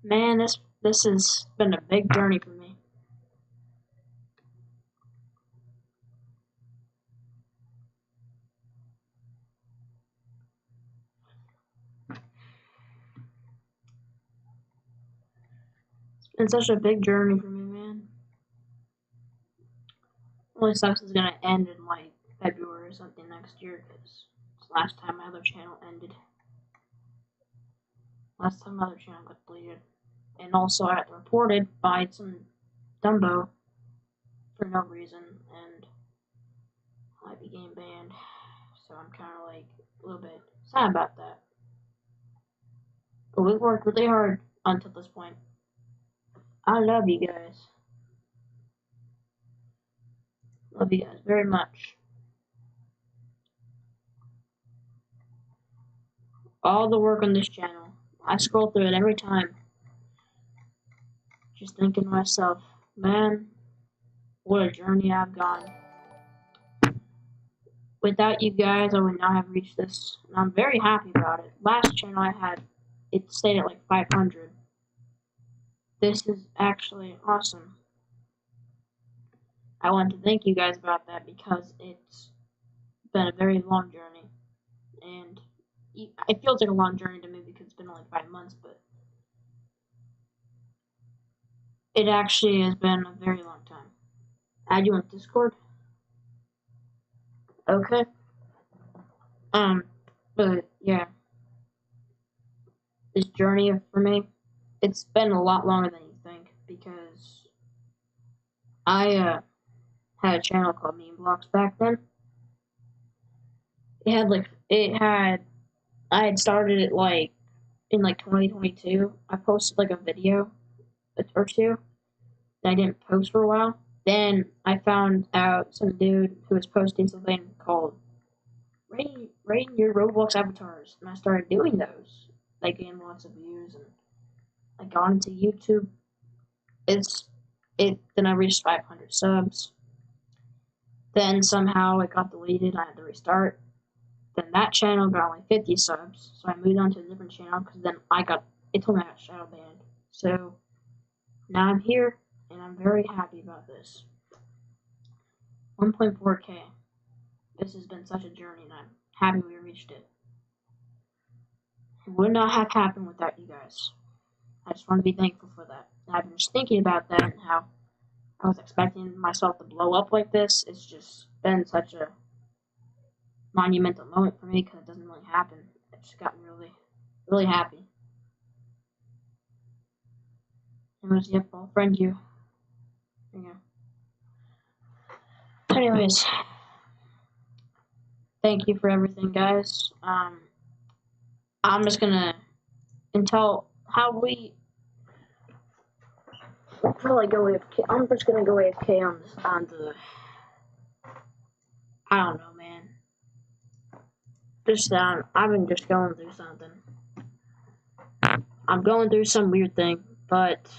Man, this has been a big journey for me. It's been such a big journey for me, man. Only sucks it's gonna end in like February or something next year because it's the last time my other channel ended. Last time my other channel got deleted. And also I got reported by some Dumbo for no reason and I became banned. So I'm kinda like a little bit sad about that. But we worked really hard until this point. I love you guys. Love you guys very much. All the work on this channel, I scroll through it every time. Just thinking to myself, man, what a journey I've gone. Without you guys, I would not have reached this. And I'm very happy about it. Last channel I had, it stayed at like 500. This is actually awesome. I want to thank you guys about that because it's been a very long journey. And it feels like a long journey to me because it's been only 5 months, but it actually has been a very long time. Add you on Discord? Okay. But yeah. This journey for me, it's been a lot longer than you think because I had a channel called Meme Blocks back then. I had started it like in like 2022. I posted like a video or two. Then I didn't post for a while. Then I found out some dude who was posting something called rating your Roblox avatars, and I started doing those. They gained lots of views, and I got into YouTube. Then I reached 500 subs. Then somehow it got deleted. I had to restart. Then that channel got only 50 subs, so I moved on to a different channel because then it told me I got shadow banned. So now I'm here, and I'm very happy about this. 1.4K. This has been such a journey, and I'm happy we reached it. It would not have happened without you guys. I just want to be thankful for that. And I've been just thinking about that and how I was expecting myself to blow up like this. It's just been such a monumental moment for me because it doesn't really happen. It just got me really, really happy. Anyways, yep, I'll friend you. There you go. Anyways, thank you for everything, guys. I'm just gonna until how we. I'll probably go AFK. I'm just gonna go AFK on the. I don't know, man. I've been just going through something. I'm going through some weird thing, but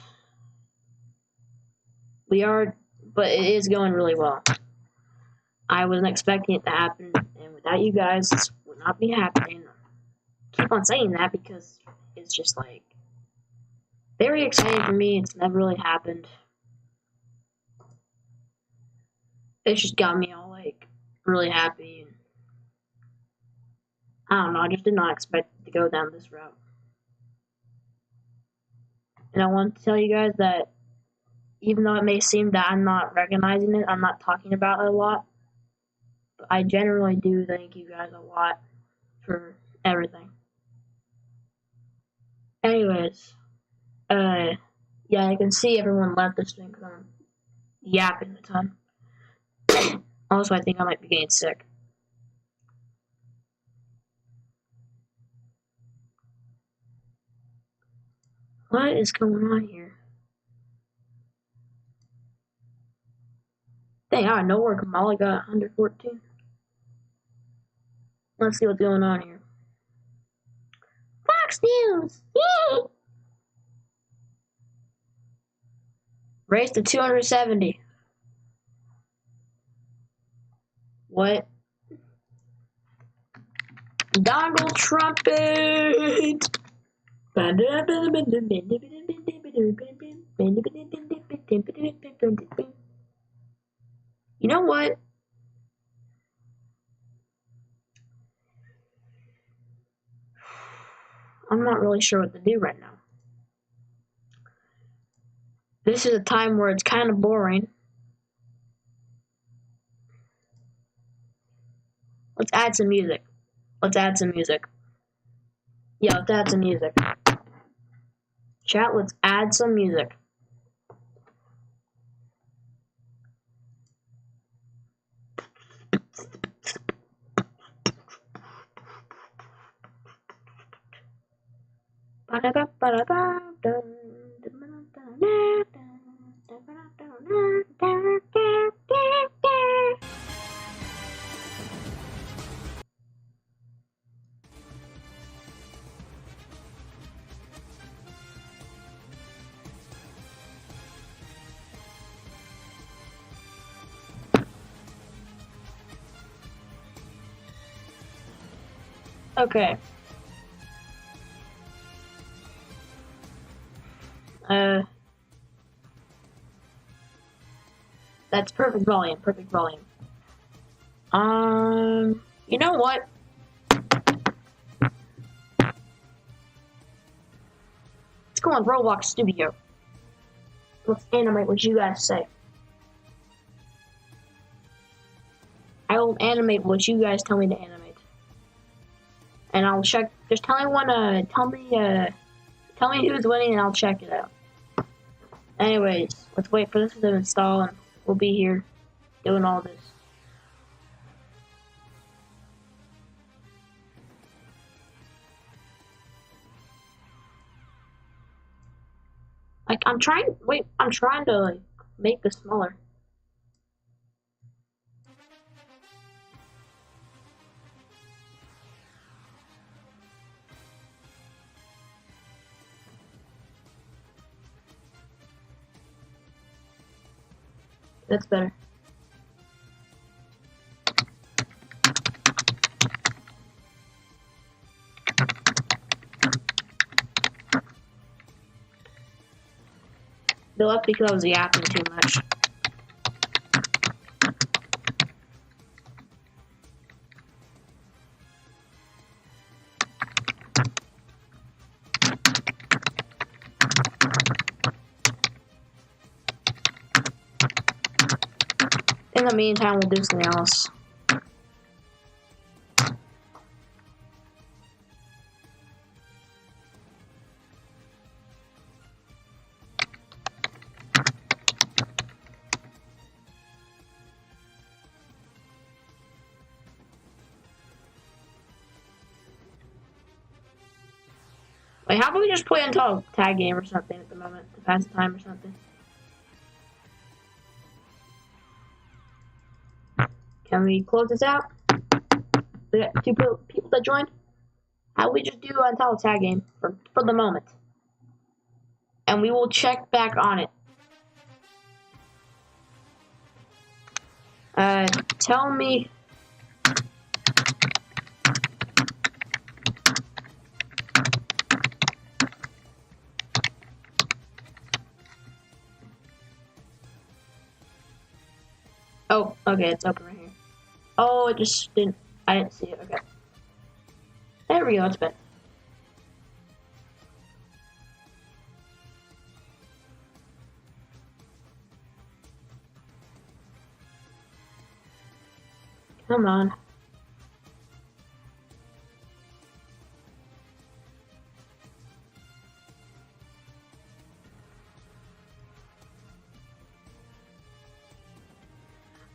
it is going really well. I wasn't expecting it to happen, and without you guys, this would not be happening. I keep on saying that because it's just like very exciting for me. It's never really happened. It's just got me all like really happy. And I don't know. I just did not expect it to go down this route. And I want to tell you guys that even though it may seem that I'm not recognizing it, I'm not talking about it a lot, but I generally do thank you guys a lot for everything. Anyways, yeah, I can see everyone left this thing because I'm yapping a ton. Also, I think I might be getting sick. What is going on here? Dang, out of nowhere, Kamala got 114. Let's see what's going on here. Fox News! Yay! Raised to 270. What? Donald Trumpet! You know what? I'm not really sure what to do right now. This is a time where it's kind of boring. Let's add some music. Let's add some music. Yeah, let's add some music. Chat, let's add some music. Okay. That's perfect volume, perfect volume. You know what? Let's go on Roblox Studio. Let's animate what you guys say. I will animate what you guys tell me to animate. And I'll check, just tell me when, tell me who's winning and I'll check it out. Anyways, let's wait for this to install and we'll be here doing all this. Like, I'm trying to, like, make this smaller. That's better. They left because I was yapping too much. In the meantime, we'll do something else. Like, how about we just play until a tag game or something at the moment to pass the time or something? Can we close this out? We got 2 people that joined. How about we just do until a tag game for the moment? And we will check back on it. Tell me. Oh, okay, it's open right here. Oh, it just didn't. I didn't see it. Okay. There we go. It's better. Come on.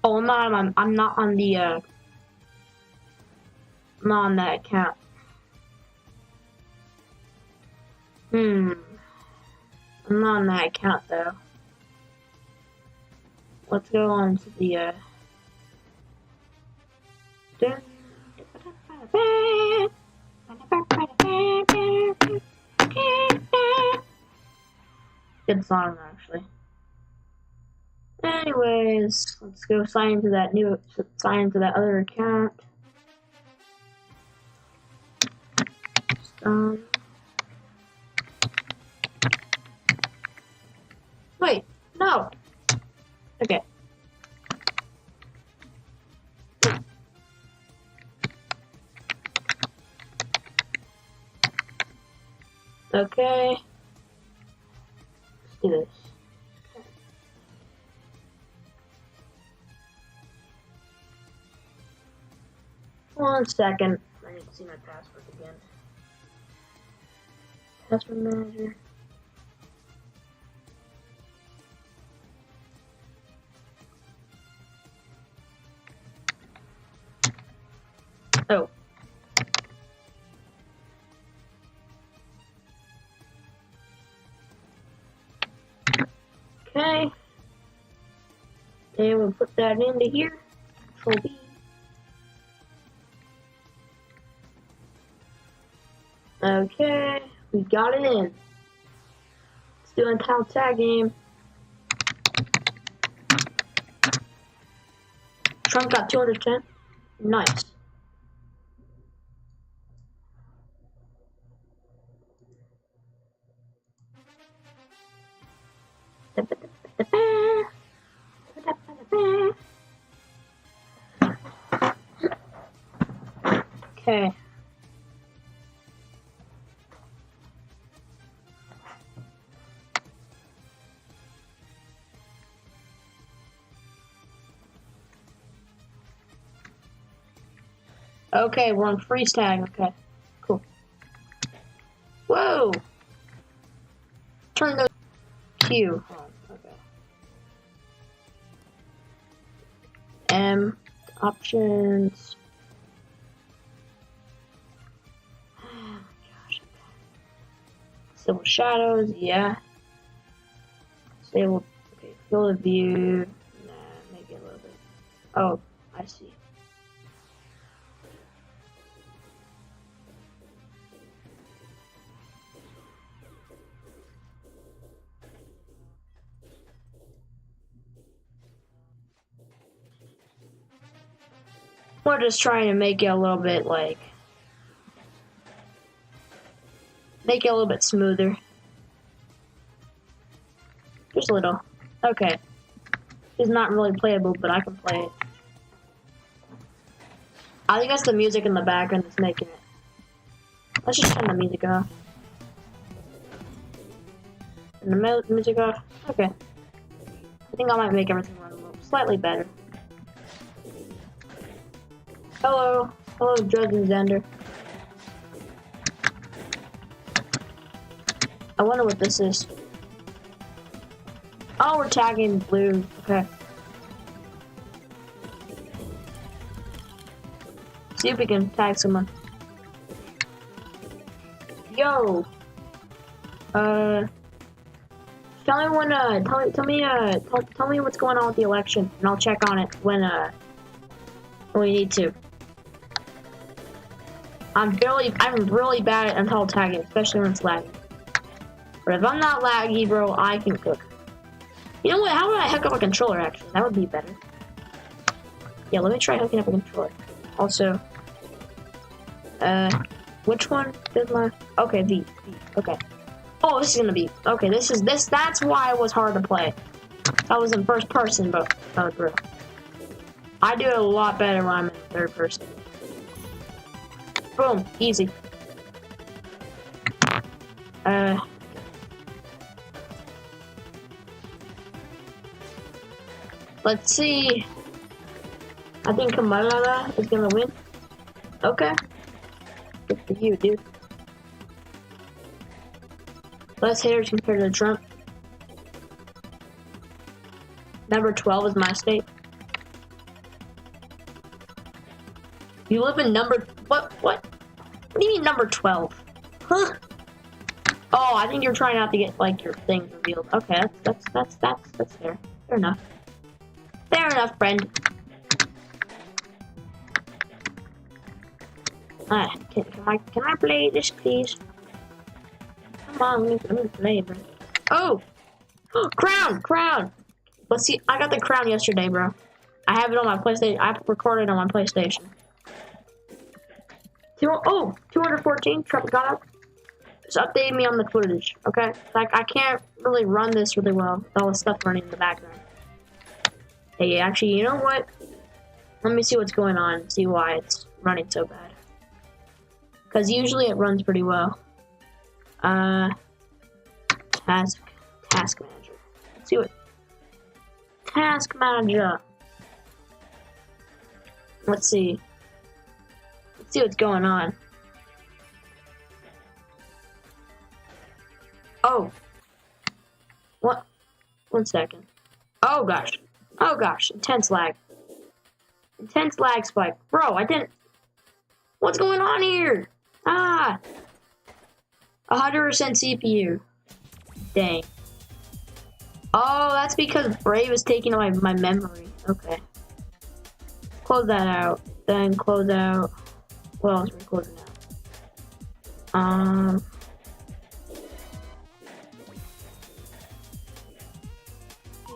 Oh, I'm not on the, I'm not on that account. I'm not on that account, though. Let's go on to the, good song, actually. Anyways, let's go sign into that other account. Wait, no. Okay. Okay. Let's do this. One second. I need to see my password again. Password manager. Oh. Okay. And we'll put that into here. Control V. Okay, we got it in. Let's do a town tag game. Trump got 210. Nice. Okay. Okay, we're on freeze tag. Okay, cool. Whoa! Turn those Q. Oh, okay. M options. Oh my gosh. Disable shadows. Yeah. Disable. Okay. Field of view. Nah, make it a little bit. Oh, I see. We're just trying to make it a little bit like, make it a little bit smoother. Just a little. Okay. It's not really playable, but I can play it. I think that's the music in the background that's making it. Let's just turn the music off. Turn the music off. Okay. I think I might make everything run a little slightly better. Hello. Hello, Judge and Zender. I wonder what this is. Oh, we're tagging blue. Okay. See if we can tag someone. Yo. Tell me when. Tell me what's going on with the election, and I'll check on it when we need to. I'm really bad at until tagging, especially when it's lagging. But if I'm not laggy, bro, I can cook. You know what? How would I hook up a controller? Actually, that would be better. Yeah, let me try hooking up a controller. Also, which one is my? Okay, V. Okay. Oh, this is gonna be okay. That's why it was hard to play. I was in first person, but oh, bro, I do it a lot better when I'm in third person. Boom, easy. Let's see. I think Kamala is gonna win. Okay. Good for you, dude. Less haters compared to Trump. Number 12 is my state. You live in number what? What do you mean number 12? Huh? Oh, I think you're trying not to get like your things revealed. Okay, that's fair. Fair enough. Fair enough, friend. Can I play this, please? Come on, let me play, bro. Oh, crown. Let's see. I got the crown yesterday, bro. I have it on my PlayStation. I recorded it on my PlayStation. 214. Trump got up. Just update me on the footage, okay? Like I can't really run this really well with all the stuff running in the background. Hey, actually, you know what? Let me see what's going on and see why it's running so bad. Because usually it runs pretty well. Task manager. Let's see what task manager. Let's see what's going on. Oh. What? 1 second. Oh gosh. Intense lag spike. Bro, I didn't. What's going on here? 100% CPU. Dang. Oh, that's because Brave is taking away my memory. Okay. Close that out. Then close out. What else are we closing out?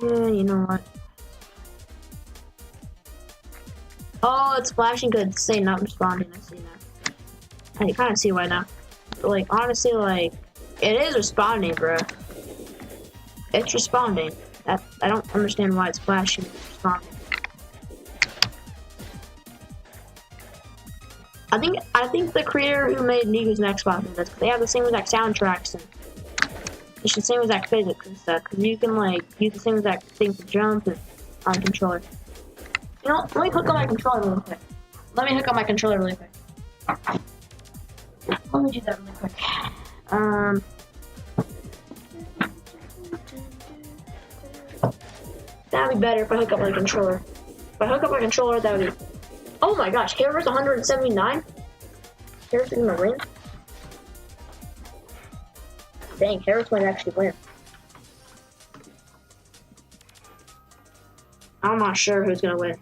Yeah, you know what? Oh, it's flashing because it's saying not responding. I see now. I kind of see why now. But, like, honestly, like, it is responding, bro. It's responding. I don't understand why it's flashing. I think the creator who made Negus and Xbox did this, because they have the same exact soundtracks and it's the same exact physics and stuff. Because you can like use the same exact thing to jump and on a controller. You know, let me hook up my controller really quick. Let me hook up my controller really quick. Let me do that really quick. That'd be better if I hook up my controller. If I hook up my controller, that would be. Oh my gosh, Harris 179? Harris is gonna win? Dang, Harris might actually win. I'm not sure who's gonna win.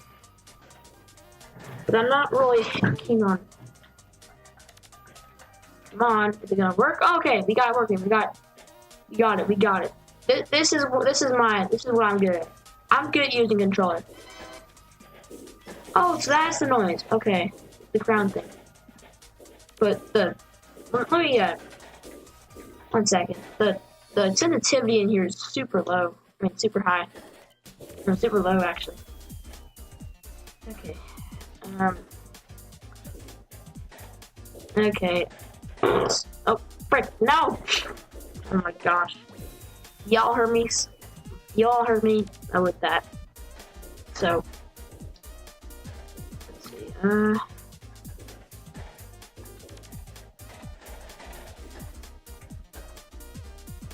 But I'm not really keen on. Come on, is it gonna work? Okay, we got it working. We got it. This is what I'm good at. I'm good at using controller. Oh, so that's the noise. Okay, the ground thing. But let me 1 second. The sensitivity in here is super low. I mean, super high. No, super low actually. Okay. Okay. Oh, frick! No! Oh my gosh. Y'all heard me. Y'all heard me with that. So. Let's see.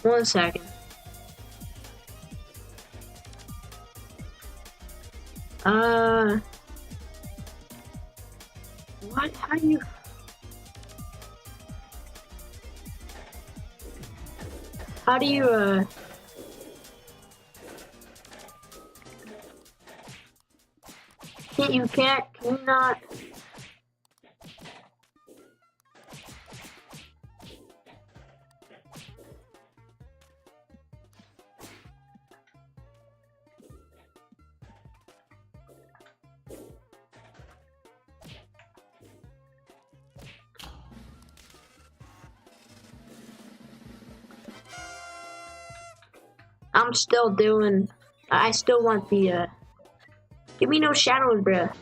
1 second. What? How do you? Can you not? I'm still doing. I still want the. Give me no shadows, bruh.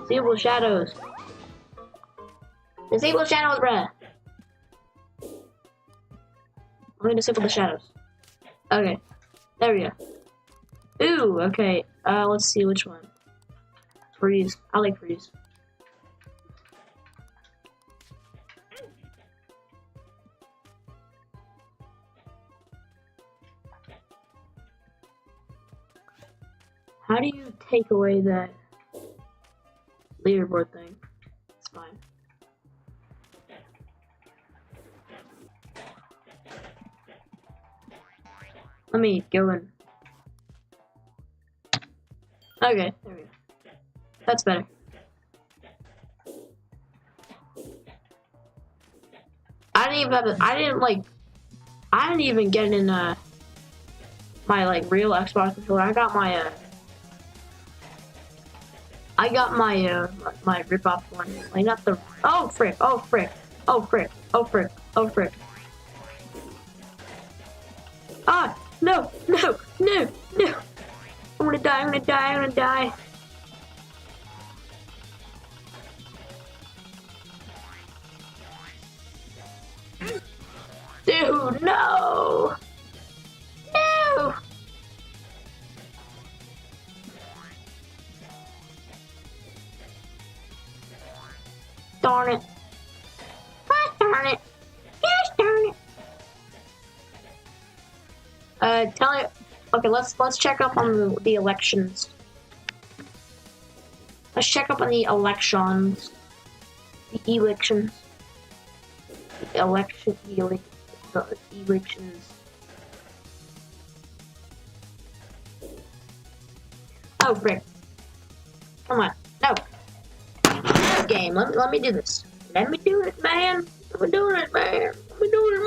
Disable shadows. Disable shadows, bruh. I'm gonna disable the shadows. Okay. There we go. Ooh, okay. Let's see which one. Freeze. I like freeze. How do you take away that leaderboard thing? It's fine. Let me go in. Okay, there we go. That's better. I didn't even get in my like real Xbox controller. I got my my rip-off one. Like not the. Oh frick! Oh frick! Oh frick! Oh frick! Oh frick! Ah! No! No! No! No! I'm gonna die! I'm gonna die! I'm gonna die! Dude, no! No! Darn it. Gosh darn it. Gosh darn it. Tell me. Okay, let's check up on the elections. Let's check up on the elections. The elections. The elections. Oh, frick. Come on. No. Game. Let me do this. Let me do it, man. I'm doing it, man. I'm doing it,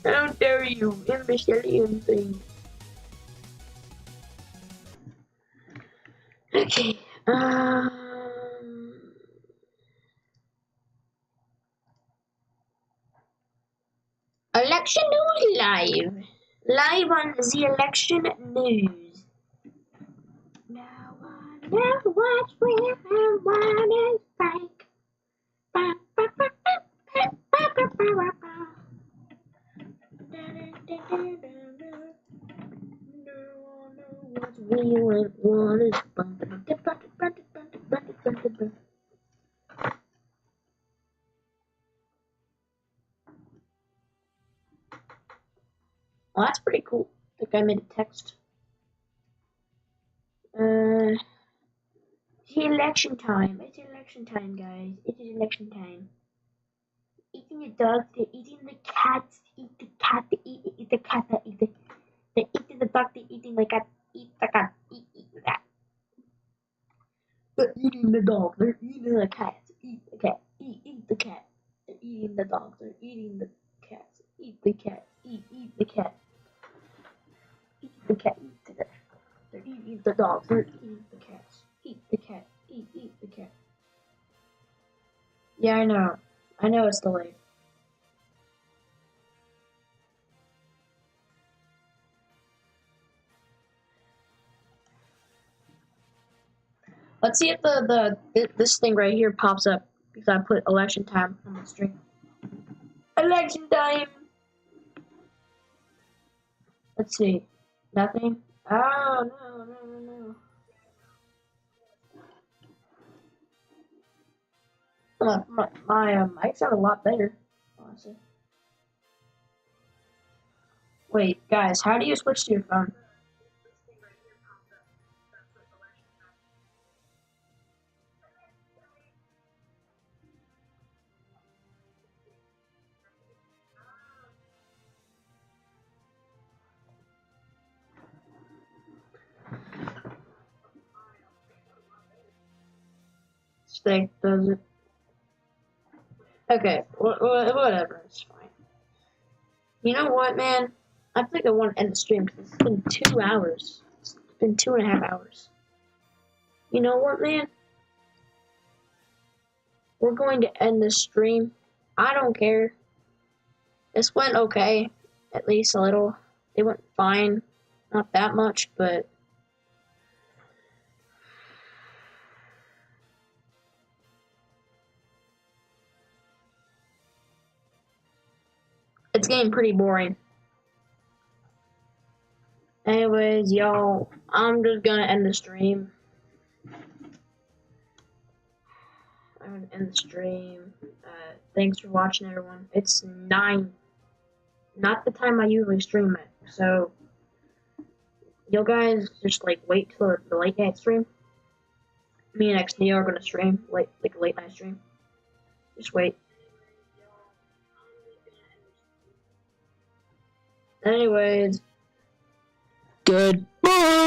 man. How dare you, imbecilian thing. Okay. live. Live on the election news. Now I know what's real and what is fake. Ba, ba, ba, ba, ba, ba, ba, ba, ba, ba. Da, da, da, da, da, da. Now I know what's real and what is fake. Ba, ba, ba, ba, ba, ba, ba, ba, ba, ba. Well, that's pretty cool. The guy made a text. It's election time. It's election time, guys. It is election time. Eating the dogs, they're eating the cats. Eat the cat, they eat the cat, they eat the. They're eating the dog, they're eating the cat. Eat the cat, eat the cat. They're eating the dog, they're eating the cat. Eat the cat, eat the cat. They're eating the dog, they're eating the cats. Eat the cat, eat the cat. Eat the cat, eat the cat. They're eating the dog, they're eating the cats. Eat the cat, eat the cat. Yeah, I know. I know it's delayed. Let's see if this thing right here pops up because I put election time on the stream. Election time. Let's see. Nothing. Oh no. My mic sounded a lot better, honestly. Wait, guys, how do you switch to your phone? Steak does it. Okay, whatever, it's fine. You know what, man? I think I want to end the stream because it's been 2 hours. It's been 2.5 hours. You know what, man? We're going to end this stream. I don't care. This went okay, at least a little. It went fine. Not that much, but it's getting pretty boring. Anyways, y'all, I'm just gonna end the stream. I'm gonna end the stream. Thanks for watching, everyone. It's 9. Not the time I usually stream it. So, you guys just like wait till the late night stream. Me and XNeo are gonna stream like a late night stream. Just wait. Anyways, goodbye.